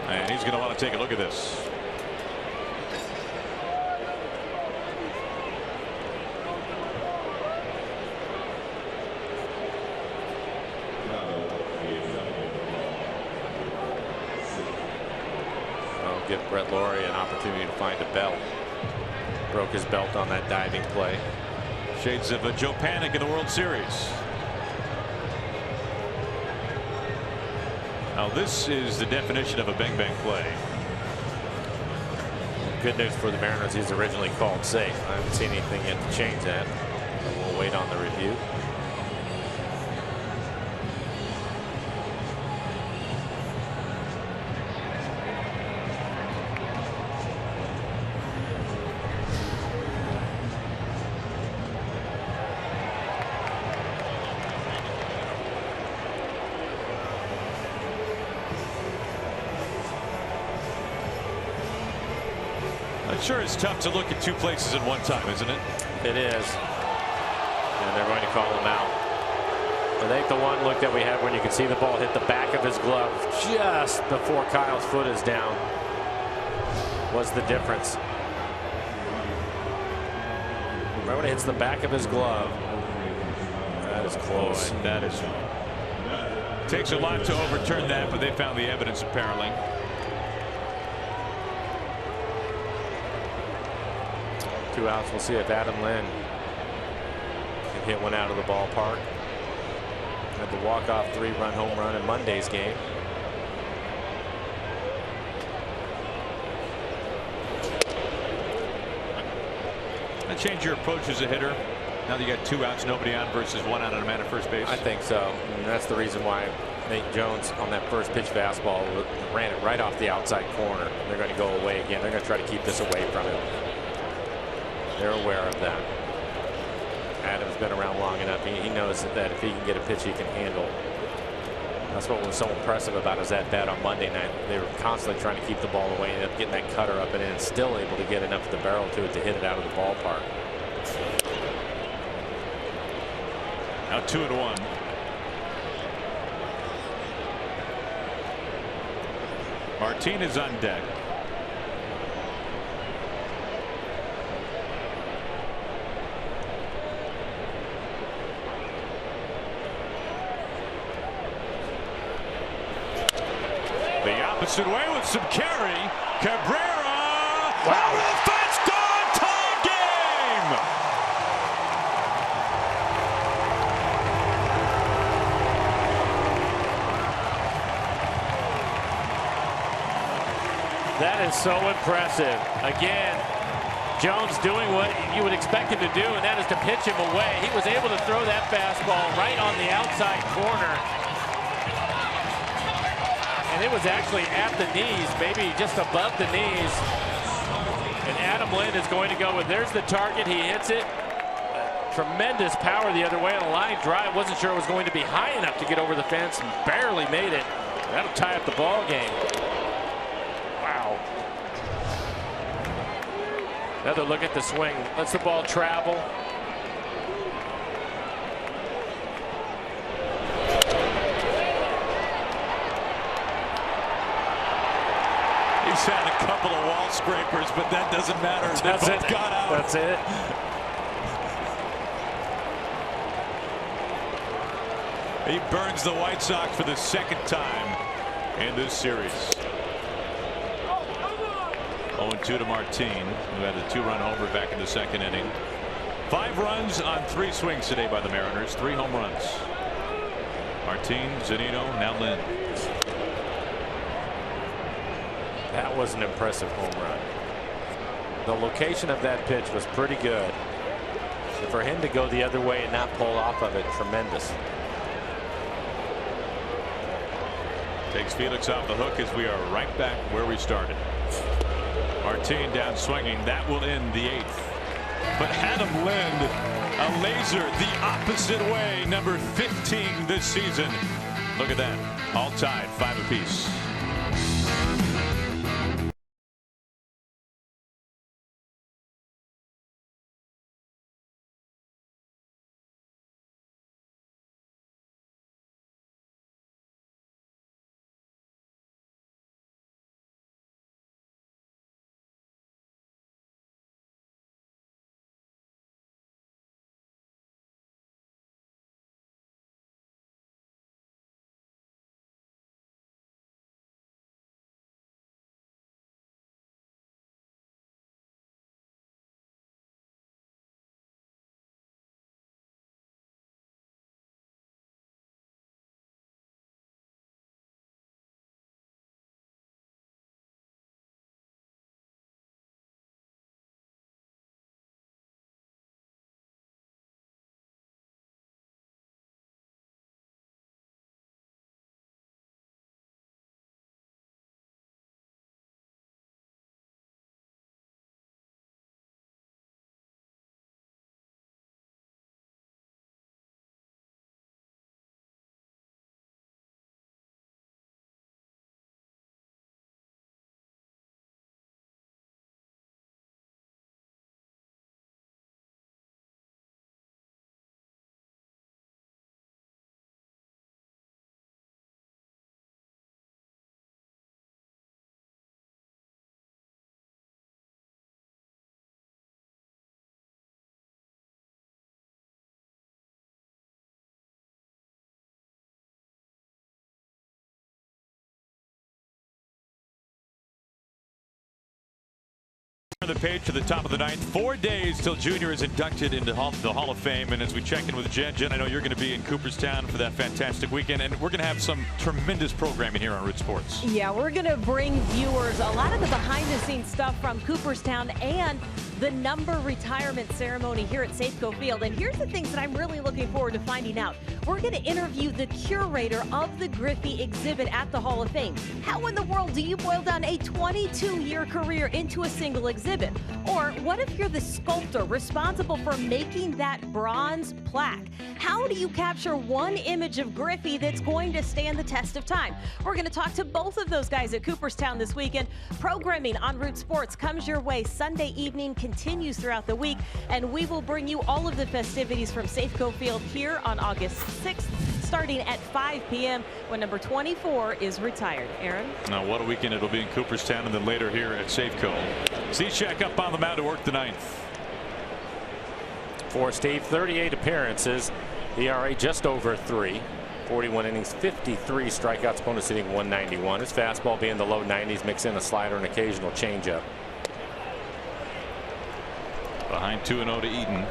And he's going to want to take a look at this. Give Brett Laurie an opportunity to find a belt. Broke his belt on that diving play. Shades of Joe Panik in the World Series. Now this is the definition of a bang bang play. Good news for the Mariners, he's originally called safe. I haven't seen anything yet to change that. We'll wait on the review. Sure, it's tough to look at 2 places at one time, isn't it? It is. And they're going to call him out. I think the one look that we had when you can see the ball hit the back of his glove just before Kyle's foot is down was the difference. Right when it hits the back of his glove. That is close. Boy, that is. Takes a lot to overturn that, but they found the evidence apparently. 2 outs. We'll see if Adam Lynn can hit one out of the ballpark. Had the walk-off 3-run home run in Monday's game. That change your approach as a hitter. Now that you got 2 outs, nobody on versus 1 out and a man at first base. I think so. And that's the reason why Nate Jones on that first pitch fastball ran it right off the outside corner. They're going to go away again. They're going to try to keep this away from him. They're aware of that. Adam's been around long enough. He knows that if he can get a pitch he can handle. That's what was so impressive about his at-bat on Monday night. They were constantly trying to keep the ball away, ended up getting that cutter up and in, and still able to get enough of the barrel to it to hit it out of the ballpark. Now 2-1. Martinez on deck. opposite way with some carry. Cabrera. Wow. Out of the fence, gone. Tie game. That is so impressive. Again, Jones doing what you would expect him to do, and that is to pitch him away. He was able to throw that fastball right on the outside corner. And it was actually at the knees, maybe just above the knees. And Adam Lind is going to go with, there's the target, he hits it. Tremendous power the other way on a line drive. Wasn't sure it was going to be high enough to get over the fence, and barely made it. That'll tie up the ball game. Wow. Another look at the swing. Lets the ball travel. He's had a couple of wall scrapers, but that doesn't matter. They both got out. That's it. He burns the White Sox for the second time in this series. 0-2 to Martin, who had a 2-run homer back in the second inning. 5 runs on 3 swings today by the Mariners. 3 home runs. Martin, Zunino, now Lind. That was an impressive home run. The location of that pitch was pretty good. And for him to go the other way and not pull off of it, tremendous. Takes Felix off the hook as we are right back where we started. Martin down swinging. That will end the 8th. But Adam Lind, a laser the opposite way, number 15 this season. Look at that. All tied, 5 apiece. The page to the top of the 9th. 4 days till Junior is inducted into the Hall of Fame. And as we check in with Jen, I know you're going to be in Cooperstown for that fantastic weekend, and we're going to have some tremendous programming here on Root Sports. Yeah, we're going to bring viewers a lot of the behind-the-scenes stuff from Cooperstown and the number retirement ceremony here at Safeco Field. And here's the things that I'm really looking forward to finding out. We're going to interview the curator of the Griffey exhibit at the Hall of Fame. How in the world do you boil down a 22-year career into a single exhibit? Or what if you're the sculptor responsible for making that bronze plaque? How do you capture one image of Griffey that's going to stand the test of time? We're going to talk to both of those guys at Cooperstown this weekend. Programming on Root Sports comes your way Sunday evening, continues throughout the week, and we will bring you all of the festivities from Safeco Field here on August 6th, starting at 5 p.m. when number 24 is retired. Aaron? Now, what a weekend it'll be in Cooperstown and then later here at Safeco. Cishek up on the mound to work the 9th. For Steve, 38 appearances, ERA just over 3. 41 innings, 53 strikeouts, opponents hitting 191. His fastball being the low 90s, mix in a slider and occasional changeup. Behind 2-0 to Eaton.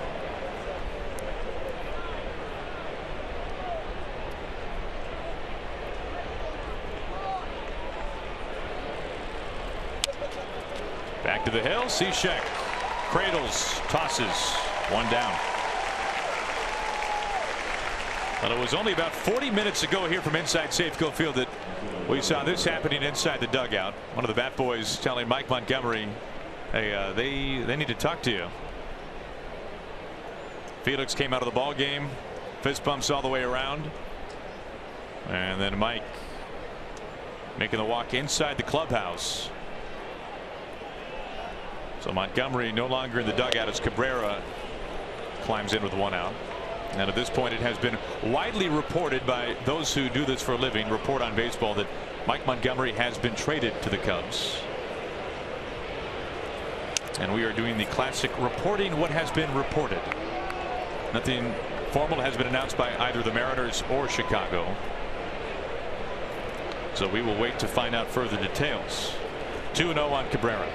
Back to the hill. Cishek cradles, tosses, one down. Well, it was only about 40 minutes ago here from inside Safeco Field that we saw this happening inside the dugout. One of the bat boys telling Mike Montgomery, hey, they need to talk to you. Felix came out of the ball game, fist bumps all the way around, and then Mike making the walk inside the clubhouse. So Montgomery no longer in the dugout as Cabrera climbs in with one out. And at this point, it has been widely reported by those who do this for a living, report on baseball, that Mike Montgomery has been traded to the Cubs. And we are doing the classic reporting what has been reported. Nothing formal has been announced by either the Mariners or Chicago. So we will wait to find out further details. 2-0 on Cabrera,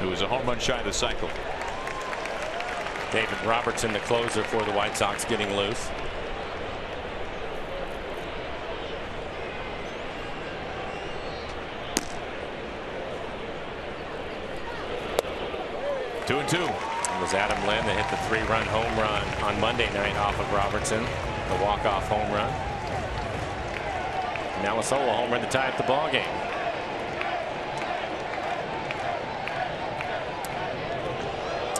who is a home run shy of the cycle. David Robertson, the closer for the White Sox, getting loose. Two and two. It was Adam Lynn that hit the 3-run home run on Monday night off of Robertson, the walk-off home run. Now a solo home run to tie up the ball game.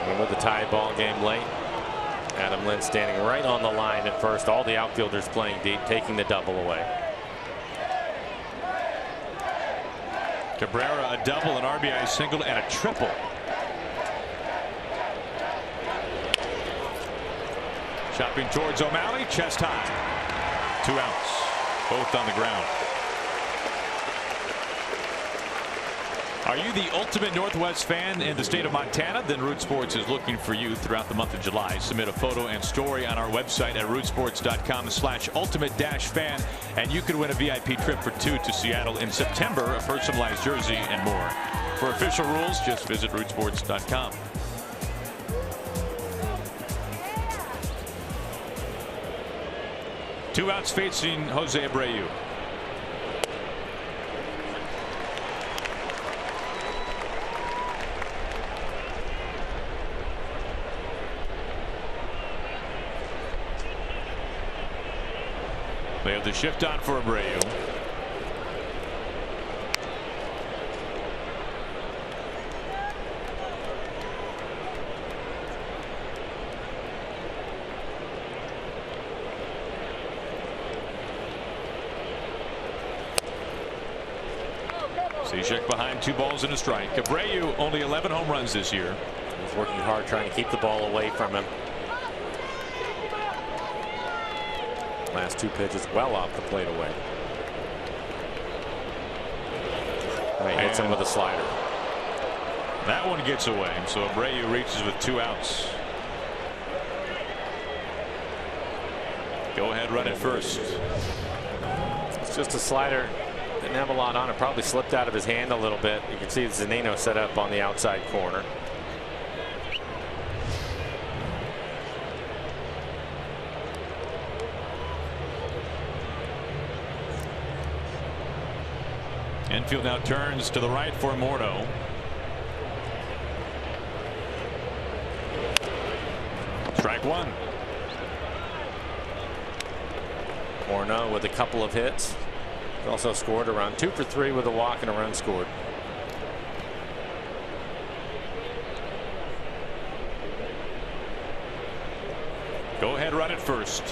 And with the tie ball game late, Adam Lynn standing right on the line at first. All the outfielders playing deep, taking the double away. Cabrera a double, an RBI single, and a triple. Chopping towards O'Malley, chest high. 2 outs, both on the ground. Are you the ultimate Northwest fan in the state of Montana? Then Root Sports is looking for you throughout the month of July. Submit a photo and story on our website at rootsports.com/ultimate-fan, and you could win a VIP trip for 2 to Seattle in September, a personalized jersey, and more. For official rules, just visit rootsports.com. Two outs facing Jose Abreu. They have the shift on for Abreu. Cishek behind, 2 balls and a strike. Abreu only 11 home runs this year. He's working hard trying to keep the ball away from him. Last 2 pitches well off the plate away. He hits him with a slider. That one gets away, so Abreu reaches with 2 outs. Go ahead, run it first. It's just a slider. Didn't have a lot on it. Probably slipped out of his hand a little bit. You can see Zunino set up on the outside corner. Infield now turns to the right for Morneau. Strike 1. Morneau with a couple of hits. He also scored around 2 for 3 with a walk and a run scored. Go ahead, run it first.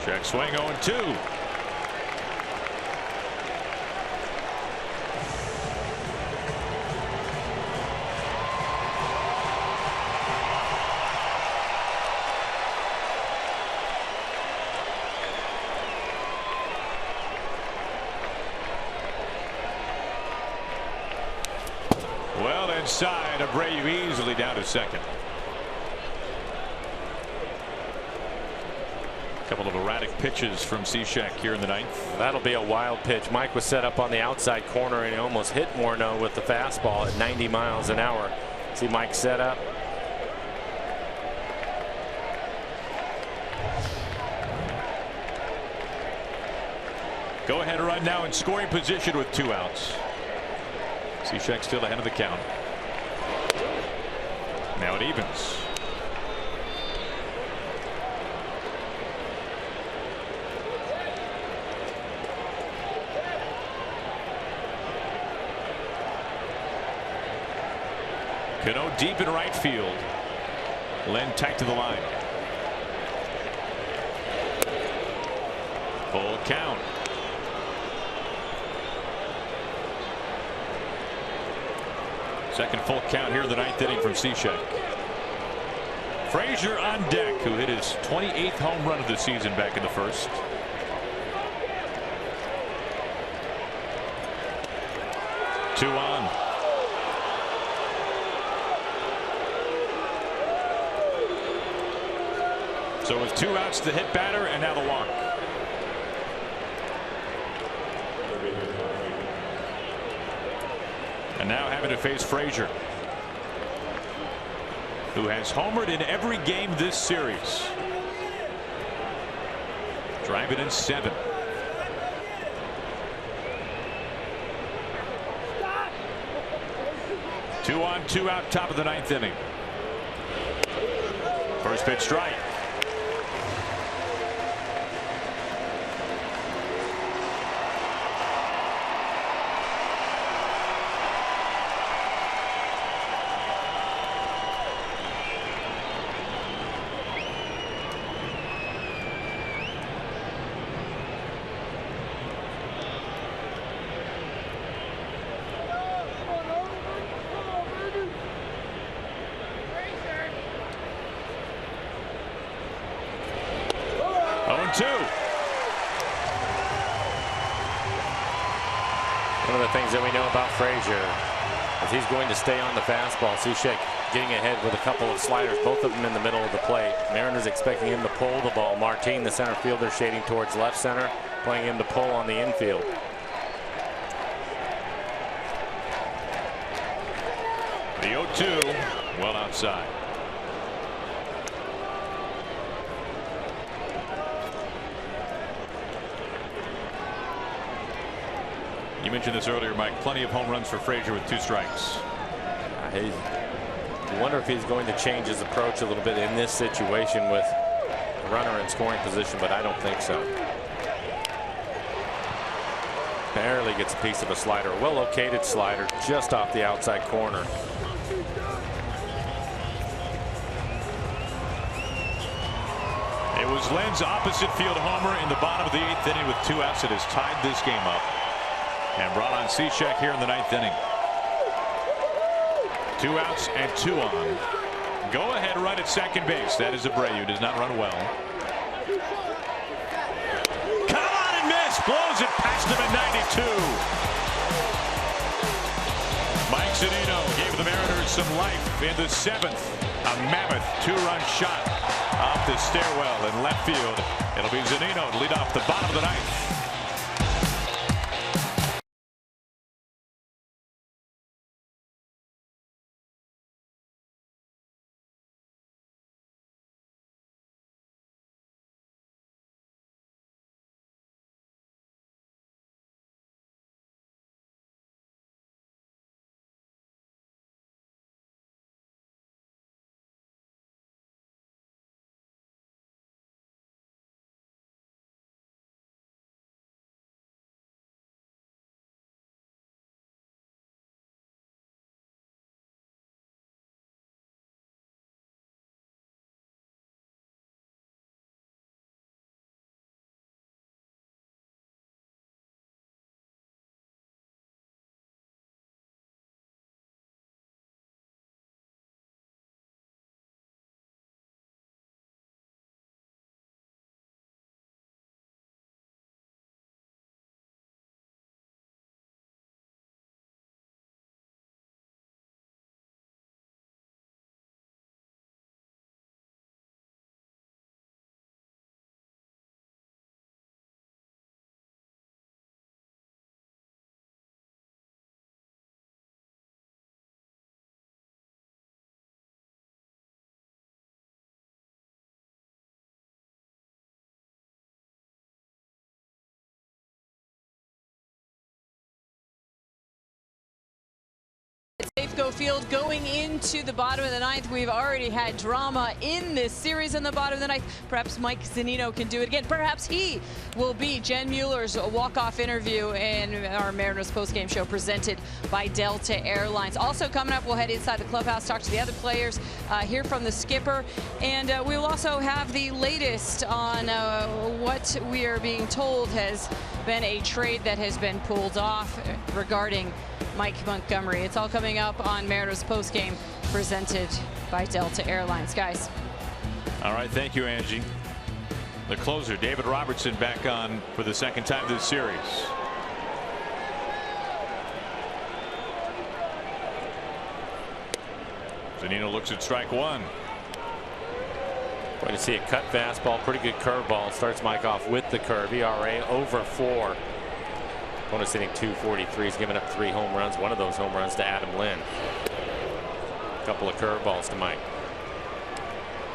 Check swing, 0-2. Well inside, Abreu easily down to second. Couple of erratic pitches from Cishek here in the ninth. That'll be a wild pitch. Mike was set up on the outside corner and he almost hit Morneau with the fastball at 90 miles an hour. See Mike set up. Go ahead run now in scoring position with 2 outs. Cishek still ahead of the count. Now it evens. Cano deep in right field. Len tight to the line. Full count. Second full count here in the ninth inning from Cishek. Frazier on deck, who hit his 28th home run of the season back in the first. Two on. So with 2 outs, the hit batter and now the walk. And now having to face Frazier, who has homered in every game this series. Driving in 7. Two on, 2 out, top of the ninth inning. First pitch strike. One of the things that we know about Frazier is he's going to stay on the fastball. Cishek getting ahead with a couple of sliders, both of them in the middle of the plate. Mariners expecting him to pull the ball. Martin, the center fielder, shading towards left center, playing him to pull on the infield. The 0-2, well outside. You mentioned this earlier, Mike. Plenty of home runs for Frazier with 2 strikes. I wonder if he's going to change his approach a little bit in this situation with a runner in scoring position, but I don't think so. Barely gets a piece of a slider, well located slider, just off the outside corner. It was Len's opposite field homer in the bottom of the 8th inning with 2 outs that has tied this game up. And brought on Cishek here in the 9th inning. 2 outs and 2 on. Go ahead run at second base. That is Abreu. Does not run well. Come on and miss. Blows it past him at 92. Mike Zunino gave the Mariners some life in the 7th. A mammoth 2-run shot off the stairwell in left field. It'll be Zunino to lead off the bottom of the 9th. Safeco Field going into the bottom of the ninth. We've already had drama in this series in the bottom of the ninth. Perhaps Mike Zunino can do it again. Perhaps he will be Jen Mueller's walk-off interview in our Mariners post-game show presented by Delta Airlines. Also coming up, we'll head inside the clubhouse, talk to the other players, hear from the skipper, and we will also have the latest on what we are being told has been a trade that has been pulled off regarding Mike Montgomery. It's all coming up on Mariners postgame presented by Delta Airlines. Guys. All right, thank you, Angie. The closer, David Robertson, back on for the second time this series. Zunino looks at strike one. Going to see a cut fastball, pretty good curveball. Starts Mike off with the curve. ERA over 4. Opponent's hitting .243. He's given up 3 home runs. One of those home runs to Adam Lynn. A couple of curveballs to Mike.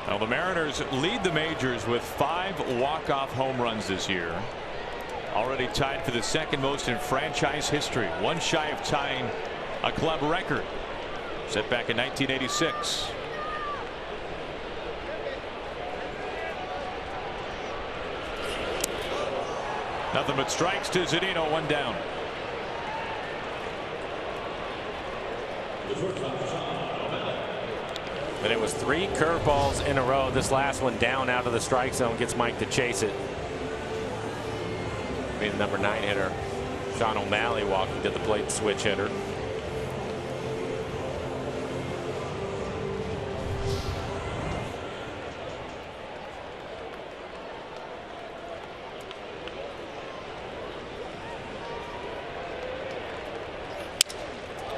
Now the Mariners lead the majors with 5 walk-off home runs this year. Already tied for the second most in franchise history. One shy of tying a club record set back in 1986. Nothing but strikes to Zunino, 1 down. But it was 3 curveballs in a row. This last one down out of the strike zone gets Mike to chase it. Being the number 9 hitter, Sean O'Malley walking to the plate, switch hitter.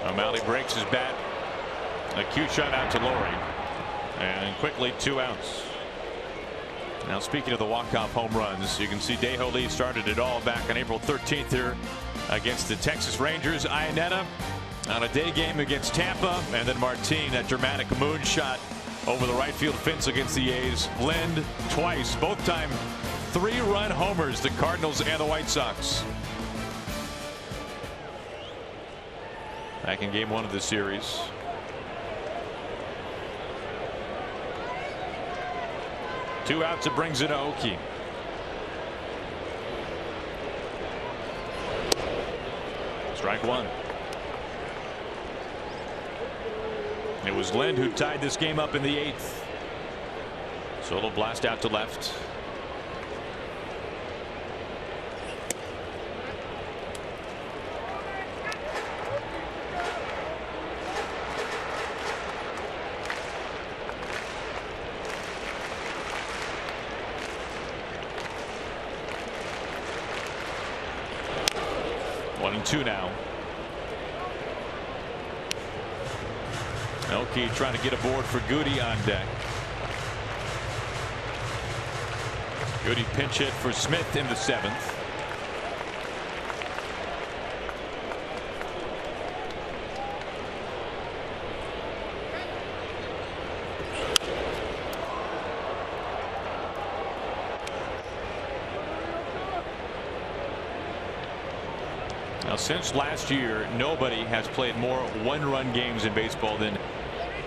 O'Malley breaks his bat. A cue shot out to Laurie. And quickly 2 outs. Now speaking of the walk-off home runs, you can see Dae-Ho Lee started it all back on April 13th here against the Texas Rangers. Iannetta on a day game against Tampa, and then Martin, that dramatic moonshot over the right field fence against the A's. Lind twice, both time 3-run homers, the Cardinals and the White Sox. Back in game 1 of the series. Two outs, it brings it to Aoki. Strike 1. It was Lind who tied this game up in the 8th. Solo blast out to left. One and 2 now. Aoki trying to get aboard for Goody on deck. Goody pinch hit for Smith in the 7th. Now, since last year, nobody has played more 1-run games in baseball than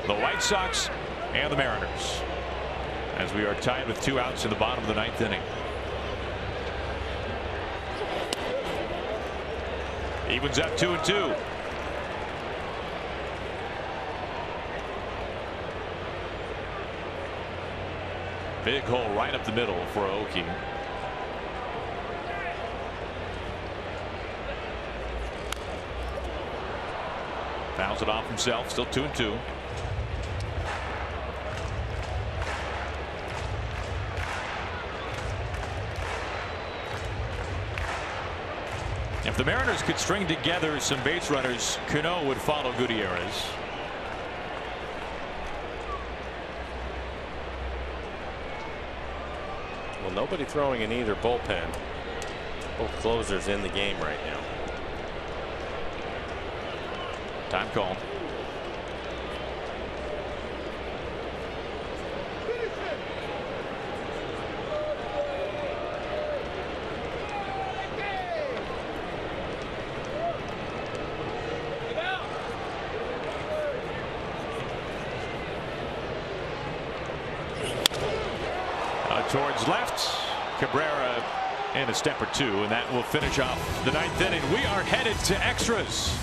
the White Sox and the Mariners, as we are tied with 2 outs in the bottom of the 9th inning. Evens up 2-2. Big hole right up the middle for Aoki. Fouls it off himself, still 2-2. If the Mariners could string together some base runners, Cano would follow Gutierrez. Well, nobody throwing in either bullpen. Both closers in the game right now. Time call. towards left. Cabrera in a step or two, and that will finish off the 9th inning. We are headed to extras.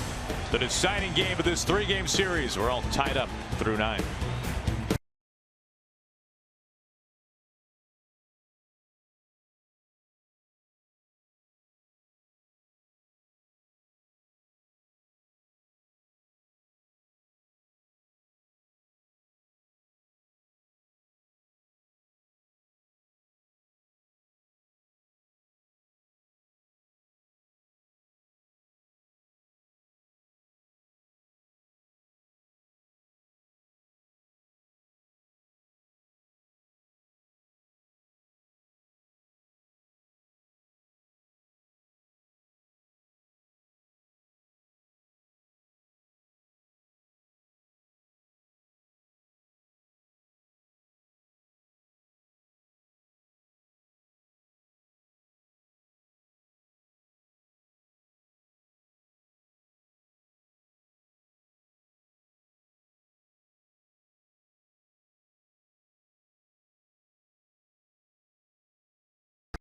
The deciding game of this 3-game series. We're all tied up through 9.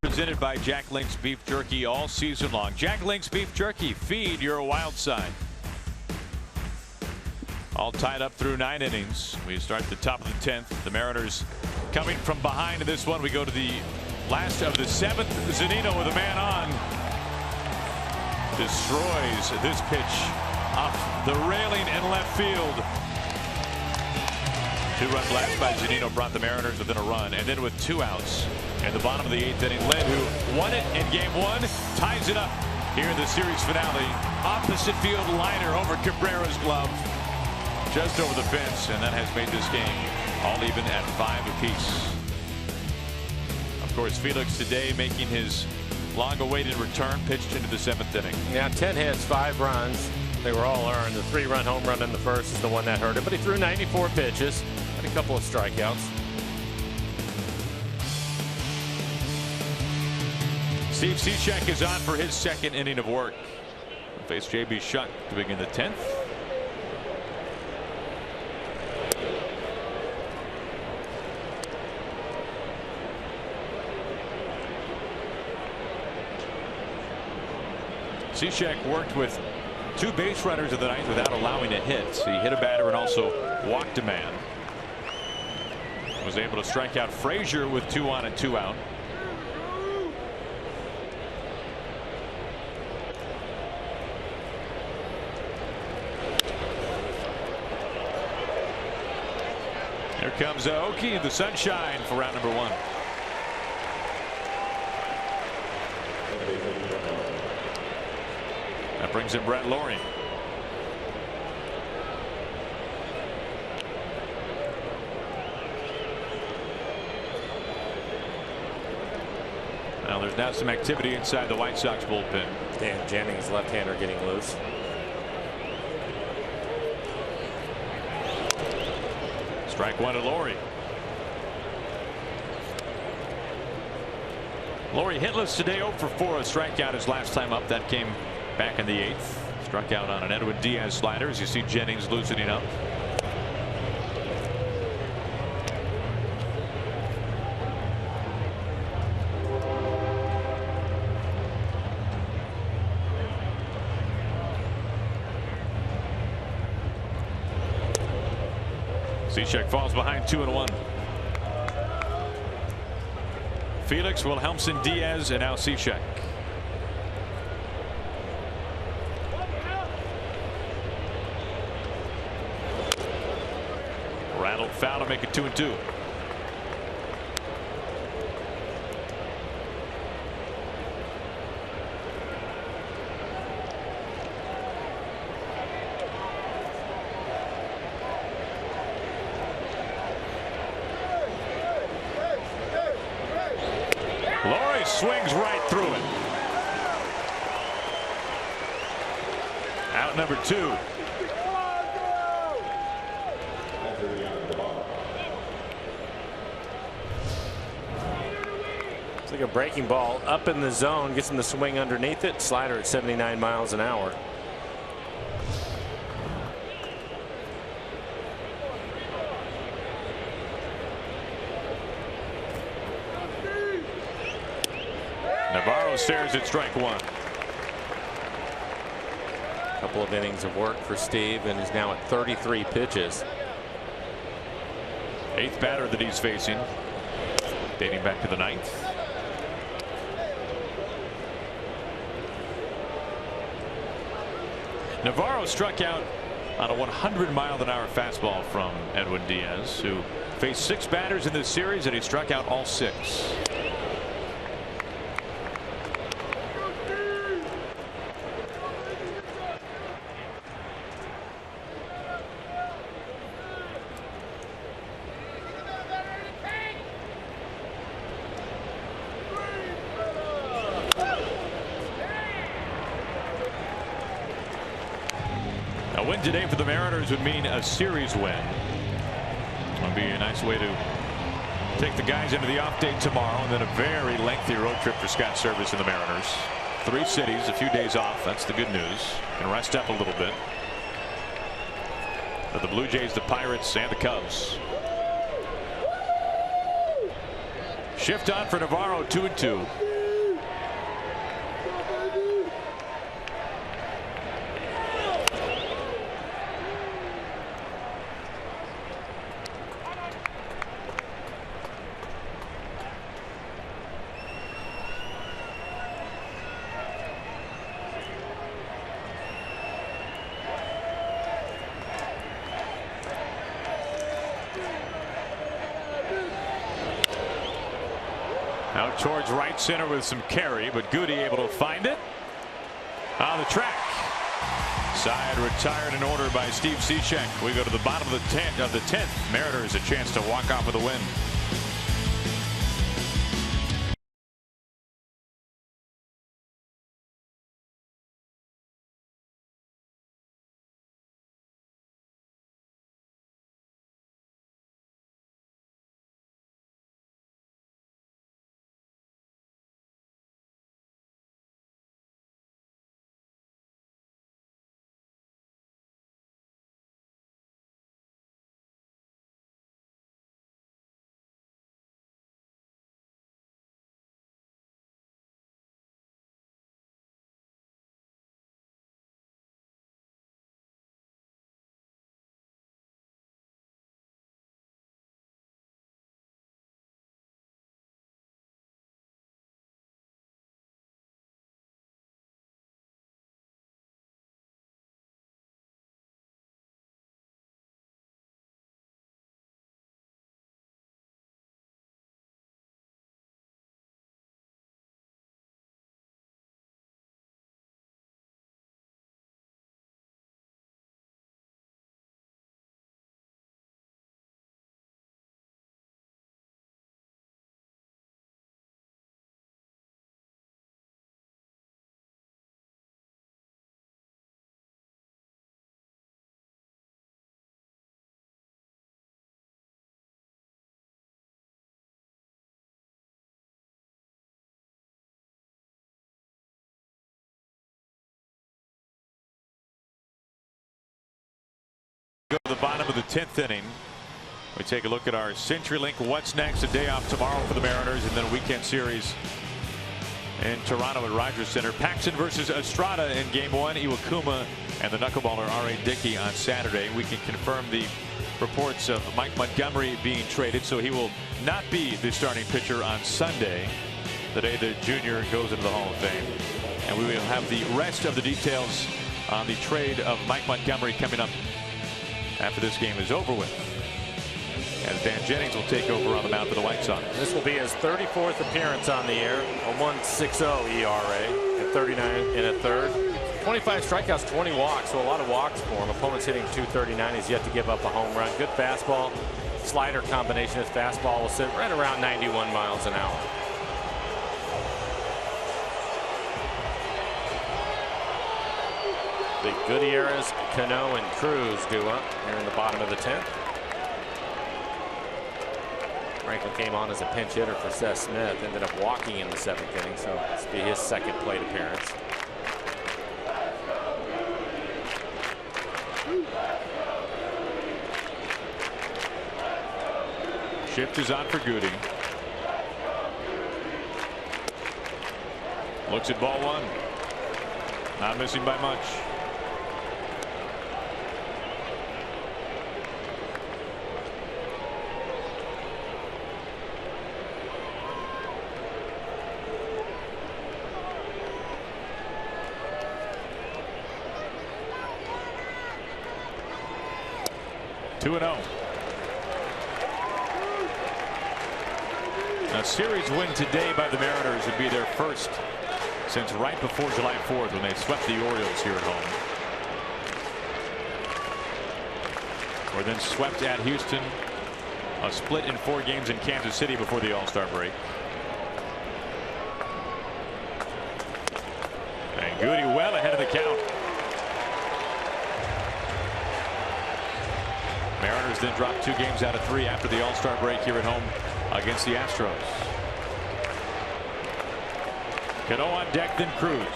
Presented by Jack Link's Beef Jerky all season long. Jack Link's Beef Jerky, feed your wild side. All tied up through 9 innings. We start at the top of the 10th. The Mariners coming from behind in this one. We go to the last of the 7th. Zunino with a man on. Destroys this pitch off the railing in left field. 2-run blast by Zunino brought the Mariners within a run, and then with 2 outs in the bottom of the 8th inning, Lynn, who won it in game 1, ties it up here in the series finale. Opposite field liner over Cabrera's glove, just over the fence, and that has made this game all even at 5 apiece. Of course, Felix today making his long-awaited return, pitched into the 7th inning. Yeah, 10 hits, 5 runs. They were all earned. The 3-run home run in the first is the one that hurt him, but he threw 94 pitches, had a couple of strikeouts. Steve Cishek is on for his 2nd inning of work. He'll face J.B. Shutt to begin the 10th. Cishek worked with 2 base runners of the ninth without allowing a hit. He hit a batter and also walked a man. Was able to strike out Frazier with 2 on and 2 out. Here comes Aoki, the sunshine for round number 1. That brings in Brett Lawrie. Well, there's now some activity inside the White Sox bullpen. Dan Jennings, left-hander, getting loose. Strike 1 to Lawrie. Lawrie hitless today, 0 for 4. A strikeout his last time up. That came back in the 8th. Struck out on an Edwin Diaz slider. As you see Jennings loosening up. Cishek falls behind 2-1. Felix, Wilhelmsen, Diaz, and now Cishek. Rattled foul to make it 2-2. Lawrie swings right through it. Out number 2. It's like a breaking ball up in the zone, gets him to swing underneath it. Slider at 79 miles an hour. Navarro stares at strike one. A couple of innings of work for Steve, and he's now at 33 pitches. 8th batter that he's facing, dating back to the 9th. Navarro struck out on a 100-mile-an-hour fastball from Edwin Diaz, who faced 6 batters in this series, and he struck out all 6. A win today for the Mariners would mean a series win. It'll be a nice way to take the guys into the off day tomorrow, and then a very lengthy road trip for Scott Servais and the Mariners. 3 cities, a few days off. That's the good news. Can rest up a little bit. For the Blue Jays, the Pirates, and the Cubs. Shift on for Navarro, 2-2. Out towards right center with some carry, but Goody able to find it on the track. Side retired in order by Steve Cishek. We go to the bottom of the 10th. Mariners a chance to walk off with a win. Go to the bottom of the 10th inning. We take a look at our CenturyLink What's Next. A day off tomorrow for the Mariners, and then a weekend series in Toronto at Rogers Center. Paxton versus Estrada in game 1. Iwakuma and the knuckleballer R.A. Dickey on Saturday. We can confirm the reports of Mike Montgomery being traded, so he will not be the starting pitcher on Sunday, the day the junior goes into the Hall of Fame. And we will have the rest of the details on the trade of Mike Montgomery coming up after this game is over with, as Dan Jennings will take over on the mound for the White Sox. This will be his 34th appearance on the air, a 1.60 ERA at 39 1/3. 25 strikeouts, 20 walks, so a lot of walks for him. Opponents hitting .239. He's yet to give up a home run. Good fastball, slider combination. His fastball will sit right around 91 miles an hour. The Gutierrez, Cano, and Cruz duo here in the bottom of the 10th. Franklin came on as a pinch hitter for Seth Smith, ended up walking in the 7th inning, so this will be his 2nd plate appearance. Shift is on for Goody. Looks at ball one. Not missing by much. Two and 0. A series win today by the Mariners would be their first since right before July 4th when they swept the Orioles here at home. Or then swept at Houston. A split in 4 games in Kansas City before the All-Star break. And Goody well ahead of the count. Mariners then dropped 2 games out of 3 after the All-Star break here at home against the Astros. Cano on deck, then Cruz.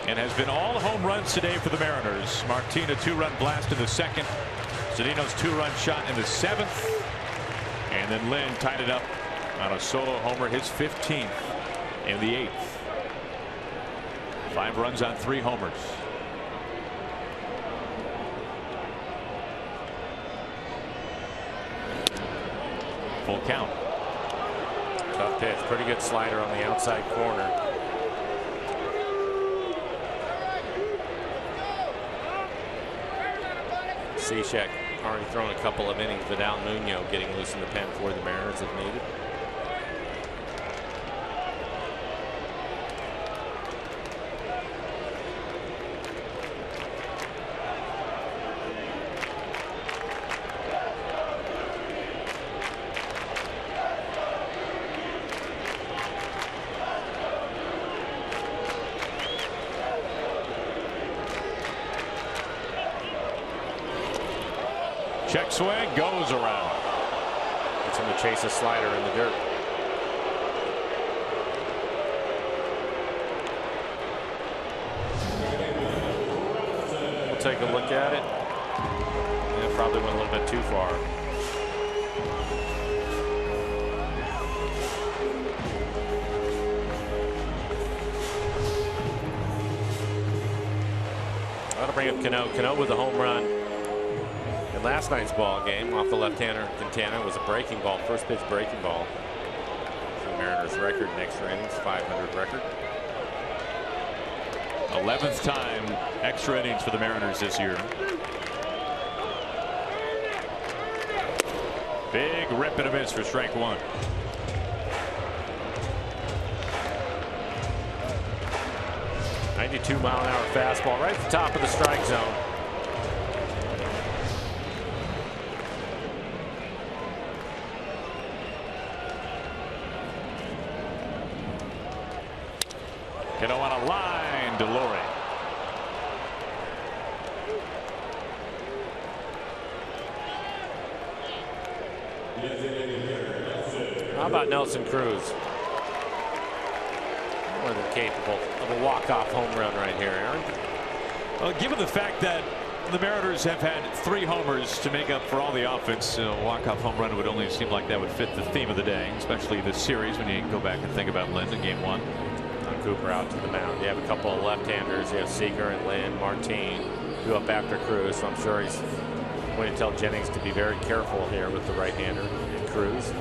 And has been all home runs today for the Mariners. Martin a 2-run blast in the 2nd. Zunino's 2-run shot in the 7th. And then Lynn tied it up on a solo homer, his 15th in the 8th. 5 runs on 3 homers. Full count. Tough pitch. Pretty good slider on the outside corner. Cishek already thrown a couple of innings. Vidal Nuno getting loose in the pen for the Mariners if needed. Check swing goes around. Gets him to chase a slider in the dirt. We'll take a look at it. It probably went a little bit too far. That'll bring up Cano. Cano with a home run. Last night's ball game off the left-hander Quintana was a breaking ball, first pitch breaking ball. The Mariners record in extra innings, 500 record. 11th time extra innings for the Mariners this year. Big rip and a miss for strike 1. .92-mile-an-hour fastball right at the top of the strike zone. Cano on a line to Lowry. How about Nelson Cruz? More than capable of a walk-off home run right here, Aaron. Well, given the fact that the Mariners have had 3 homers to make up for all the offense, a walk-off home run would only seem like that would fit the theme of the day, especially this series when you go back and think about Lynn in game 1. Cooper out to the mound. You have a couple of left-handers. You have Seager and Lynn, Martin, who up after Cruz. So I'm sure he's going to tell Jennings to be very careful here with the right-hander and Cruz.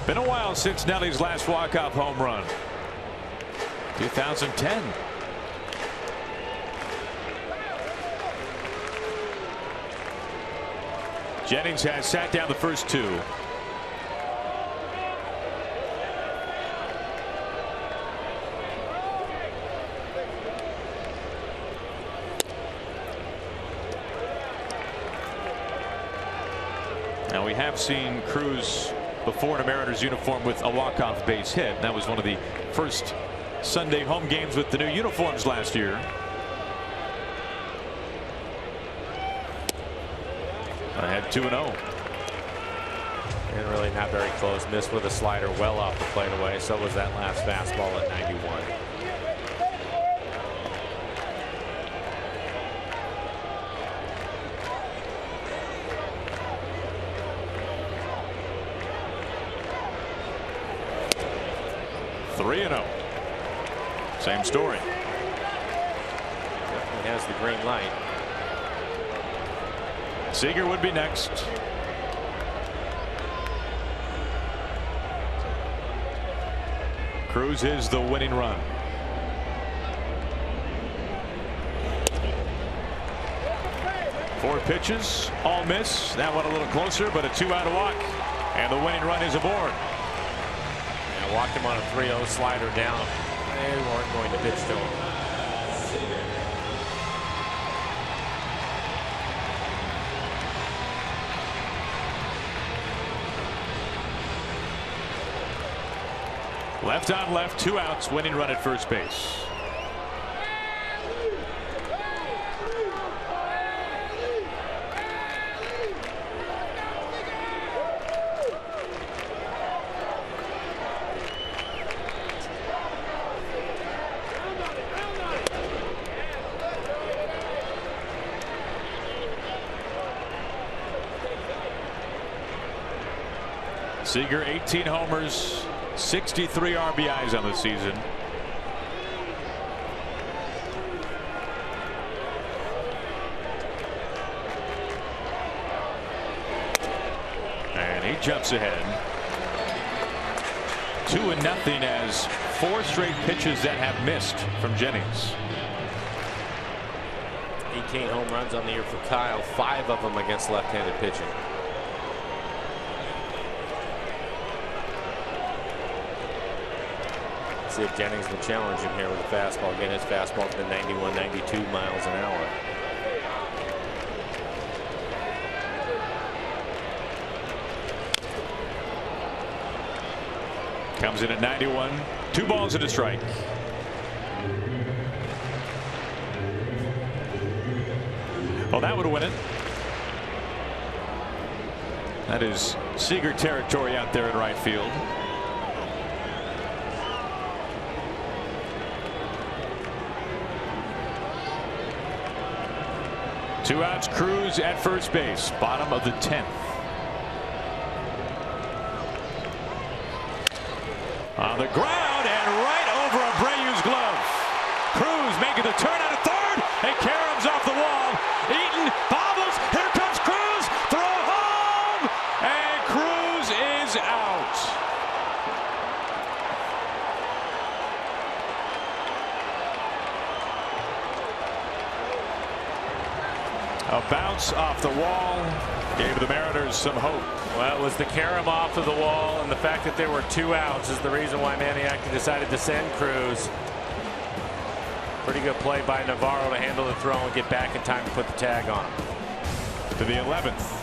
Been a while since Nelly's last walk-off home run. 2010. Jennings has sat down the first 2. Now we have seen Cruz before in a Mariners uniform with a walk-off base hit. That was one of the first Sunday home games with the new uniforms last year. Ahead 2-0. And really not very close. Missed with a slider well off the plate away. So was that last fastball at 91. Three 3-0. Same story. Definitely has the green light. Seager would be next. Cruz is the winning run. Four pitches, all miss. That one a little closer, but a 2-out walk. And the winning run is aboard. Yeah, walked him on a 3-0 slider down. They weren't going to pitch to him. Left on left, 2 outs, winning run at first base. Seager 18 homers, 63 RBIs on the season. And he jumps ahead. 2-0 as 4 straight pitches that have missed from Jennings. 18 home runs on the year for Kyle, 5 of them against left-handed pitching. See if Jennings will challenge him here with a fastball. Again, his fastball has been 91, 92 miles an hour. Comes in at 91. 2 balls and a strike. Well, that would win it. That is Seager territory out there in right field. Two outs, Cruz at first base, bottom of the 10th. On the ground and right over Abreu's glove. Cruz making the turn out of third, and Karam's off the wall. Eaton bobbles. Here comes Cruz. Throw home, and Cruz is out. A bounce off the wall gave the Mariners some hope. Well, it was the Karam off of the wall, and the fact that there were 2 outs is the reason why Maniac decided to send Cruz. Pretty good play by Navarro to handle the throw and get back in time to put the tag on him. To the 11th.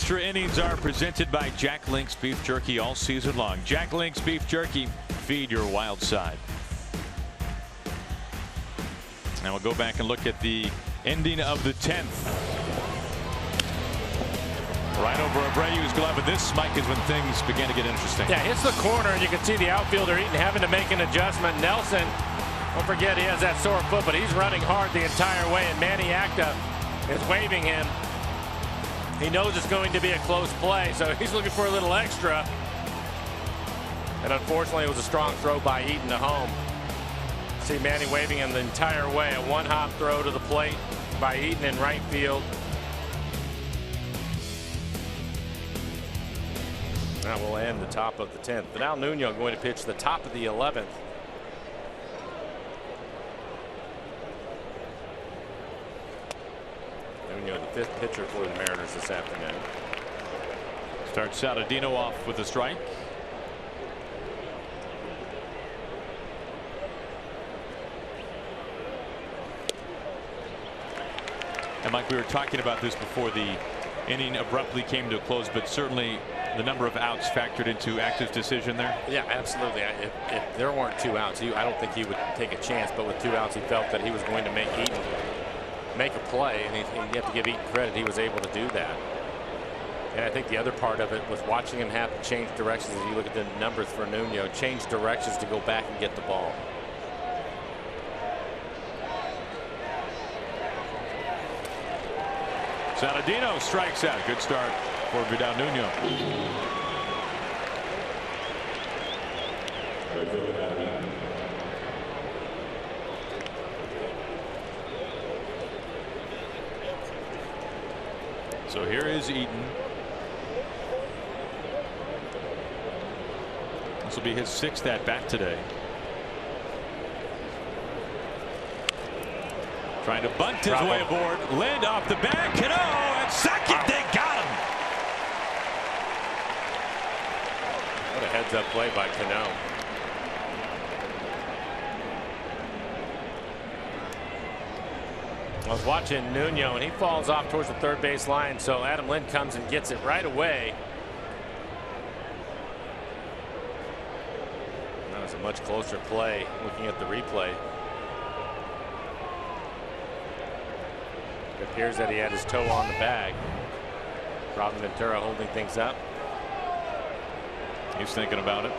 extra innings are presented by Jack Link's Beef Jerky all season long. Jack Link's Beef Jerky, feed your wild side. Now we'll go back and look at the ending of the 10th. Right over Abreu's glove, and this, Mike, is when things begin to get interesting. Yeah, hits the corner, and you can see the outfielder Eaton having to make an adjustment. Nelson, don't forget he has that sore foot, but he's running hard the entire way, and Manny Acta is waving him. He knows it's going to be a close play, so he's looking for a little extra. And unfortunately, it was a strong throw by Eaton to home. See Manny waving him the entire way. A one-hop throw to the plate by Eaton in right field. Now we'll end the top of the 10th. Vidal Nuno going to pitch the top of the 11th. Nuno, the 5th pitcher for the Mariners this afternoon. Starts Saladino off with a strike. And Mike, we were talking about this before the inning abruptly came to a close, but certainly the number of outs factored into Acta's decision there. Yeah, absolutely. If there weren't 2 outs, I don't think he would take a chance. But with 2 outs, he felt that he was going to make Eaton make a play, and you have to give Eaton credit. He was able to do that. And I think the other part of it was watching him have to change directions. As you look at the numbers for Nuno, change directions to go back and get the ball. Saladino strikes out. Good start for Vidal Nuno. So here is Eaton. This will be his 6th at bat today. Trying to bunt his way aboard. Lind off the back. Cano at second. They got him. What a heads-up play by Cano. I was watching Nuno, and he falls off towards the third base line, so Adam Lind comes and gets it right away. That was a much closer play looking at the replay. It appears that he had his toe on the bag. Robin Ventura holding things up. He's thinking about it.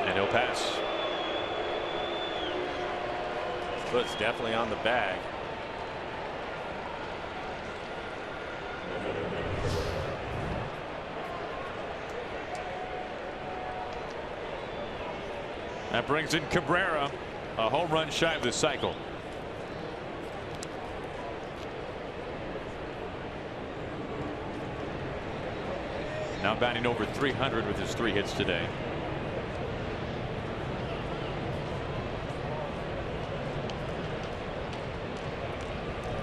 And he'll pass. His foot's definitely on the bag. That brings in Cabrera, a home run shy of the cycle. Now batting over 300 with his 3 hits today.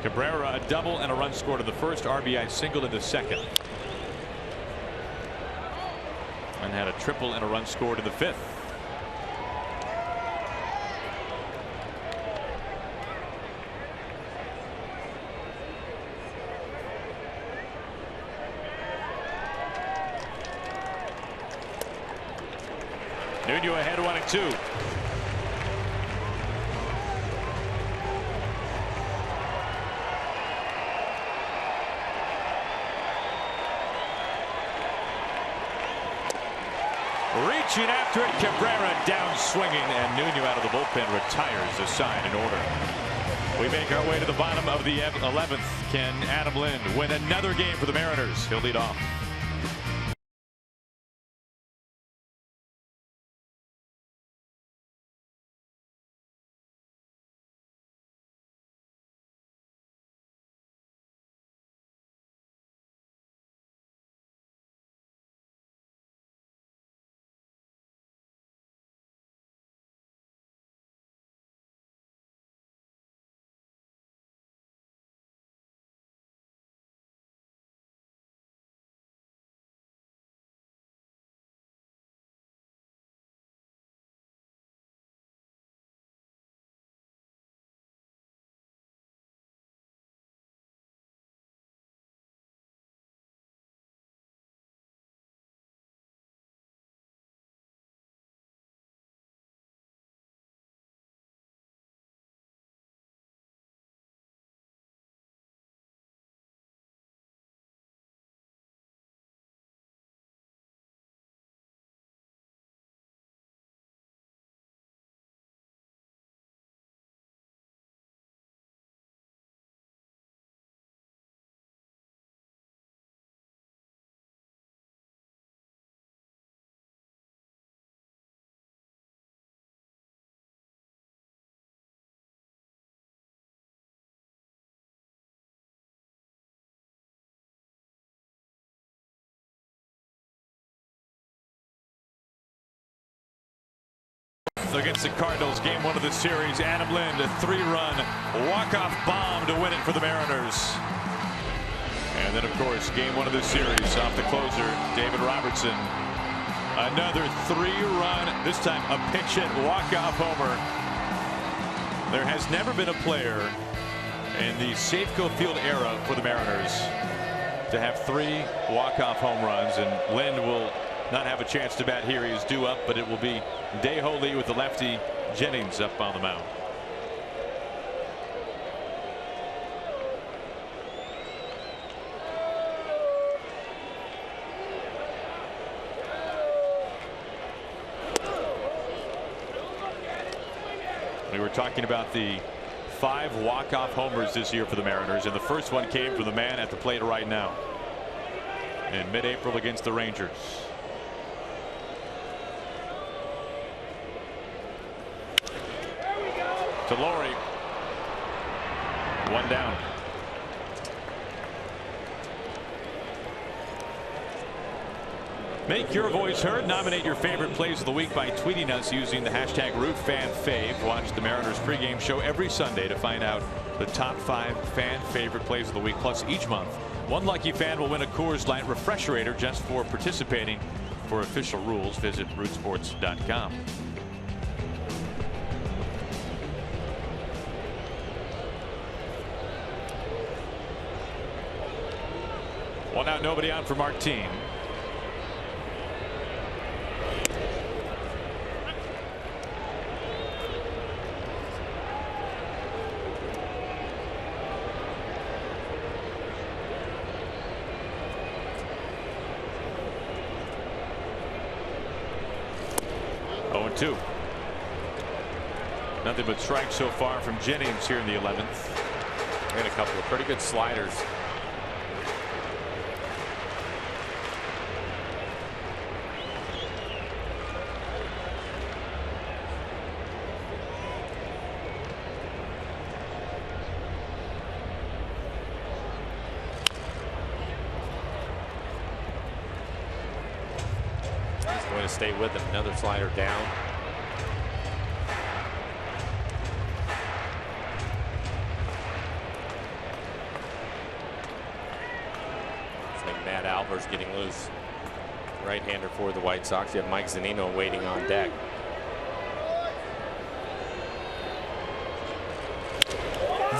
Cabrera a double and a run scored in the first, RBI single in the second. And had a triple and a run scored in the 5th. Nuno ahead 1-2. Reaching after it, Cabrera down swinging, and Nuno out of the bullpen retires the sign in order. We make our way to the bottom of the 11th. Can Adam Lind win another game for the Mariners? He'll lead off. 11th against the Cardinals, game 1 of the series. Adam Lind, a 3-run walk-off bomb to win it for the Mariners. And then, of course, game 1 of the series off the closer, David Robertson. Another 3-run, this time a pitch-hit walk-off homer. There has never been a player in the Safeco Field era for the Mariners to have 3 walk-off home runs, and Lind will not have a chance to bat here. He's due up, but it will be Dae-Ho Lee with the lefty, Jennings up on the mound. We were talking about the 5 walk-off homers this year for the Mariners, and the first one came from the man at the plate right now in mid-April against the Rangers. To Laurie. 1 down. Make your voice heard. Nominate your favorite plays of the week by tweeting us using the hashtag RootFanFave. Watch the Mariners pregame show every Sunday to find out the top 5 fan favorite plays of the week. Plus, each month, one lucky fan will win a Coors Light Refresherator just for participating. For official rules, visit rootsports.com. One out, nobody on for Martin. Two. Nothing but strikes so far from Jennings here in the 11th. And a couple of pretty good sliders. He's going to stay with him. Another slider down. Matt Albers getting loose. Right-hander for the White Sox. You have Mike Zunino waiting on deck.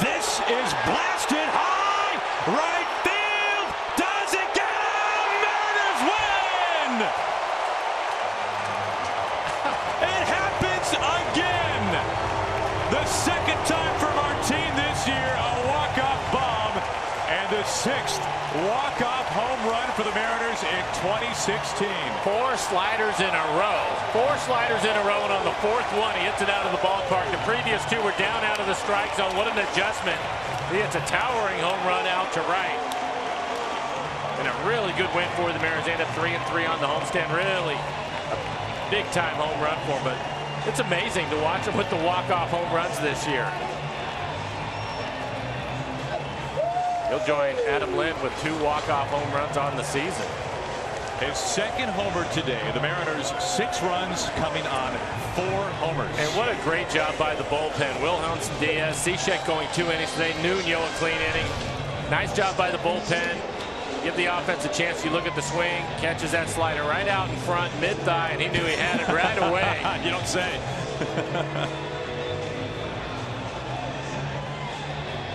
This is blasted high. Right field. Does it get out? Mariners win. It happens again. The second time for Martin this year. A walk-off bomb. And the 6th walk-off home run for the Mariners in 2016. 4 sliders in a row. 4 sliders in a row, and on the 4th one, he hits it out of the ballpark. The previous 2 were down out of the strike zone. What an adjustment. He hits a towering home run out to right. And a really good win for the Mariners. They end up 3-3 on the homestand. Really a big-time home run for him, but it's amazing to watch him with the walk-off home runs this year. He'll join Adam Lind with 2 walk-off home runs on the season. His 2nd homer today. The Mariners 6 runs coming on 4 homers. And what a great job by the bullpen. Wilhelmsen, Diaz, Cishek going 2 innings today. Nuno a clean inning. Nice job by the bullpen. Give the offense a chance. You look at the swing, catches that slider right out in front, mid-thigh, and he knew he had it right away. You don't say.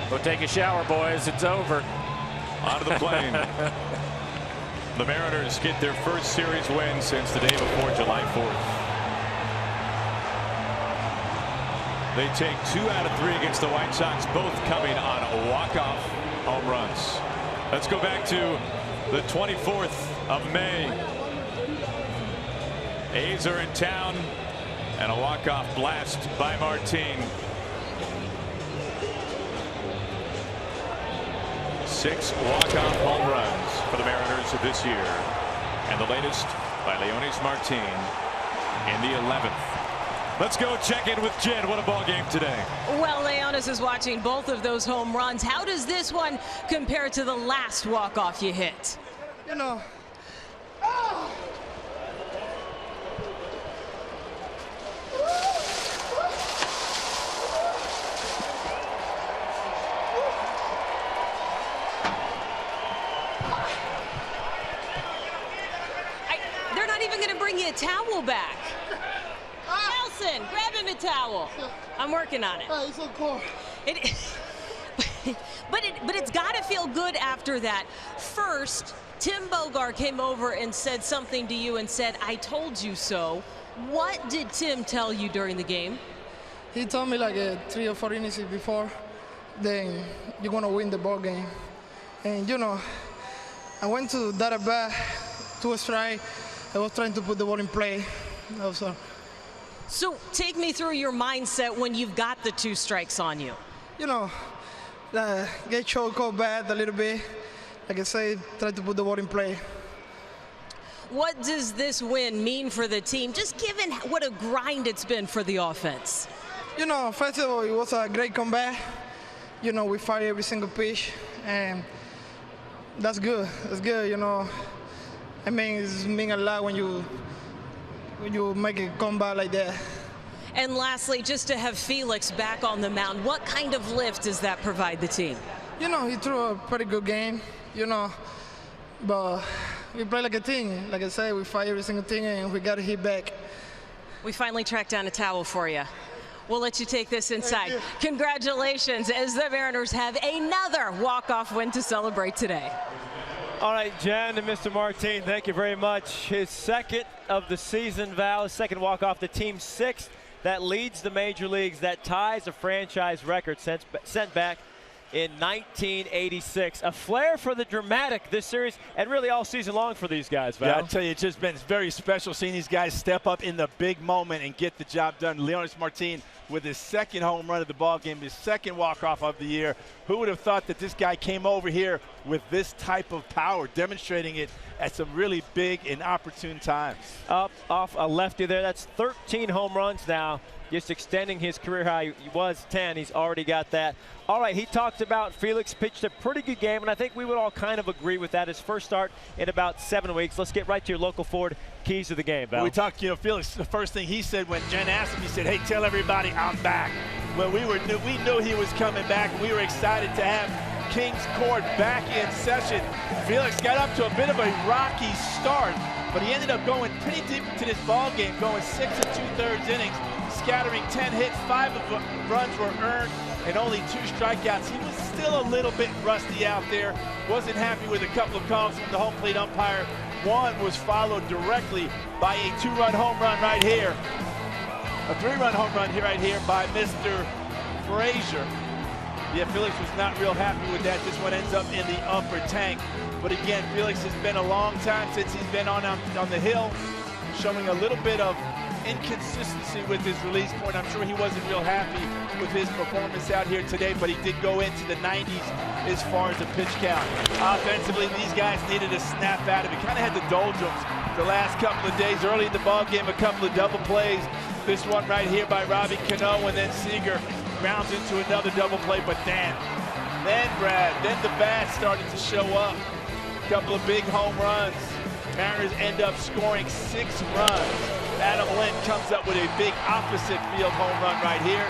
Go take a shower, boys. It's over. Onto the plane. The Mariners get their first series win since the day before July 4th. They take 2 out of 3 against the White Sox, both coming on walk-off home runs. Let's go back to the 24th of May. A's are in town, and a walk-off blast by Martin. 6 walk-off home runs for the Mariners this year, and the latest by Leonys Martin in the 11th. Let's go check in with Jen. What a ball game today. Well, Leonys is watching both of those home runs. How does this one compare to the last walk-off you hit? You know, even going to bring you a towel back. Nelson, grab him a towel. I'm working on it. He's so cold. But it's got to feel good after that. First, Tim Bogart came over and said something to you and said, "I told you so." What did Tim tell you during the game? He told me like 3 or 4 innings before, then you're gonna win the ball game. And you know, I went to that at bat, 2 strike. I was trying to put the ball in play. Also. So take me through your mindset when you've got the 2 strikes on you. You know, get choked up bad a little bit. Like I say, try to put the ball in play. What does this win mean for the team, just given what a grind it's been for the offense? You know, first of all, it was a great comeback. You know, we fired every single pitch, and that's good. That's good, you know. I mean, it means a lot when you make a comeback like that. And lastly, just to have Felix back on the mound, what kind of lift does that provide the team? You know, he threw a pretty good game, you know, but we play like a team. Like I said, we fight every single thing, and we got to hit back. We finally tracked down a towel for you. We'll let you take this inside. Congratulations, as the Mariners have another walk-off win to celebrate today. All right, Jen and Mr. Martin, thank you very much. His second of the season, Val, his second walk-off, the team's 6th. That leads the major leagues. That ties a franchise record sent back in 1986. A flair for the dramatic this series and really all season long for these guys, Val. Yeah, I tell you, it's just been very special seeing these guys step up in the big moment and get the job done. Leonys Martin with his 2nd home run of the ball game, his 2nd walk-off of the year. Who would have thought that this guy came over here with this type of power, demonstrating it at some really big and opportune times. Up off a lefty there. That's 13 home runs now, just extending his career high. He was 10. He's already got that. All right, he talked about Felix pitched a pretty good game, and I think we would all kind of agree with that. His first start in about 7 weeks. Let's get right to your local Ford keys of the game, Val. We talked, you know, Felix, the first thing he said when Jen asked him, he said, "Hey, tell everybody I'm back." Well, we knew he was coming back, and we were excited to have Kings Court back in session. Felix got up to a bit of a rocky start, but he ended up going pretty deep into this ball game, going 6 2/3 innings, scattering 10 hits, 5 of the runs were earned, and only 2 strikeouts. He was still a little bit rusty out there. Wasn't happy with a couple of calls from the home plate umpire. One was followed directly by a 2-run home run right here. A 3-run home run right here by Mr. Frazier. Yeah, Felix was not real happy with that. This one ends up in the upper tank. But again, Felix has been a long time since he's been on the hill, showing a little bit of inconsistency with his release point. I'm sure he wasn't real happy with his performance out here today, but he did go into the 90s as far as the pitch count. Offensively, these guys needed a snap out of it. Kind of had the doldrums the last couple of days. Early in the ball game, a couple of double plays. This one right here by Robbie Cano, and then Seager grounds into another double play, but then the bats started to show up. A couple of big home runs. Mariners end up scoring 6 runs. Adam Lind comes up with a big opposite field home run right here.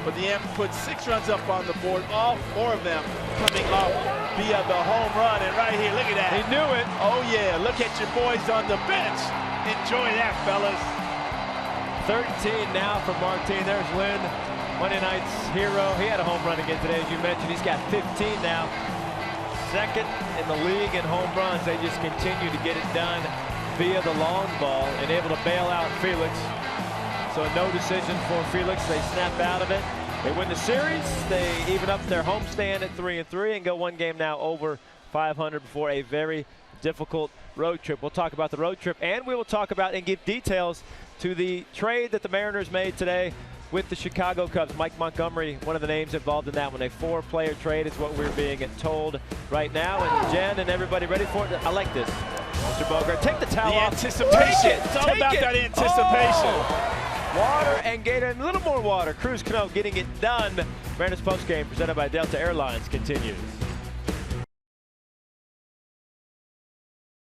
But the Amps put 6 runs up on the board, all 4 of them coming off via the home run. And right here, look at that. He knew it. Oh yeah, look at your boys on the bench. Enjoy that, fellas. 13 now for Martin. There's Lynn, Monday night's hero. He had a home run again today, as you mentioned. He's got 15 now. 2nd in the league in home runs. They just continue to get it done via the long ball and able to bail out Felix. So no decision for Felix. They snap out of it. They win the series. They even up their homestand at 3-3 and go 1 game now over 500 before a very difficult road trip. We'll talk about the road trip, and we will talk about and give details to the trade that the Mariners made today with the Chicago Cubs. Mike Montgomery, one of the names involved in that one. A 4-player trade is what we're being told right now. And Jen and everybody ready for it? I like this. Mr. Bogart, take the towel off. Anticipation. It's all about that anticipation. Oh. Water and Gator, and a little more water. Cruz Cano getting it done. Mariners postgame presented by Delta Airlines continues.